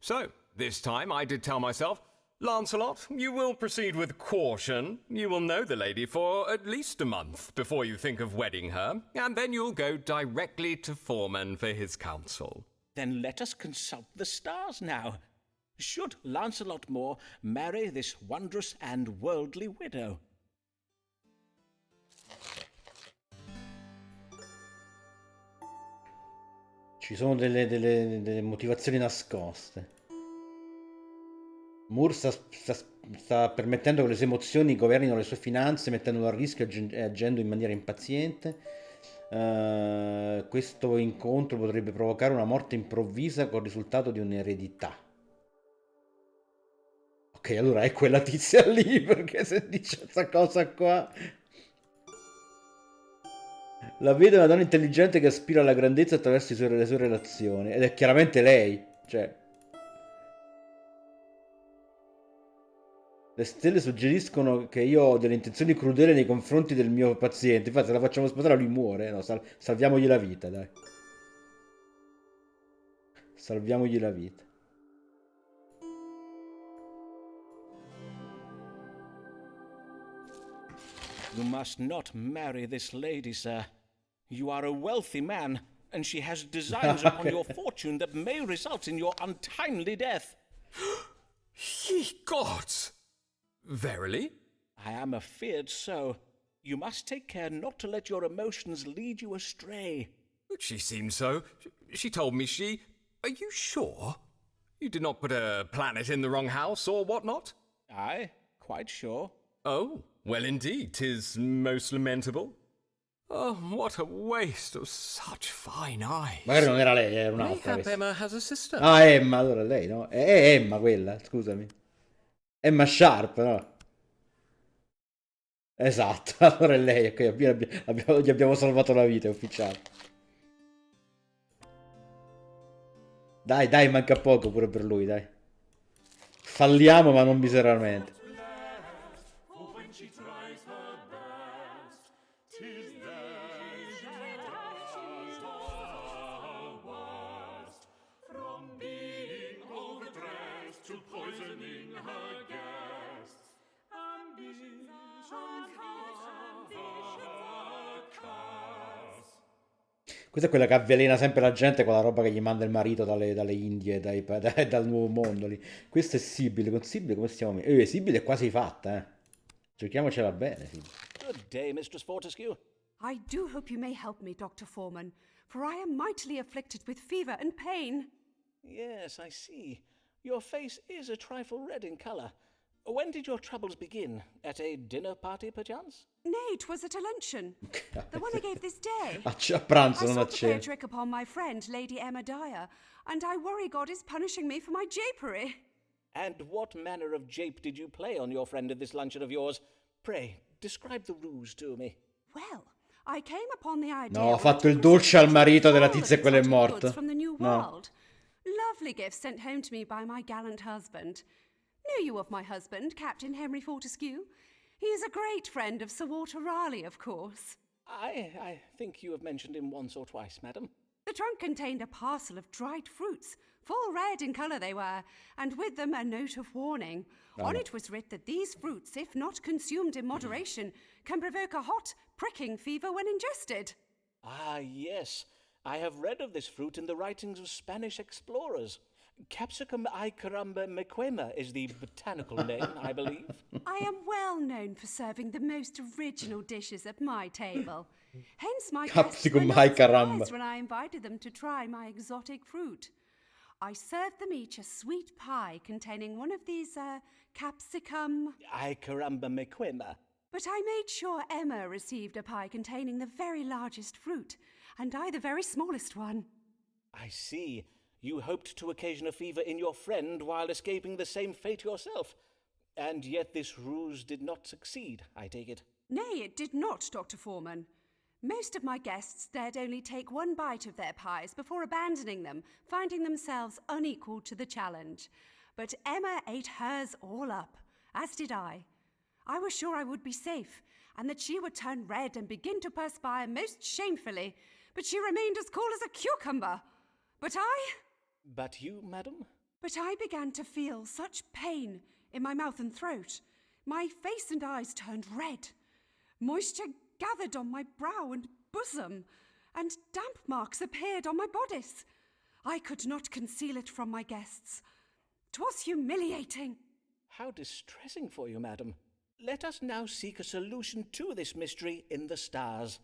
So, this time I did tell myself, Lancelot, you will proceed with caution. You will know the lady for at least a month before you think of wedding her, and then you'll go directly to Foreman for his counsel. Then let us consult the stars now. Should Lancelot Moore marry this wondrous and worldly widow? Ci sono delle motivazioni nascoste. Moore sta permettendo che le sue emozioni governino le sue finanze, mettendolo a rischio e agendo in maniera impaziente. Questo incontro potrebbe provocare una morte improvvisa con il risultato di un'eredità. Ok, allora è quella tizia lì, perché se dice questa cosa qua... La vedo una donna intelligente che aspira alla grandezza attraverso le sue relazioni. Ed è chiaramente lei. Cioè... Le stelle suggeriscono che io ho delle intenzioni crudeli nei confronti del mio paziente. Infatti, se la facciamo sposare, lui muore. No, salviamogli la vita, dai. Salviamogli la vita. You must not marry this lady, sir. You are a wealthy man, and she has designs upon your fortune that may result in your untimely death. Ye gods! Verily? I am afeard so. You must take care not to let your emotions lead you astray. She seemed so. She told me she... Are you sure? You did not put a planet in the wrong house or what not? Aye, quite sure. Oh, well indeed, 'tis most lamentable. Oh, what a waste of such fine eyes. Magari non era lei, era un'altra. Mayhap Emma has a sister. Ah, Emma, allora lei, no? È Emma quella, scusami. Emma Sharp, no? Esatto, allora è lei, ok, gli abbiamo salvato la vita, è ufficiale. Dai, manca poco pure per lui, dai. Falliamo, ma non miseramente. Questa è quella che avvelena sempre la gente con la roba che gli manda il marito dalle Indie, dal nuovo mondo lì. Questo è Sibille, con Sibille come stiamo? Sibille è quasi fatta, eh. Giochiamocela bene, Sibille. Good day, Mistress Fortescue. I do hope you may help me, Dr. Foreman, for I am mightily afflicted with fever and pain. Yes, I see. Your face is a trifle red in colour. When did your troubles begin? At a dinner party, perchance? Nay, 'twas at a luncheon. The one I gave this day. A pranzo, non a I sought to play a cena. trick upon my friend, Lady Emma Dyer, and I worry God is punishing me for my japery. And what manner of jape did you play on your friend at this luncheon of yours? Pray, describe the ruse to me. Well, I came upon the idea... No, ha fatto il dolce al marito della tizia e quello è morto. From the New No. World. Lovely gifts sent home to me by my gallant husband. Knew you of my husband, Captain Henry Fortescue? He is a great friend of Sir Walter Raleigh, of course. I think you have mentioned him once or twice, madam. The trunk contained a parcel of dried fruits, full red in colour they were, and with them a note of warning. On it was writ that these fruits, if not consumed in moderation, can provoke a hot, pricking fever when ingested. Ah, yes. I have read of this fruit in the writings of Spanish explorers. Capsicum Icaramba mequema is the botanical name, I believe. I am well known for serving the most original dishes at my table. Hence my guests were Capsicum not Icaramba. surprised when I invited them to try my exotic fruit. I served them each a sweet pie containing one of these, capsicum... Icaramba mequema. But I made sure Emma received a pie containing the very largest fruit, and I the very smallest one. I see. You hoped to occasion a fever in your friend while escaping the same fate yourself. And yet this ruse did not succeed, I take it. Nay, it did not, Dr. Foreman. Most of my guests dared only take one bite of their pies before abandoning them, finding themselves unequal to the challenge. But Emma ate hers all up, as did I. I was sure I would be safe, and that she would turn red and begin to perspire most shamefully, but she remained as cool as a cucumber. But you, madam? But I began to feel such pain in my mouth and throat. My face and eyes turned red. Moisture gathered on my brow and bosom, and damp marks appeared on my bodice. I could not conceal it from my guests. 'Twas humiliating. How distressing for you, madam. Let us now seek a solution to this mystery in the stars.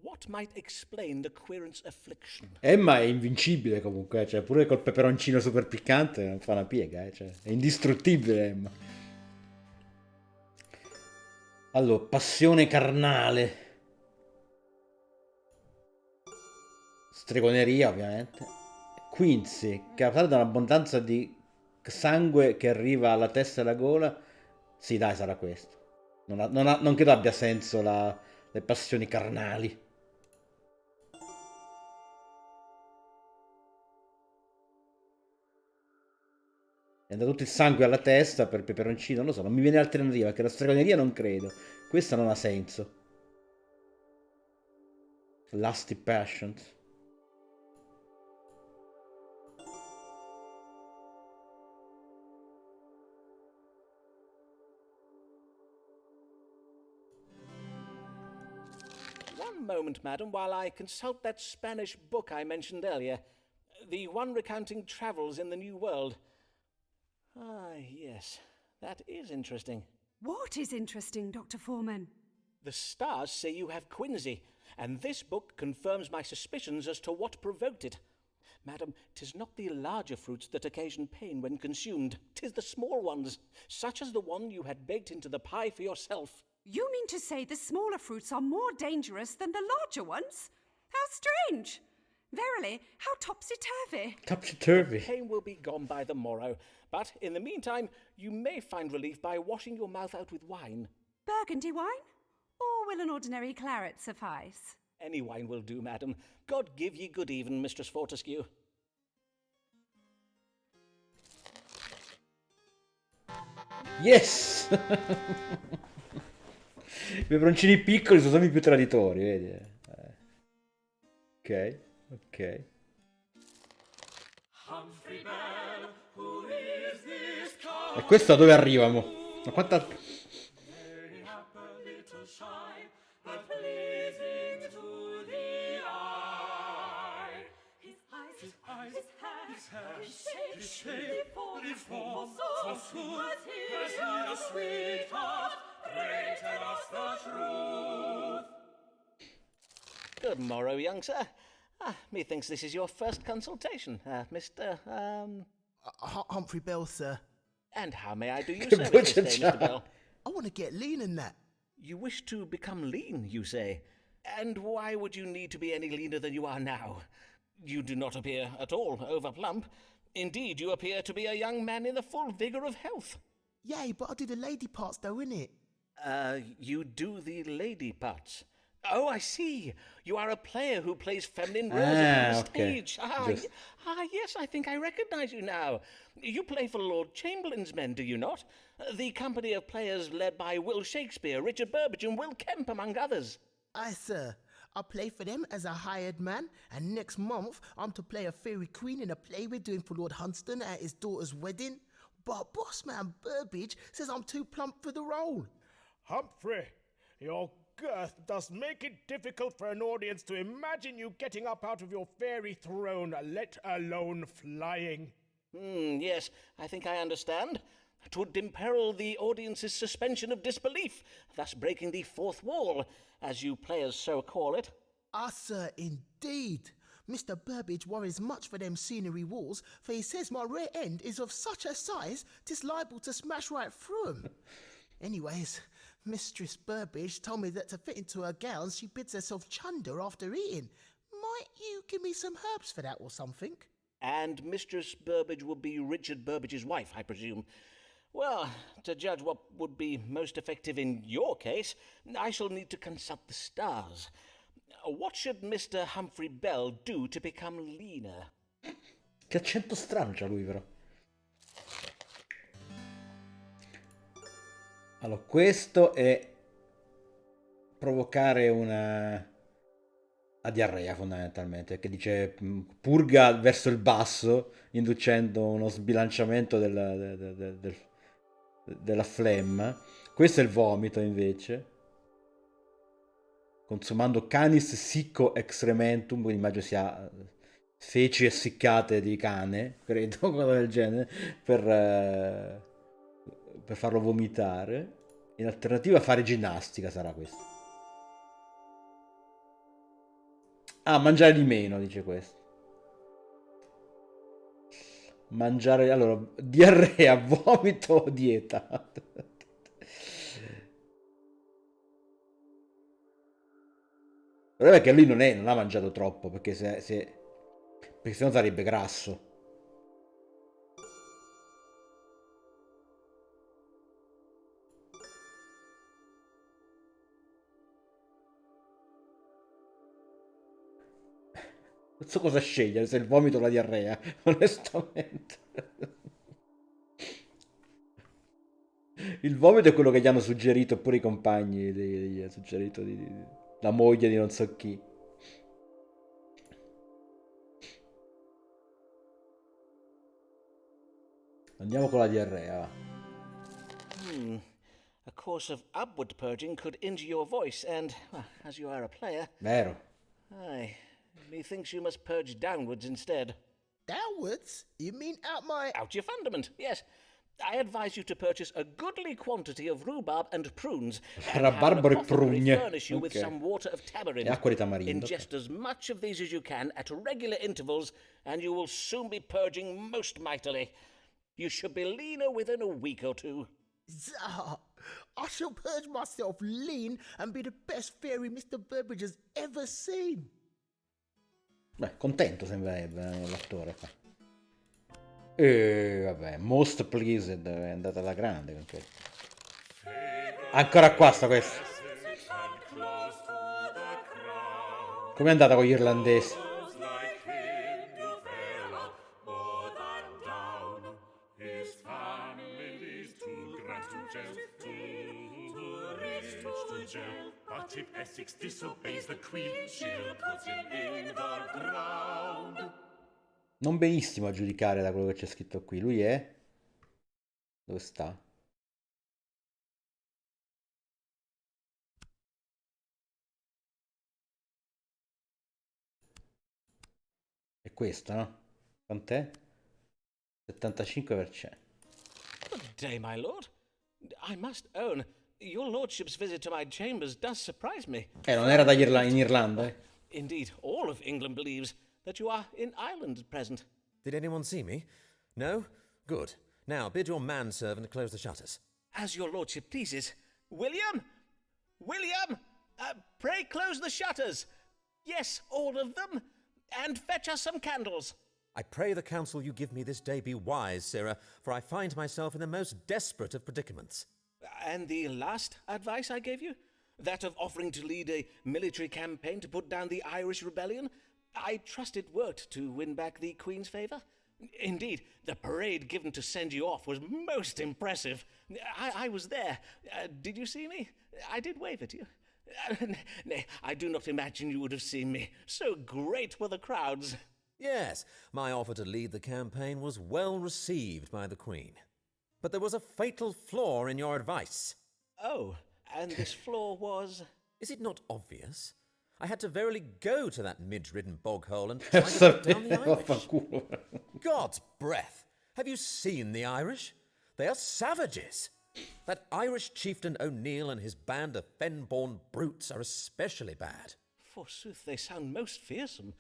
What might explain the querent's affliction? Emma è invincibile comunque, cioè pure col peperoncino super piccante non fa una piega, cioè, è indistruttibile Emma. Allora, passione carnale. Stregoneria, ovviamente. Quincy, causata da un'abbondanza di sangue che arriva alla testa e alla gola. Sì, dai, sarà questo. Non credo abbia senso le passioni carnali. È andato tutto il sangue alla testa per il peperoncino, non lo so, non mi viene alternativa, perché la stregoneria non credo. Questa non ha senso. Lusty Passions. One moment, madam, while I consult that Spanish book I mentioned earlier. The one recounting travels in the New World. Ah, yes. That is interesting. What is interesting, Dr. Foreman? The stars say you have quinsy, and this book confirms my suspicions as to what provoked it. Madam, 'tis not the larger fruits that occasion pain when consumed. 'Tis the small ones, such as the one you had baked into the pie for yourself. You mean to say the smaller fruits are more dangerous than the larger ones? How strange! Verily, how topsy-turvy. Topsy-turvy. Pain will be gone by the morrow, but in the meantime, you may find relief by washing your mouth out with wine. Burgundy wine? Or will an ordinary claret suffice? Any wine will do, madam. God give ye good even, Mistress Fortescue. Yes! I peperoncini piccoli sono sempre più traditori, vedi? Ok, ok. E questo da dove arriviamo? Ma quanta... Good morrow, young sir. Methinks this is your first consultation, Mr. Humphrey Bell, sir. And how may I do you Good service this butcher day, Mr. job. Bell? I want to get lean in that. You wish to become lean, you say? And why would you need to be any leaner than you are now? You do not appear at all overplump. Indeed, you appear to be a young man in the full vigour of health. Yay, but I do the lady parts though, innit? You do the lady parts. Oh, I see. You are a player who plays feminine roles upon the okay. stage. Just- Yes, I think I recognize you now. You play for Lord Chamberlain's men, do you not? The company of players led by Will Shakespeare, Richard Burbage, and Will Kemp, among others. Aye, sir. I play for them as a hired man, and next month I'm to play a fairy queen in a play we're doing for Lord Hunston at his daughter's wedding. But Bossman Burbage says I'm too plump for the role. Humphrey, your girth does make it difficult for an audience to imagine you getting up out of your fairy throne, let alone flying. Yes, I think I understand. 'Twould imperil the audience's suspension of disbelief, thus breaking the fourth wall, as you players so call it. Ah, sir, indeed. Mr. Burbage worries much for them scenery walls, for he says my rear end is of such a size 'tis liable to smash right through 'em. Anyways, Mistress Burbage told me that to fit into her gowns she bids herself chunder after eating. Might you give me some herbs for that or something? And Mistress Burbage would be Richard Burbage's wife, I presume. Well, to judge what would be most effective in your case, I shall need to consult the stars. What should Mr. Humphrey Bell do to become leaner? Che accento strano c'ha lui però. Allora, questo è provocare una diarrea fondamentalmente, che dice purga verso il basso, inducendo uno sbilanciamento della flemma. Questo è il vomito invece. Consumando canis sicco excrementum, quindi immagino sia feci essiccate di cane, credo, cosa del genere, per farlo vomitare. In alternativa fare ginnastica sarà questo. Ah, mangiare di meno, dice questo. Mangiare, allora, diarrea, vomito o dieta? Il problema è che lui non ha mangiato troppo, perché perché sennò sarebbe grasso. Non so cosa scegliere, se il vomito o la diarrea, onestamente. Il vomito è quello che gli hanno suggerito pure i compagni, gli ha suggerito la moglie di non so chi. Andiamo con la diarrea, va. A course of upward purging could injure your voice, and, well, as you are a player... Vero. Aye, methinks you must purge downwards instead. Downwards? You mean out my... Out your fundament, yes. I advise you to purchase a goodly quantity of rhubarb and prunes, and have an Rabarbaro e apothecary prugne. furnish you with Ok. some water of tamarind. E acqua di tamarindo. Ingest as much of these as you can at regular intervals, and you will soon be purging most mightily. You should be leaner within a week or two. Zah! I shall purge myself lean and be the best fairy Mr. Burbage has ever seen. Beh, contento sembra l'attore. Vabbè, most pleased è andata alla grande con questo. Ancora qua sta questo. Com'è andata con gli irlandesi? But if Essex disobeys the Queen, she'll put him in the ground. Non benissimo a giudicare da quello che c'è scritto qui. Lui è? Dove sta? È questa, no? Quant'è? 75%. Good day, my lord. I must own, your lordship's visit to my chambers does surprise me. Non era in Irlanda, eh? Indeed, all of England believes that you are in Ireland at present. Did anyone see me? No? Good. Now, bid your manservant close the shutters. As your lordship pleases. William! William! Pray close the shutters. Yes, all of them. And fetch us some candles. I pray the counsel you give me this day be wise, sirrah, for I find myself in the most desperate of predicaments. And the last advice I gave you? That of offering to lead a military campaign to put down the Irish rebellion? I trust it worked to win back the Queen's favour. Indeed, the parade given to send you off was most impressive. I was there. Did you see me? I did wave at you. Nay, I do not imagine you would have seen me. So great were the crowds. Yes, my offer to lead the campaign was well received by the Queen. But there was a fatal flaw in your advice. Oh, and this flaw was... Is it not obvious? I had to verily go to that midge-ridden bog-hole and try to put down the Irish. God's breath! Have you seen the Irish? They are savages. That Irish chieftain O'Neill and his band of fen-born brutes are especially bad. Forsooth, they sound most fearsome.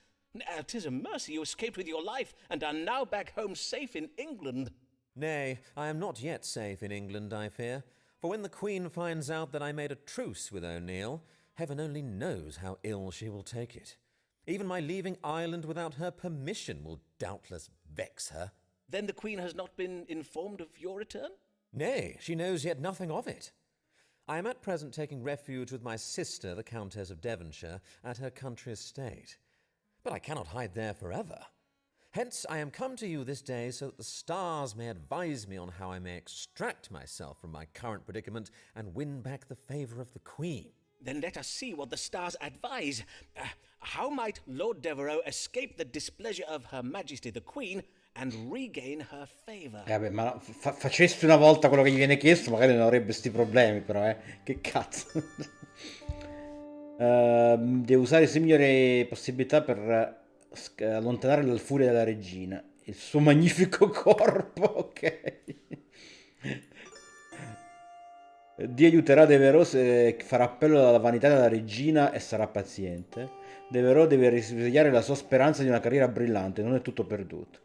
'Tis a mercy you escaped with your life and are now back home safe in England. Nay, I am not yet safe in England, I fear. For when the Queen finds out that I made a truce with O'Neill, heaven only knows how ill she will take it. Even my leaving Ireland without her permission will doubtless vex her. Then the Queen has not been informed of your return? Nay, she knows yet nothing of it. I am at present taking refuge with my sister, the Countess of Devonshire, at her country estate. But I cannot hide there forever. Hence I am come to you this day so that the stars may advise me on how I may extract myself from my current predicament and win back the favour of the Queen. Then let us see what the stars advise. How might Lord Devereux escape the displeasure of Her Majesty the Queen and regain her favour? Vabbè, ma facessi una volta quello che gli viene chiesto, magari non avrebbe sti problemi, però, Che cazzo. Devo usare signore possibilità per allontanare la furia della regina. Il suo magnifico corpo, ok. Dio aiuterà Devereux se farà appello alla vanità della regina e sarà paziente. Devereux deve risvegliare la sua speranza di una carriera brillante, non è tutto perduto.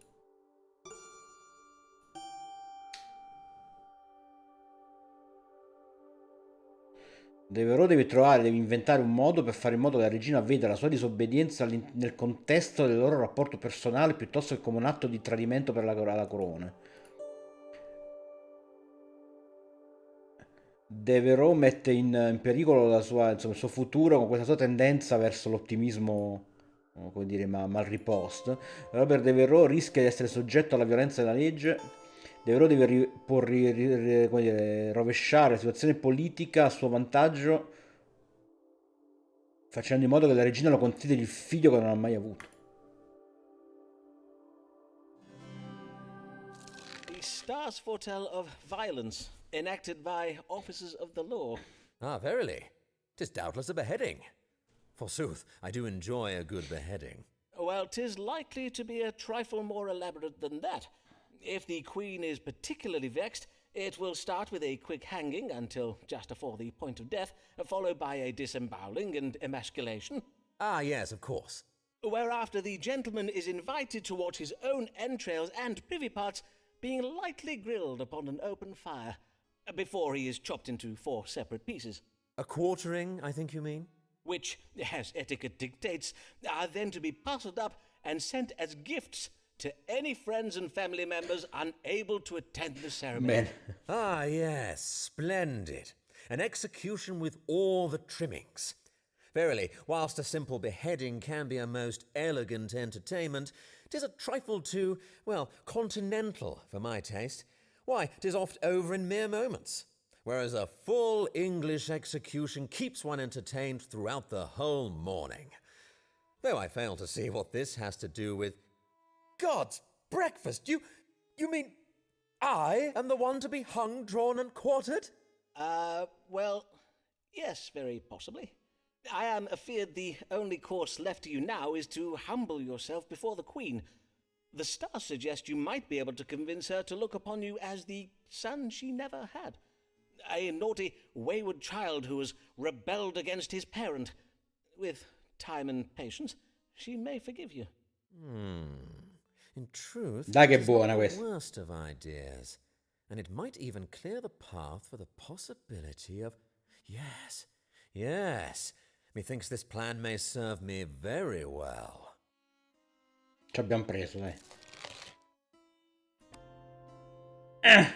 Devereux devi inventare un modo per fare in modo che la regina veda la sua disobbedienza nel contesto del loro rapporto personale piuttosto che come un atto di tradimento per la corona. Devereux mette in pericolo insomma, il suo futuro con questa sua tendenza verso l'ottimismo, come dire, mal riposto. Robert Devereux rischia di essere soggetto alla violenza della legge. Devereux può come dire, rovesciare la situazione politica a suo vantaggio, facendo in modo che la regina lo consideri il figlio che non ha mai avuto. The stars foretell of violence enacted by officers of the law. Ah, verily. 'Tis doubtless a beheading. Forsooth, I do enjoy a good beheading. Well, 'tis likely to be a trifle more elaborate than that. If the Queen is particularly vexed, it will start with a quick hanging until just afore the point of death, followed by a disemboweling and emasculation. Ah, yes, of course. Whereafter the gentleman is invited to watch his own entrails and privy parts being lightly grilled upon an open fire, before he is chopped into 4 separate pieces. A quartering, I think you mean? Which, as etiquette dictates, are then to be parcelled up and sent as gifts to any friends and family members unable to attend the ceremony. Ah, yes, splendid. An execution with all the trimmings. Verily, whilst a simple beheading can be a most elegant entertainment, 'tis a trifle too, well, continental for my taste. Why, 'tis oft over in mere moments, whereas a full English execution keeps one entertained throughout the whole morning. Though I fail to see what this has to do with... God's breakfast! You mean I am the one to be hung, drawn, and quartered? Well, yes, very possibly. I am afeard the only course left to you now is to humble yourself before the Queen. The stars suggest you might be able to convince her to look upon you as the son she never had. A naughty, wayward child who has rebelled against his parent. With time and patience, she may forgive you. In truth, Dai che è it is not buona the questa. worst of ideas, and it might even clear the path for the possibility of... Yes, methinks this plan may serve me very well. Ci abbiamo preso, dai.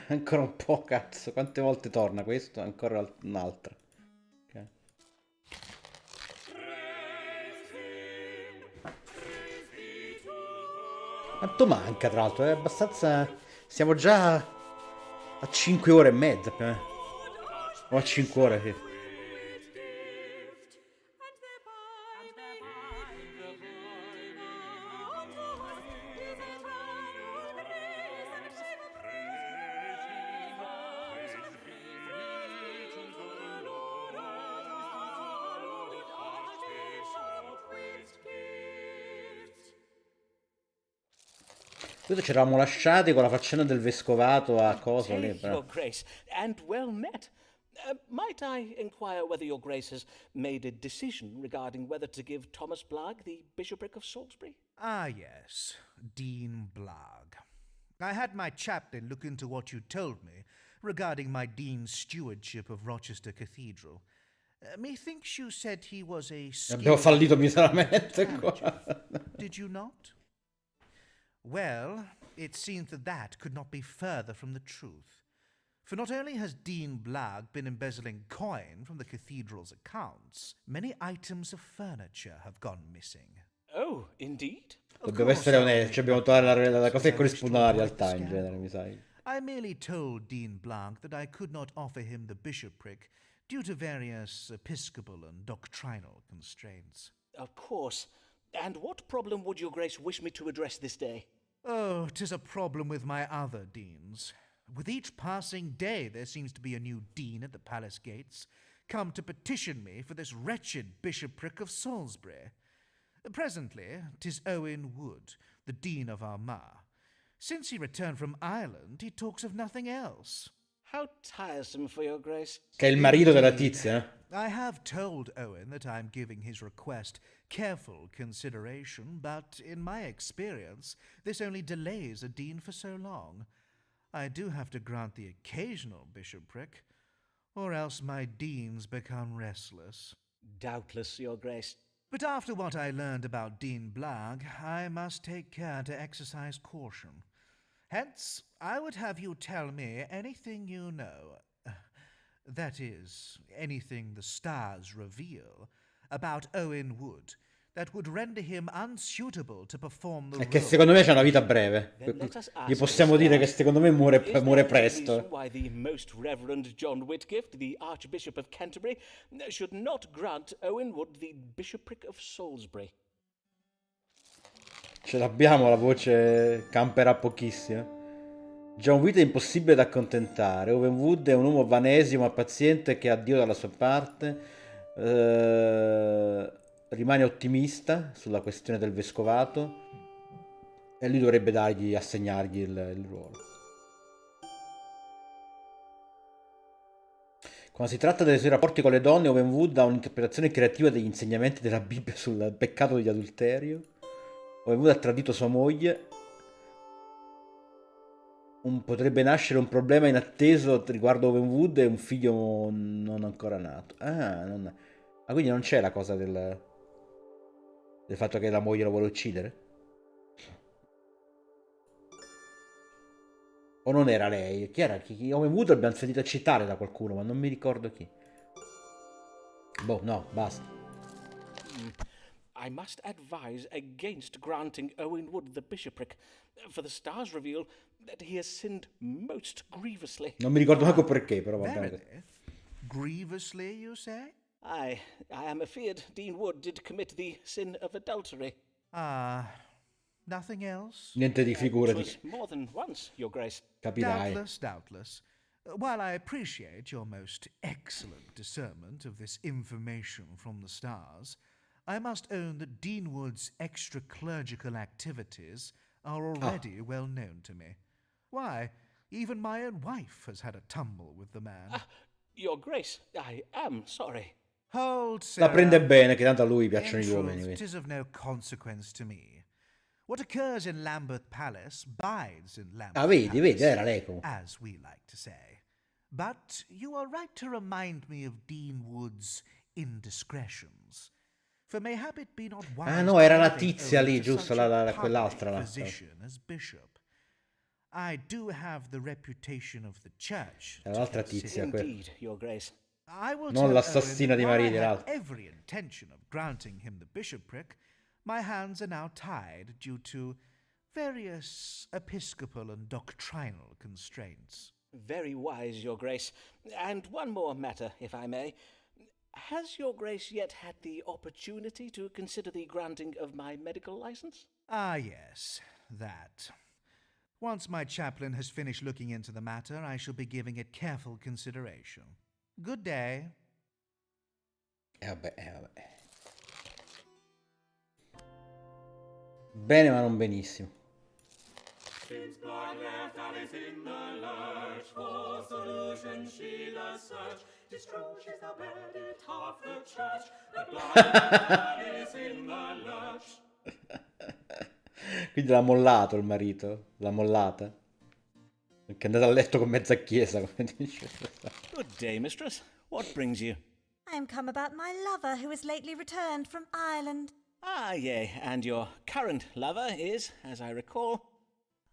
Ancora un po', cazzo. Quante volte torna questo? Ancora un'altra. Ok. Quanto manca, tra l'altro? È abbastanza... Siamo già a 5 ore e mezza, più o meno. O a 5 ore, sì. Questo ci eravamo lasciati con la faccenda del vescovato a cosa lì. Your Grace, and well met. Might I inquire whether your Grace has made a decision regarding whether to give Thomas Blagg the bishopric of Salisbury? Ah, yes, Dean Blagg. I had my chaplain look into what you told me regarding my dean's stewardship of Rochester Cathedral. Methinks you said he was a Abbiamo fallito miseramente qua. Did you not? Well, it seems that could not be further from the truth. For not only has Dean Blagg been embezzling coin from the cathedral's accounts, many items of furniture have gone missing. Oh, indeed? Dobbiamo essere onesti, abbiamo trovare la cosa che corrisponde alla realtà in genere, mi sa. I merely told Dean Blagg that I could not offer him the bishopric due to various episcopal and doctrinal constraints. Of course. And what problem would your Grace wish me to address this day? Oh, 'tis a problem with my other deans. With each passing day there seems to be a new dean at the palace gates, come to petition me for this wretched bishopric of Salisbury. Presently, 'tis Owen Wood, the Dean of Armagh. Since he returned from Ireland, he talks of nothing else. How tiresome for your grace. Che è il marito della tizia. I have told Owen that I'm giving his request careful consideration, but in my experience, this only delays a dean for so long. I do have to grant the occasional bishopric, or else my deans become restless. Doubtless, your grace. But after what I learned about Dean Blagg, I must take care to exercise caution. Hence, I would have you tell me anything you know. That is, anything the stars reveal about Owen Wood that would render him unsuitable to perform the È che role. secondo me c'ha una vita breve. Gli possiamo dire che secondo me muore presto. Why the Most Reverend John Whitgift, the Archbishop of Canterbury, should not grant Owen Wood the bishopric of Salisbury. Ce l'abbiamo, la voce camperà pochissimo. John Witt è impossibile da accontentare. Owen Wood è un uomo vanesimo ma paziente che ha Dio dalla sua parte. Rimane ottimista sulla questione del vescovato e lui dovrebbe assegnargli il ruolo. Quando si tratta dei suoi rapporti con le donne, Owen Wood ha un'interpretazione creativa degli insegnamenti della Bibbia sul peccato di adulterio. Owen Wood ha tradito sua moglie. Potrebbe nascere un problema inatteso riguardo Owen Wood e un figlio non ancora nato. Quindi non c'è la cosa del fatto che la moglie lo vuole uccidere? O non era lei? Chi era? Owen Wood l'abbiamo sentito citare da qualcuno, ma non mi ricordo chi. Boh, no, basta. I must advise against granting Owen Wood the bishopric, for the stars reveal that he has sinned most grievously. Non mi ricordo manco perché, però va bene. Verily? Grievously, you say? I am afeard Dean Wood did commit the sin of adultery. Nothing else? Niente di figurati. It was more than once, your grace. Capirai. Doubtless. While I appreciate your most excellent discernment of this information from the stars, I must own that Dean Wood's extra-clerical activities are already well known to me. Why, even my own wife has had a tumble with the man. Your grace, I am sorry. Hold, sir. La prende bene, che tanto a lui piacciono In gli uomini. truth, 'tis of no consequence to me. What occurs in Lambeth Palace bides in Lambeth Vedi, Palace, era lei comunque. as we like to say. But you are right to remind me of Dean Wood's indiscretions. For mayhap it be not wise No, era la to tizia elevate lì, Owen to giusto, such a quell'altra public là. position as bishop. I do have the reputation of the church. Era l'altra tizia, quella. Indeed, your grace. I will Non tell l'assassina Owen di that while mariti, I had l'altra. every intention of granting him the bishopric, my hands are now tied due to various episcopal and doctrinal constraints. Very wise, your grace. And one more matter, if I may. Has your grace yet had the opportunity to consider the granting of my medical license? Ah, yes, that. Once my chaplain has finished looking into the matter, I shall be giving it careful consideration. Good day. Vabbè. Bene, ma non benissimo. Since blood left Alice in the lurch, for solution she does search. 'Tis true she's the bedded half the church, but blood left Alice in the lurch. Quindi l'ha mollato il marito, l'ha mollata. Perché è andato a letto con mezza chiesa, come dice. Good day, mistress. What brings you? I am come about my lover who is lately returned from Ireland. Ah, yea, and your current lover is, as I recall...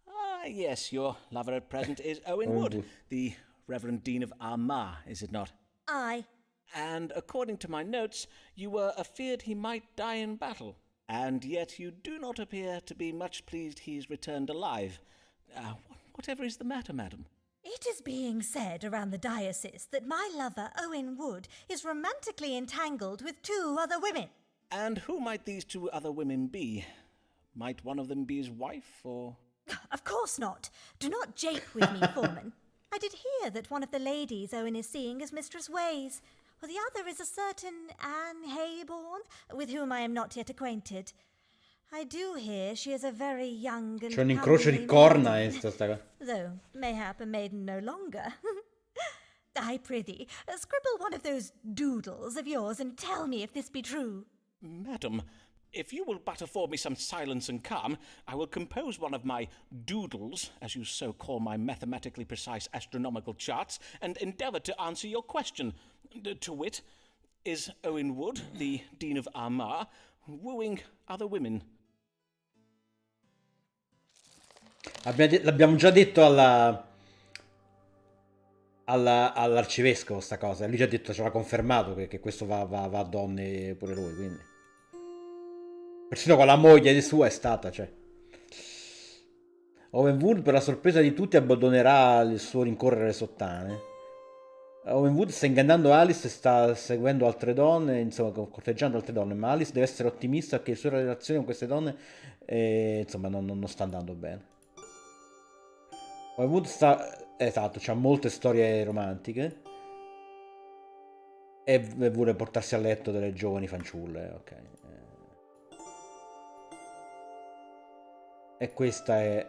Ah, yes, your lover at present is Owen Wood, the Reverend Dean of Armagh, is it not? Aye. And according to my notes, you were afeard he might die in battle. And yet you do not appear to be much pleased he's returned alive. Whatever is the matter, madam? It is being said around the diocese that my lover, Owen Wood, is romantically entangled with 2 other women. And who might these 2 other women be? Might one of them be his wife, or...? Of course not. Do not jape with me, Foreman. I did hear that one of the ladies Owen is seeing is Mistress Ways, while the other is a certain Anne Hayborn, with whom I am not yet acquainted. I do hear she is a very young and C'è un incrocio di corna in sta cosa. though mayhap a maiden no longer. I prithee, scribble one of those doodles of yours and tell me if this be true. Madam, if you will but afford me some silence and calm, I will compose one of my doodles, as you so call my mathematically precise astronomical charts, and endeavour to answer your question. To wit, is Owen Wood, the Dean of Armagh, wooing other women? L'abbiamo già detto all'arcivescovo sta cosa, e lui ci ha detto, ce l'ha confermato che questo va a donne pure lui, quindi persino con la moglie di sua è stata, cioè. Owen Wood, per la sorpresa di tutti, abbandonerà il suo rincorrere le sottane. Owen Wood sta ingannando Alice e sta seguendo altre donne, insomma, corteggiando altre donne, ma Alice deve essere ottimista che le sue relazioni con queste donne, insomma, non sta andando bene. Owen Wood esatto, c'ha molte storie romantiche e vuole portarsi a letto delle giovani fanciulle, ok. E questa è...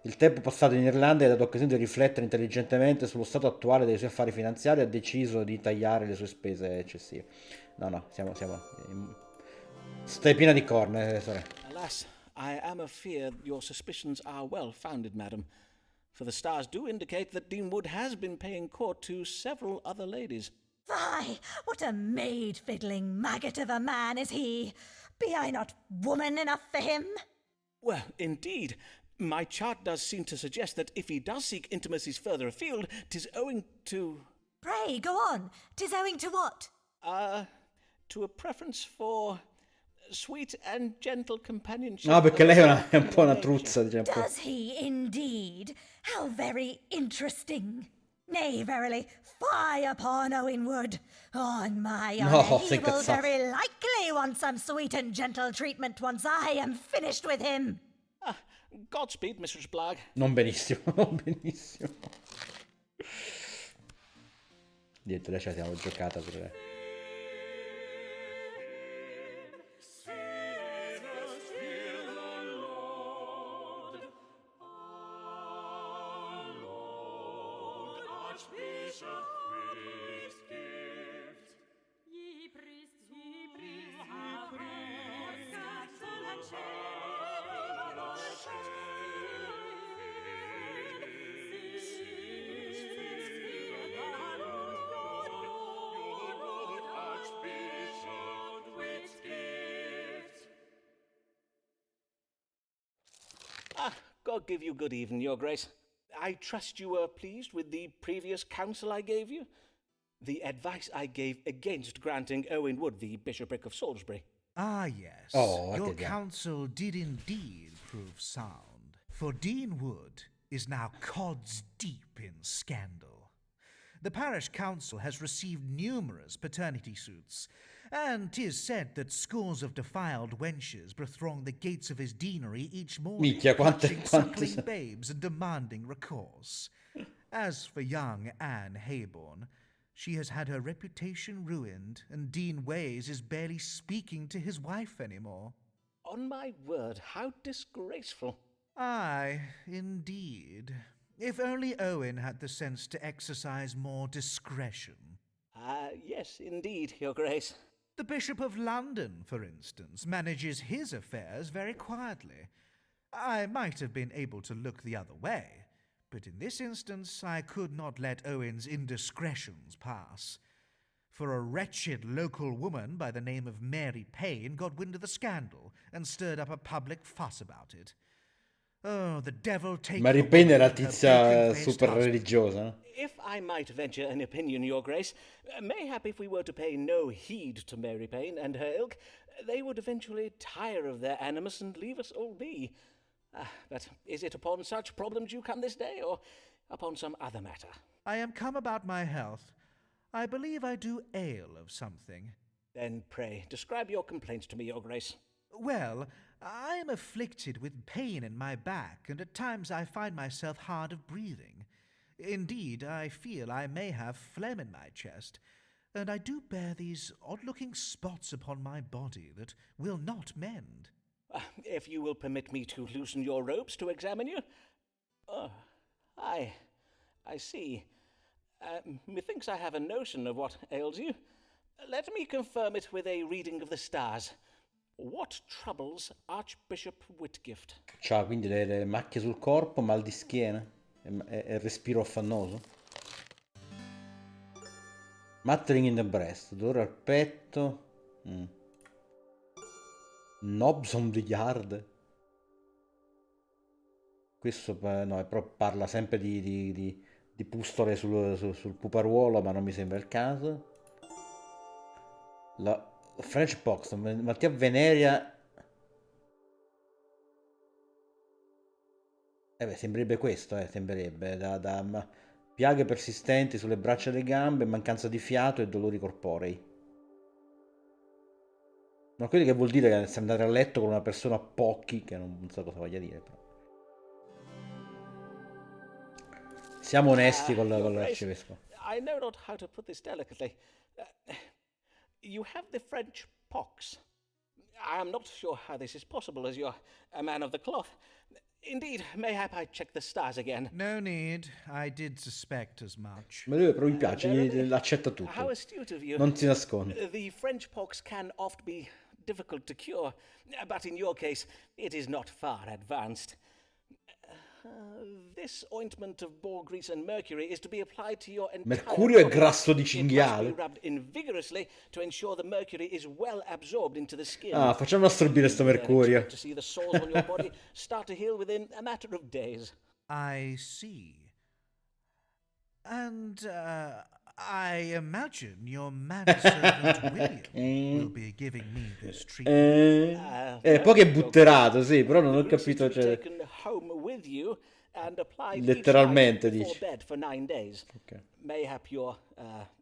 Il tempo passato in Irlanda gli ha dato occasione di riflettere intelligentemente sullo stato attuale dei suoi affari finanziari e ha deciso di tagliare le sue spese eccessive. No, siamo... Stai piena di corna, sorella. Alas, I am afeard your suspicions are well founded, madam, for the stars do indicate that Dean Wood has been paying court to several other ladies. Fie! What a maid-fiddling maggot of a man is he! Be I not woman enough for him? Well, indeed, my chart does seem to suggest that if he does seek intimacies further afield, 'tis owing to... Pray, go on. 'Tis owing to what? To a preference for sweet and gentle companionship. No, perché lei è un po' una truzza, diciamo. Does he indeed? How very interesting. Nay, verily, fie upon Owen Wood. On my honour, he will very likely want some sweet and gentle treatment once I am finished with him. Godspeed, Mistress Blagg. Non benissimo, non benissimo. Niente, noi ce la siamo giocata per... God give you good evening, your grace. I trust you were pleased with the previous counsel I gave you? The advice I gave against granting Owen Wood the bishopric of Salisbury. Ah, yes. Your counsel did indeed prove sound, for Dean Wood is now cods deep in scandal. The parish council has received numerous paternity suits, and 'tis said that scores of defiled wenches bethrong the gates of his deanery each morning, clutching suckling babes and demanding recourse. As for young Anne Hayborn, she has had her reputation ruined, and Dean Ways is barely speaking to his wife anymore. On my word, how disgraceful. Aye, indeed. If only Owen had the sense to exercise more discretion. Yes, indeed, your grace. The Bishop of London, for instance, manages his affairs very quietly. I might have been able to look the other way, but in this instance I could not let Owen's indiscretions pass. For a wretched local woman by the name of Mary Payne got wind of the scandal and stirred up a public fuss about it. Oh, the devil take Mary Payne era tizia super religiosa, no? If I might venture an opinion, your grace, mayhap if we were to pay no heed to Mary Payne and her ilk, they would eventually tire of their animus and leave us all be. But is it upon such problems you come this day, or upon some other matter? I am come about my health. I believe I do ail of something. Then pray, describe your complaints to me, your grace. Well, I am afflicted with pain in my back, and at times I find myself hard of breathing. Indeed, I feel I may have phlegm in my chest, and I do bear these odd-looking spots upon my body that will not mend. If you will permit me to loosen your robes to examine you. Oh, I see. Methinks I have a notion of what ails you. Let me confirm it with a reading of the stars. What troubles Archbishop Whitgift? C'ha quindi le macchie sul corpo, mal di schiena e respiro affannoso. Mattering in the breast, dolore al petto. Knobs on the yard. Questo no, però parla sempre di pustole sul puparuolo, ma non mi sembra il caso. La French pox, malattia venerea. Sembrerebbe questo, sembrerebbe piaghe persistenti sulle braccia e le gambe, mancanza di fiato e dolori corporei. Ma quello che vuol dire che andare a letto con una persona a pochi, che non so cosa voglia dire, però. Siamo onesti con l'arcivescovo. I know not how to put this delicately. You have the French pox. I am not sure how this is possible, as you're a man of the cloth. Indeed, mayhap I check the stars again. No need. I did suspect as much. Ma lui però mi piace, accetta tutto. How astute of you. Non si nasconde. The French pox can oft be difficult to cure, but in your case, it is not far advanced. This ointment of boar grease and mercury is to be applied to your entire Mercurio è body. grasso di It must cinghiale. be rubbed in vigorously to ensure the mercury is well absorbed into the skin. Ah, facciamo assorbire sto mercurio. To see the sores on your body start to heal within a matter of days. I see. And I imagine your manservant William will be giving me this treatment. Poi che butterato, sì, però non ho capito, cioè. Taken home with you and applied Letteralmente, each night dici. before bed for 9 days. Ok. Mayhap your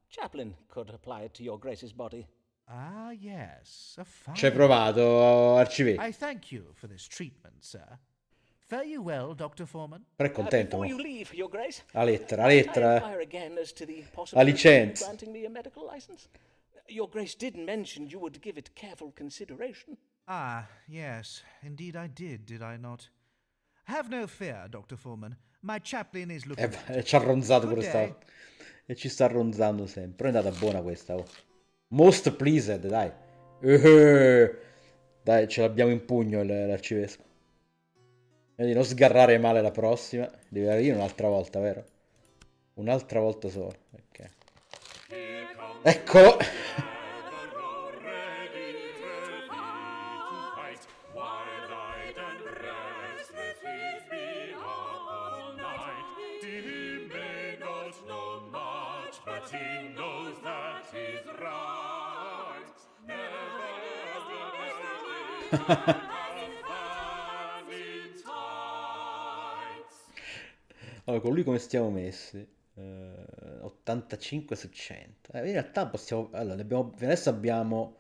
chaplain could apply it to your grace's body. Ah, yes, a fine. Ci hai provato, arcivescovo. I thank you for this treatment, sir. Fare you well, Dr. Foreman. Però è contento. Before mo. you leave, your grace, La lettera, I inquire eh. again as to the La possibility of licenza. granting me a medical license. Your grace did mention you would give it careful consideration. Ah, yes, indeed I did I not? Have no fear, Dr. Foreman. My chaplain is looking... Ci ha ronzato Good pure day. sta. E ci sta ronzando sempre. Però è andata buona questa. Oh. Most pleased, dai. Dai, ce l'abbiamo in pugno l'arcivescovo. Vedi, non sgarrare male la prossima. Devi arrivare un'altra volta, vero? Un'altra volta solo. Ok. Ecco. Allora, con lui come stiamo messi? 85 su 100. In realtà possiamo... Allora, adesso abbiamo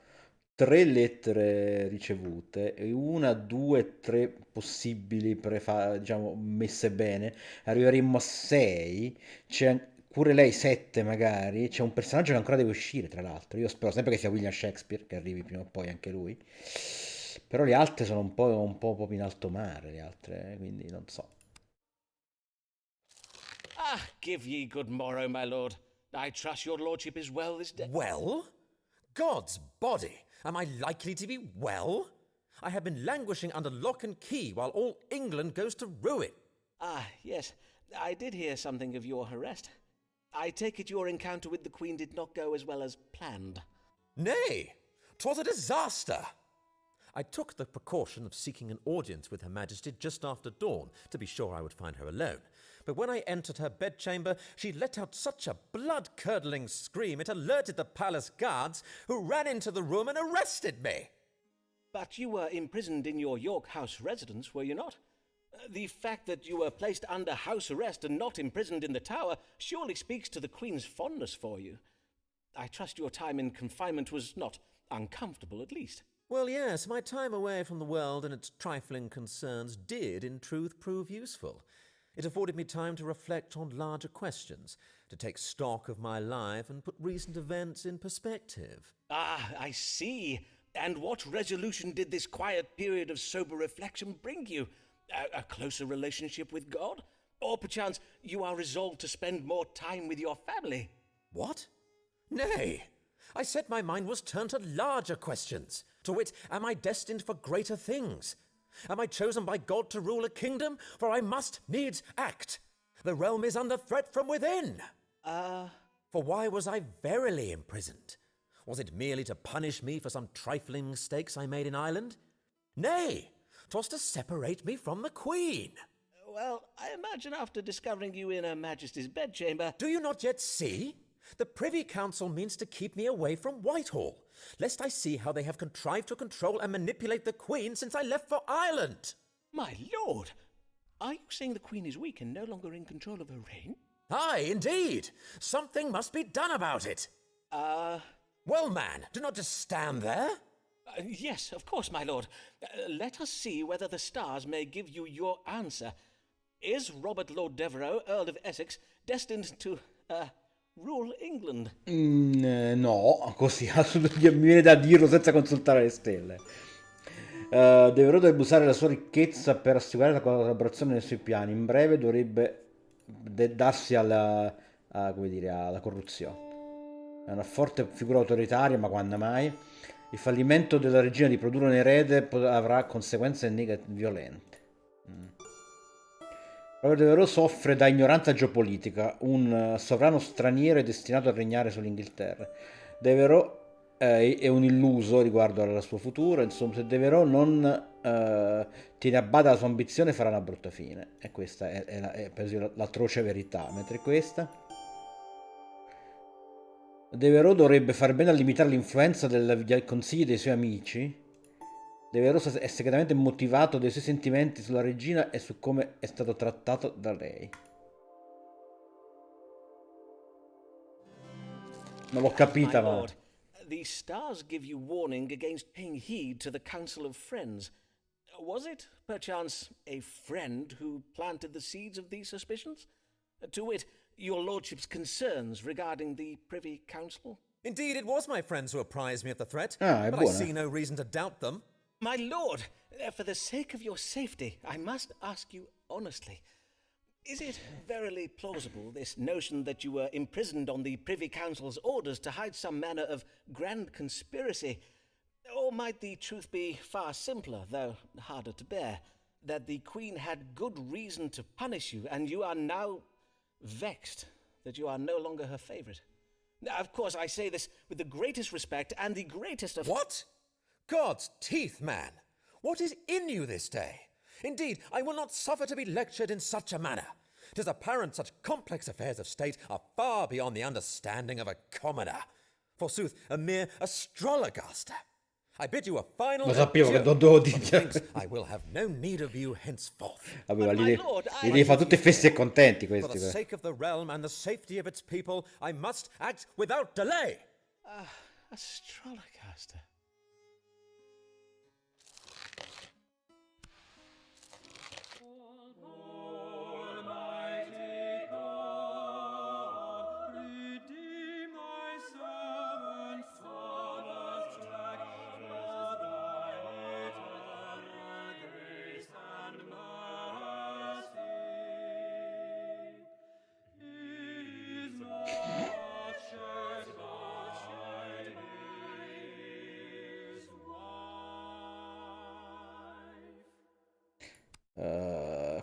3 lettere ricevute e 1, 2, 3 possibili diciamo, messe bene. Arriveremmo a 6. C'è pure lei 7 magari. C'è un personaggio che ancora deve uscire, tra l'altro. Io spero sempre che sia William Shakespeare, che arrivi prima o poi anche lui. Però le altre sono un po' proprio in alto mare, le altre, quindi non so. Ah, give ye good morrow, my lord. I trust your lordship is well this day. Well? God's body! Am I likely to be well? I have been languishing under lock and key while all England goes to ruin. Ah, yes. I did hear something of your arrest. I take it your encounter with the Queen did not go as well as planned. Nay, 'twas a disaster. I took the precaution of seeking an audience with Her Majesty just after dawn, to be sure I would find her alone. But when I entered her bedchamber, she let out such a blood-curdling scream it alerted the palace guards, who ran into the room and arrested me. But you were imprisoned in your York House residence, were you not? The fact that you were placed under house arrest and not imprisoned in the Tower surely speaks to the Queen's fondness for you. I trust your time in confinement was not uncomfortable, at least. Well, yes, my time away from the world and its trifling concerns did, in truth, prove useful. It afforded me time to reflect on larger questions, to take stock of my life and put recent events in perspective. Ah, I see. And what resolution did this quiet period of sober reflection bring you? A closer relationship with God? Or perchance you are resolved to spend more time with your family. What? Nay, I said my mind was turned to larger questions. To wit, am I destined for greater things? Am I chosen by God to rule a kingdom? For I must needs act. The realm is under threat from within. For why was I verily imprisoned? Was it merely to punish me for some trifling mistakes I made in Ireland? Nay, 'twas to separate me from the Queen. Well, I imagine after discovering you in Her Majesty's bedchamber... Do you not yet see? The Privy Council means to keep me away from Whitehall, lest I see how they have contrived to control and manipulate the Queen since I left for Ireland. My lord! Are you saying the Queen is weak and no longer in control of her reign? Aye, indeed. Something must be done about it. Well, man, do not just stand there. Yes, of course, my lord. Let us see whether the stars may give you your answer. Is Robert Lord Devereux, Earl of Essex, destined to, rule England? No, così mi viene da dirlo senza consultare le stelle. Dovrebbe usare la sua ricchezza per assicurare la collaborazione nei suoi piani. In breve dovrebbe darsi alla corruzione. È una forte figura autoritaria, ma quando mai? Il fallimento della regina di produrre un erede avrà conseguenze violente. Robert Devereux soffre da ignoranza geopolitica, un sovrano straniero è destinato a regnare sull'Inghilterra. Devereux è un illuso riguardo al suo futuro, insomma, se Devereux non tiene a bada la sua ambizione farà una brutta fine. E questa è penso l'atroce verità, mentre questa... Devereux dovrebbe fare bene a limitare l'influenza del consigli dei suoi amici. Devereux è segretamente motivato dai suoi sentimenti sulla regina e su come è stato trattato da lei. Non l'ho capita, ma... Lord, the stars give you warning against paying heed to the counsel of friends. Was it, perchance, a friend who planted the seeds of these suspicions? To wit, your lordship's concerns regarding the Privy Council? Indeed, it was my friends who apprised me of the threat, è but I see no reason to doubt them. My lord, for the sake of your safety, I must ask you honestly, is it verily plausible, this notion that you were imprisoned on the Privy Council's orders to hide some manner of grand conspiracy? Or might the truth be far simpler, though harder to bear, that the Queen had good reason to punish you, and you are now vexed that you are no longer her favourite? Now, of course, I say this with the greatest respect and the greatest of... What? God's teeth, man! What is in you this day? Indeed, I will not suffer to be lectured in such a manner. 'Tis apparent such complex affairs of state are far beyond the understanding of a commoner. Forsooth, a mere astrologaster. I bid you a final Lo sapevo che adieu. dovevo dire. I will have no need of you henceforth. Vabbè, li devi fare tutti fessi e contenti For questi. the sake of the realm and the safety of its people, I must act without delay. Astrologaster.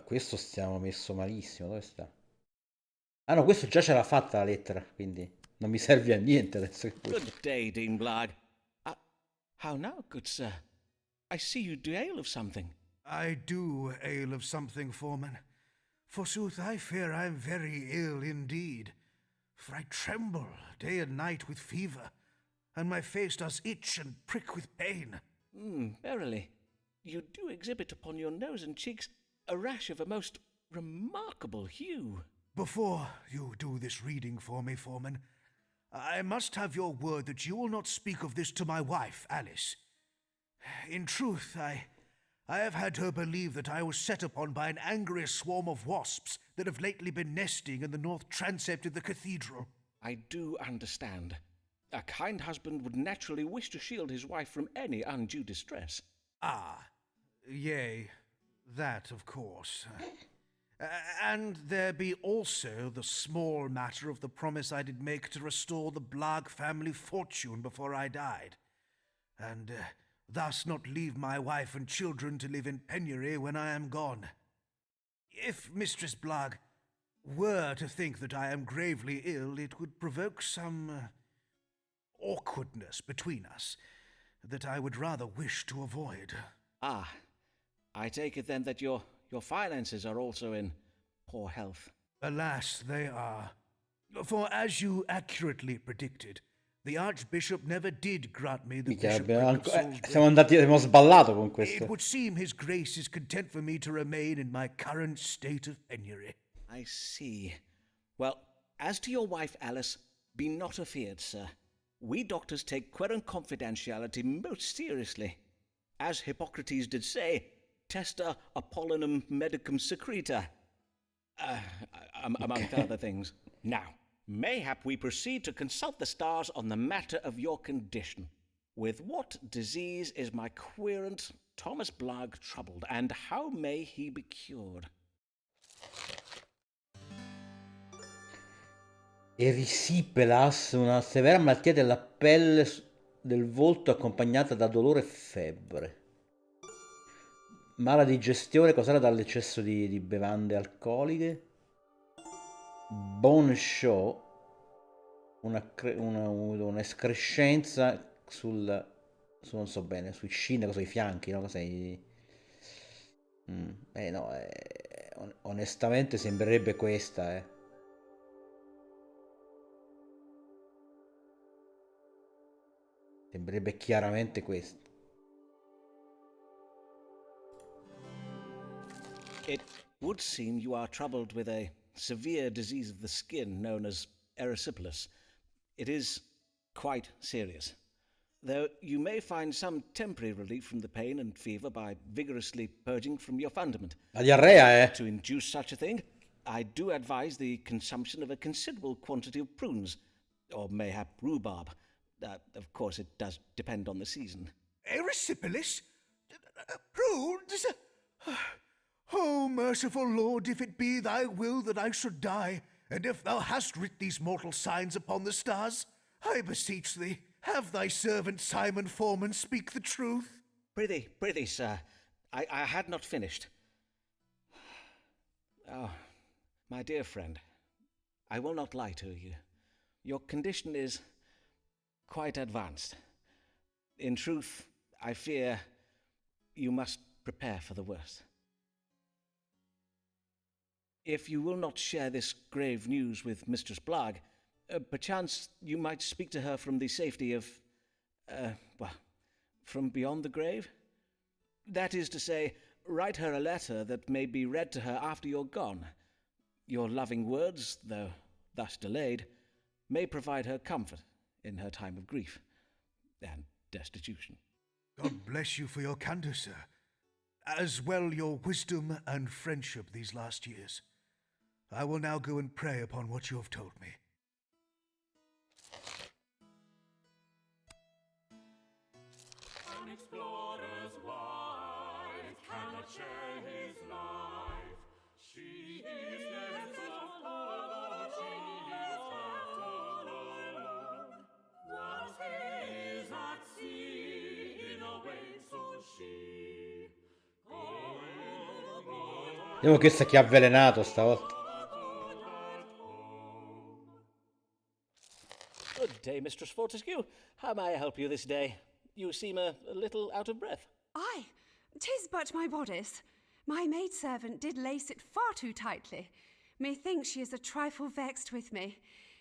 Questo stiamo messo malissimo. Dove sta? Ah no, questo già ce l'ha fatta la lettera, quindi non mi serve a niente adesso. Good day, Dean Blag. How now, good sir? I see you do ale of something. I do ale of something, Foreman. Forsooth, I fear I am very ill indeed, for I tremble day and night with fever, and my face does itch and prick with pain. Verily, you do exhibit upon your nose and cheeks a rash of a most remarkable hue. Before you do this reading for me, Foreman, I must have your word that you will not speak of this to my wife, Alice. In truth, I have had her believe that I was set upon by an angry swarm of wasps that have lately been nesting in the north transept of the cathedral. I do understand. A kind husband would naturally wish to shield his wife from any undue distress. Ah, yea, that of course. And there be also the small matter of the promise I did make to restore the Blag family fortune before I died, and thus not leave my wife and children to live in penury when I am gone. If Mistress Blag were to think that I am gravely ill, it would provoke some awkwardness between us that I would rather wish to avoid. Ah, I take it then that your finances are also in poor health. Alas, they are. For as you accurately predicted, the Archbishop never did grant me the Mica, bishopric of Salisbury. abbiamo sballato con It questo. would seem his grace is content for me to remain in my current state of penury. I see. Well, as to your wife, Alice, be not afeard, sir. We doctors take querent confidentiality most seriously. As Hippocrates did say, testa Apollinum medicum secreta. Among other things. Now, mayhap we proceed to consult the stars on the matter of your condition. With what disease is my querent Thomas Blag troubled, and how may he be cured? Erysipelas, una severa malattia della pelle del volto accompagnata da dolore e febbre. Mala digestione causata dall'eccesso di bevande alcoliche. Bone show, un'escrescenza non so bene, sui scinne, cosa i fianchi, no? No, onestamente sembrerebbe questa, Sembrerebbe chiaramente questa. It would seem you are troubled with a severe disease of the skin known as erysipelas. It is quite serious. Though you may find some temporary relief from the pain and fever by vigorously purging from your fundament. La diarrea, To induce such a thing, I do advise the consumption of a considerable quantity of prunes, or mayhap rhubarb. Of course, it does depend on the season. Erysipelas? Prunes? O merciful Lord, if it be thy will that I should die, and if thou hast writ these mortal signs upon the stars, I beseech thee, have thy servant Simon Foreman speak the truth. Prithee, sir, I had not finished. Oh, my dear friend, I will not lie to you. Your condition is quite advanced. In truth, I fear you must prepare for the worst. If you will not share this grave news with Mistress Blag, perchance you might speak to her from the safety of, from beyond the grave? That is to say, write her a letter that may be read to her after you're gone. Your loving words, though thus delayed, may provide her comfort in her time of grief and destitution. God bless you for your candour, sir, as well your wisdom and friendship these last years. I will now go and pray upon what you have told me. An explorer's wife cannot share his life. She is left alone, she is left alone. Whilst he is at sea, in a wave so she. Vediamo che sta chi ha avvelenato stavolta. Good day, Mistress Fortescue. How may I help you this day? You seem a little out of breath. Aye, 'tis but my bodice. My maidservant did lace it far too tightly. Methinks she is a trifle vexed with me.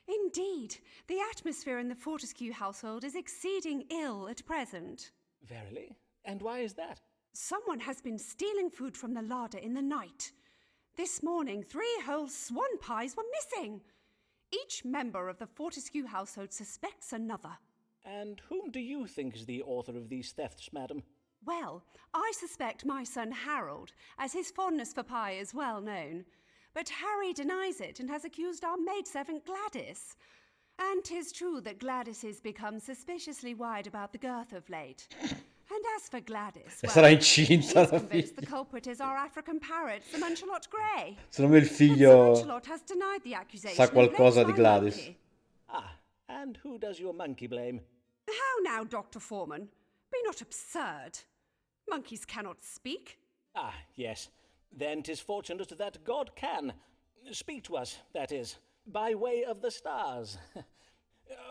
Indeed, the atmosphere in the Fortescue household is exceeding ill at present. Verily? And why is that? Someone has been stealing food from the larder in the night. This morning, 3 whole swan pies were missing. Each member of the Fortescue household suspects another. And whom do you think is the author of these thefts, madam? Well, I suspect my son Harold, as his fondness for pie is well known. But Harry denies it and has accused our maidservant Gladys. And 'tis true that Gladys has become suspiciously wide about the girth of late. And And as for Gladys, E sarà well, incinta she's alla convinced the fine. culprit is our African parrot, Sir Lancelot Grey. Secondo me il But Sir figlio Lancelot has denied the accusation sa and blames qualcosa di my Gladys. monkey. Ah, and who does your monkey blame? How now, Dr. Foreman? Be not absurd. Monkeys cannot speak. Ah, yes. Then 'tis fortunate that God can. Speak to us, that is, by way of the stars.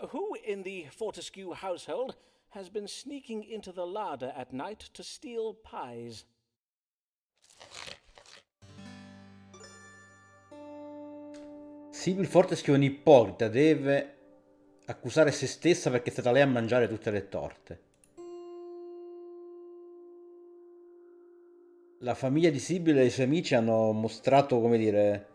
Who in the Fortescue household has been sneaking into the larder at night to steal pies? Sibyl Fortescue è un'ipocrita, deve accusare se stessa perché è stata lei a mangiare tutte le torte. La famiglia di Sibyl e i suoi amici hanno mostrato, come dire,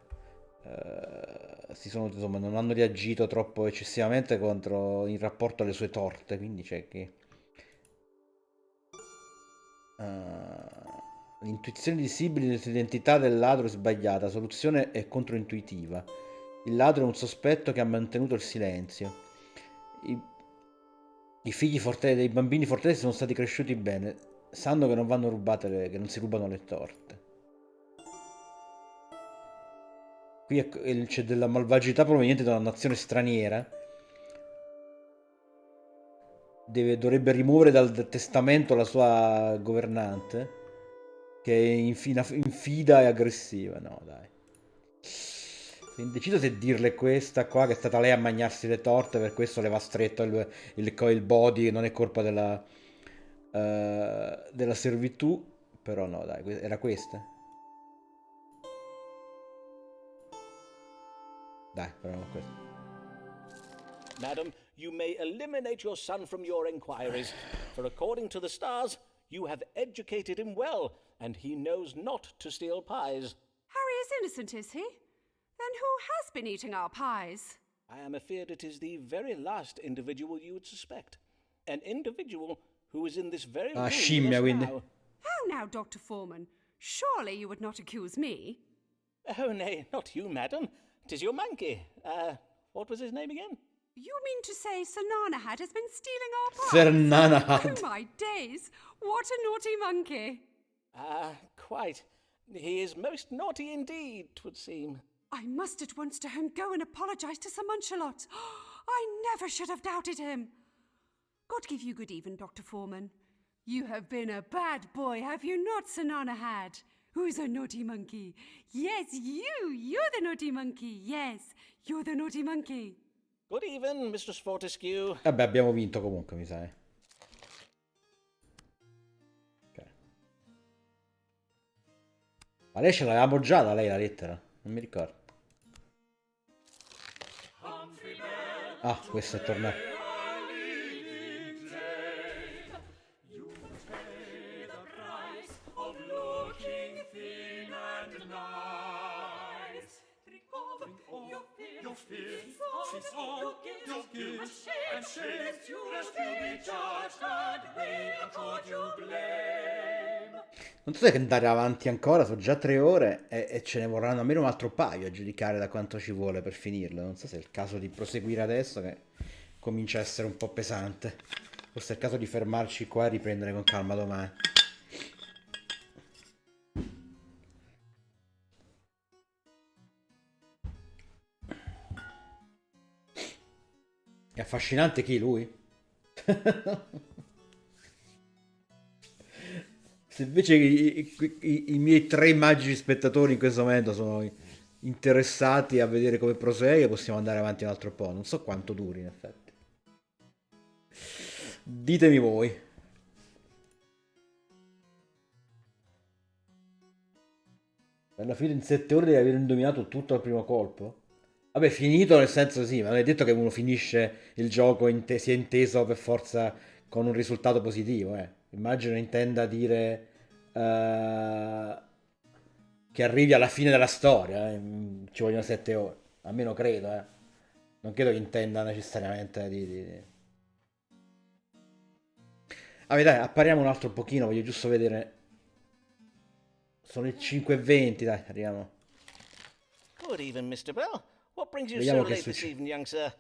insomma, non hanno reagito troppo eccessivamente contro in rapporto alle sue torte, quindi c'è che l'intuizione di Sibyl sull'identità del ladro è sbagliata, la soluzione è controintuitiva. Il ladro è un sospetto che ha mantenuto il silenzio. I figli dei bambini fortesi sono stati cresciuti bene, sanno che non vanno rubate che non si rubano le torte. Qui c'è della malvagità proveniente da una nazione straniera. Dovrebbe rimuovere dal testamento la sua governante, che è infida e aggressiva. No, dai. Sono indeciso se dirle questa qua, che è stata lei a mangiarsi le torte, per questo le va stretto il body, non è colpa della servitù. Però no, dai, era questa. Dai, proviamo questo. Madam, you may eliminate your son from your inquiries, for according to the stars, you have educated him well, and he knows not to steal pies. Harry is innocent, is he? Then who has been eating our pies? I am afeard it is the very last individual you would suspect. An individual who is in this very room with scimmia, us quindi. now. How now, Dr. Foreman? Surely you would not accuse me? Oh, nay, not you, madam. 'Tis your monkey. What was his name again? You mean to say Sir Nanahad has been stealing our pies? Sir Nanahad. Oh, my days! What a naughty monkey! Quite. He is most naughty indeed, 'twould seem. I must at once to home go and apologise to Sir Munchalot. I never should have doubted him. God give you good even, Dr. Foreman. You have been a bad boy, have you not, Sir Nanahad? Who's a naughty monkey? Yes, you're the naughty monkey. Yes, you're the naughty monkey. Good even, Mistress Fortescue. Vabbè, abbiamo vinto comunque, mi sa. Ok. Ma lei ce l'avevamo già da lei la lettera? Non mi ricordo. Ah, questo è tornato. Non so se andare avanti ancora, sono già 3 ore e ce ne vorranno almeno un altro paio a giudicare da quanto ci vuole per finirlo. Non so se è il caso di proseguire adesso, che comincia a essere un po' pesante. Forse è il caso di fermarci qua e riprendere con calma domani. È affascinante chi lui? Se invece i miei 3 immagini spettatori in questo momento sono interessati a vedere come prosegue, possiamo andare avanti un altro po'. Non so quanto duri in effetti. Ditemi voi. Alla fine in 7 ore devi aver indovinato tutto al primo colpo? Vabbè, finito nel senso sì, ma non è detto che uno finisce il gioco sia inteso per forza con un risultato positivo, Immagino intenda dire che arrivi alla fine della storia, ci vogliono 7 ore, almeno credo, Non credo che intenda necessariamente di... Vabbè dai, appariamo un altro pochino, voglio giusto vedere... Sono le 5:20, dai, arriviamo. Good even, Mr. Bell. What brings you Vediamo so che late this succede. evening, young sir?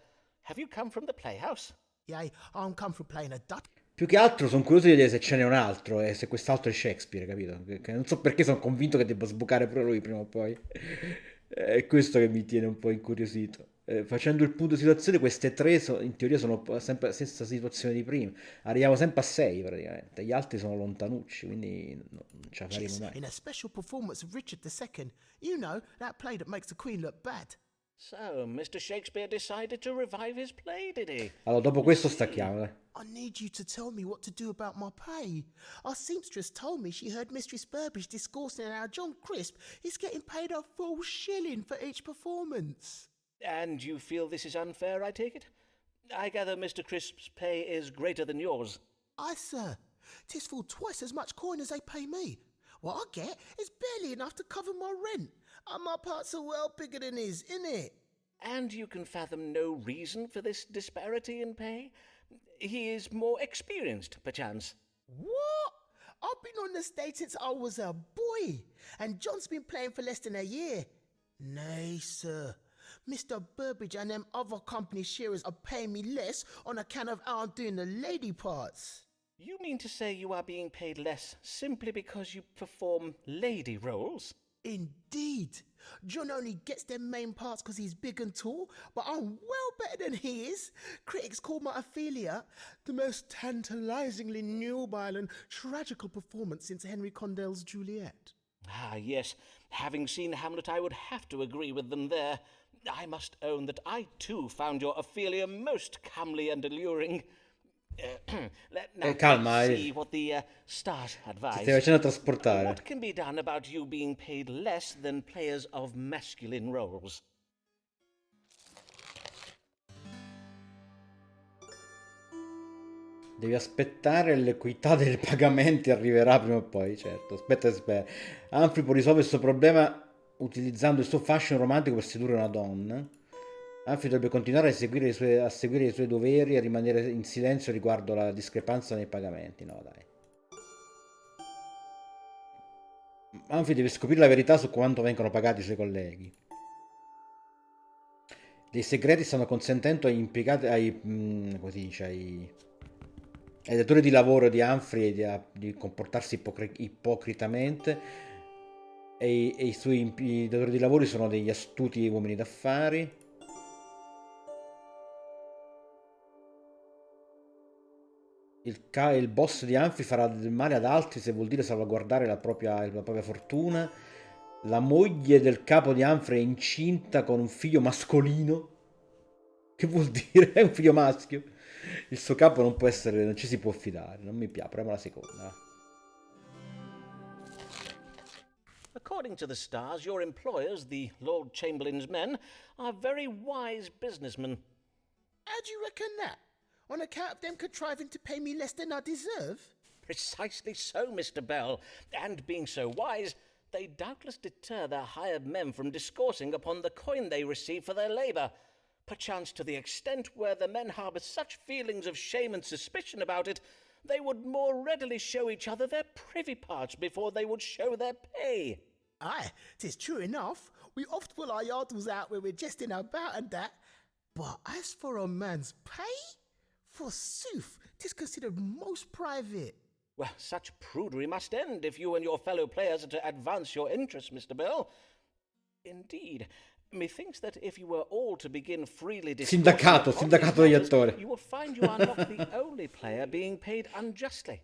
Have you come from the playhouse? Yay, I'm come from playing a Dutch. Più che altro sono curioso di vedere se ce n'è un altro e se quest'altro è Shakespeare, capito? Che non so perché sono convinto che debba sbucare pure lui prima o poi. È questo che mi tiene un po' incuriosito. Facendo il punto di situazione, queste tre in teoria sono sempre la stessa situazione di prima. Arriviamo sempre a 6 praticamente. Gli altri sono lontanucci, quindi non ce la faremo Yes, mai. in a special performance of Richard II. You know, that play that makes the Queen look bad. So, Mr. Shakespeare decided to revive his play, did he? Allora, dopo I questo see. stacchiamo, dai. I need you to tell me what to do about my pay. Our seamstress told me she heard Mistress Burbage discoursing how John Crisp is getting paid a full shilling for each performance. And you feel this is unfair, I take it? I gather Mr. Crisp's pay is greater than yours. Aye, sir. 'Tis full twice as much coin as they pay me. What I get is barely enough to cover my rent. And my parts are well bigger than his, innit? And you can fathom no reason for this disparity in pay? He is more experienced, perchance. What? I've been on the stage since I was a boy, and John's been playing for less than a year. Nay, sir. Mr. Burbage and them other company sharers are paying me less on account of how I'm doing the lady parts. You mean to say you are being paid less simply because you perform lady roles? Indeed. John only gets them main parts because he's big and tall, but I'm well better than he is. Critics call my Ophelia the most tantalizingly nubile and tragical performance since Henry Condell's Juliet. Ah, yes. Having seen Hamlet, I would have to agree with them there. I must own that I too found your Ophelia most comely and alluring. Now, calma, let's see what the stars Ti advise. stai facendo trasportare. What can be done about you being paid less than players of masculine roles? Devi aspettare, l'equità dei pagamenti arriverà prima o poi, certo. Aspetta e spera. Humphrey può risolvere questo problema utilizzando il suo fascino romantico per sedurre una donna. Humphrey dovrebbe continuare a seguire i suoi doveri e rimanere in silenzio riguardo la discrepanza nei pagamenti. No, dai. Humphrey deve scoprire la verità su quanto vengono pagati i suoi colleghi. Dei segreti stanno consentendo ai impiegati, come si dice, ai datori di lavoro di Humphrey di comportarsi ipocritamente e i suoi datori di lavoro sono degli astuti uomini d'affari. Il boss di Humphrey farà del male ad altri se vuol dire salvaguardare la propria fortuna. La moglie del capo di Humphrey è incinta con un figlio mascolino. Che vuol dire? È un figlio maschio. Il suo capo non può essere, non ci si può fidare. Non mi piace, proviamo la seconda. According to the stars, your employers, the Lord Chamberlain's men, are very wise businessmen. How do you reckon that? On account of them contriving to pay me less than I deserve? Precisely so, Mr. Bell. And being so wise, they doubtless deter their hired men from discoursing upon the coin they receive for their labour, perchance to the extent where the men harbour such feelings of shame and suspicion about it, they would more readily show each other their privy parts before they would show their pay. Aye, 'tis true enough. We oft pull our yardles out when we're jesting about and that. But as for a man's pay, forsooth, 'tis considered most private. Well, such prudery must end if you and your fellow players are to advance your interests, Mr. Bell. Indeed, methinks that if you were all to begin freely discussing Sindacato degli attori. you will find you are not the only player being paid unjustly.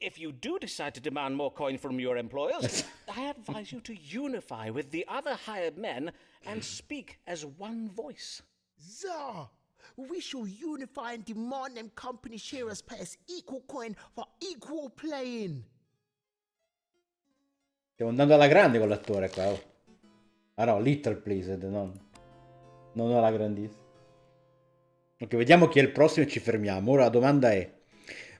If you do decide to demand more coin from your employers, I advise you to unify with the other hired men and speak as one voice. Zah! We shall unify and demand them company sharers pay us equal coin for equal playing. Stiamo andando alla grande con l'attore qua. Oh. Ah no, Little Pleased, non alla grandissima. Ok, vediamo chi è il prossimo e ci fermiamo. Ora la domanda è: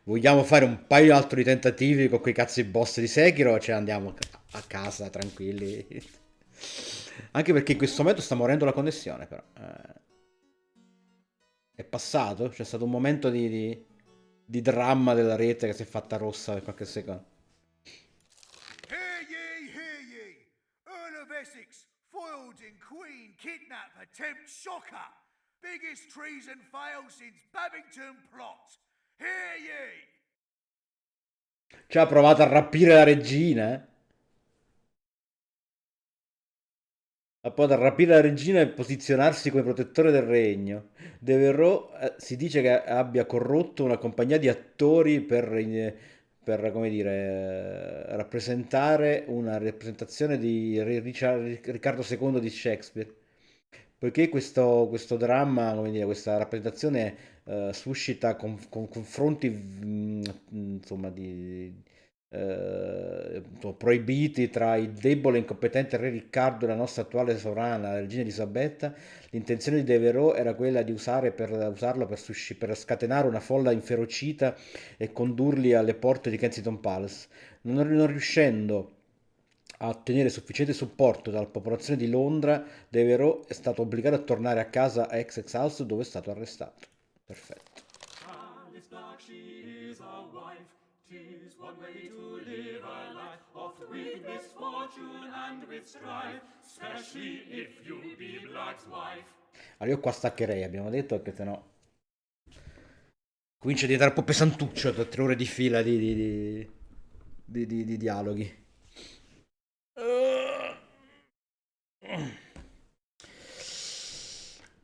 vogliamo fare un paio altri tentativi con quei cazzo di boss di Sekiro o ce ne andiamo a casa tranquilli? Anche perché in questo momento sta morendo la connessione, però. È passato? C'è stato un momento di dramma della rete che si è fatta rossa per qualche secondo. Hear ye! Earl of Essex, foiled in Queen, kidnap, attempt, shocker. Biggest treason fail since Babington plot. Hear ye! Cioè, ha provato a rapire la regina, eh? Ha provato a rapire la regina e posizionarsi come protettore del regno. Devereux si dice che abbia corrotto una compagnia di attori per, come dire, rappresentare una rappresentazione di Riccardo II di Shakespeare. Poiché questo dramma, come dire, questa rappresentazione suscita confronti, insomma, proibiti tra il debole e incompetente re Riccardo e la nostra attuale sovrana, la regina Elisabetta. L'intenzione di Devereux era quella di usarlo per scatenare una folla inferocita e condurli alle porte di Kensington Palace. Non riuscendo a ottenere sufficiente supporto dalla popolazione di Londra, Devereux è stato obbligato a tornare a casa a Essex House dove è stato arrestato. Perfetto. Alice Clark, she is a wife. 'Tis one way to live a life, oft with misfortune and with strife, especially if you be Black's wife. Allora io qua staccherei, abbiamo detto, perché sennò comincia a diventare un po' pesantuccio, 3 ore di fila di dialoghi.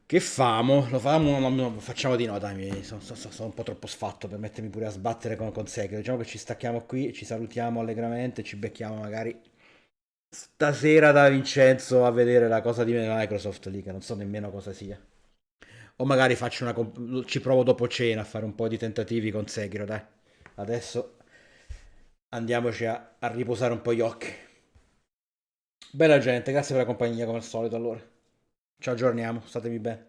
Che famo? Lo famo? No, facciamo di no, dai, sono un po' troppo sfatto per mettermi pure a sbattere con Sekiro. Diciamo che ci stacchiamo qui, ci salutiamo allegramente, ci becchiamo magari stasera da Vincenzo a vedere la cosa di Microsoft lì, che non so nemmeno cosa sia. O magari ci provo dopo cena a fare un po' di tentativi con Sekiro, dai. Adesso andiamoci a riposare un po' gli occhi. Bella gente, grazie per la compagnia come al solito allora. Ci aggiorniamo, statevi bene.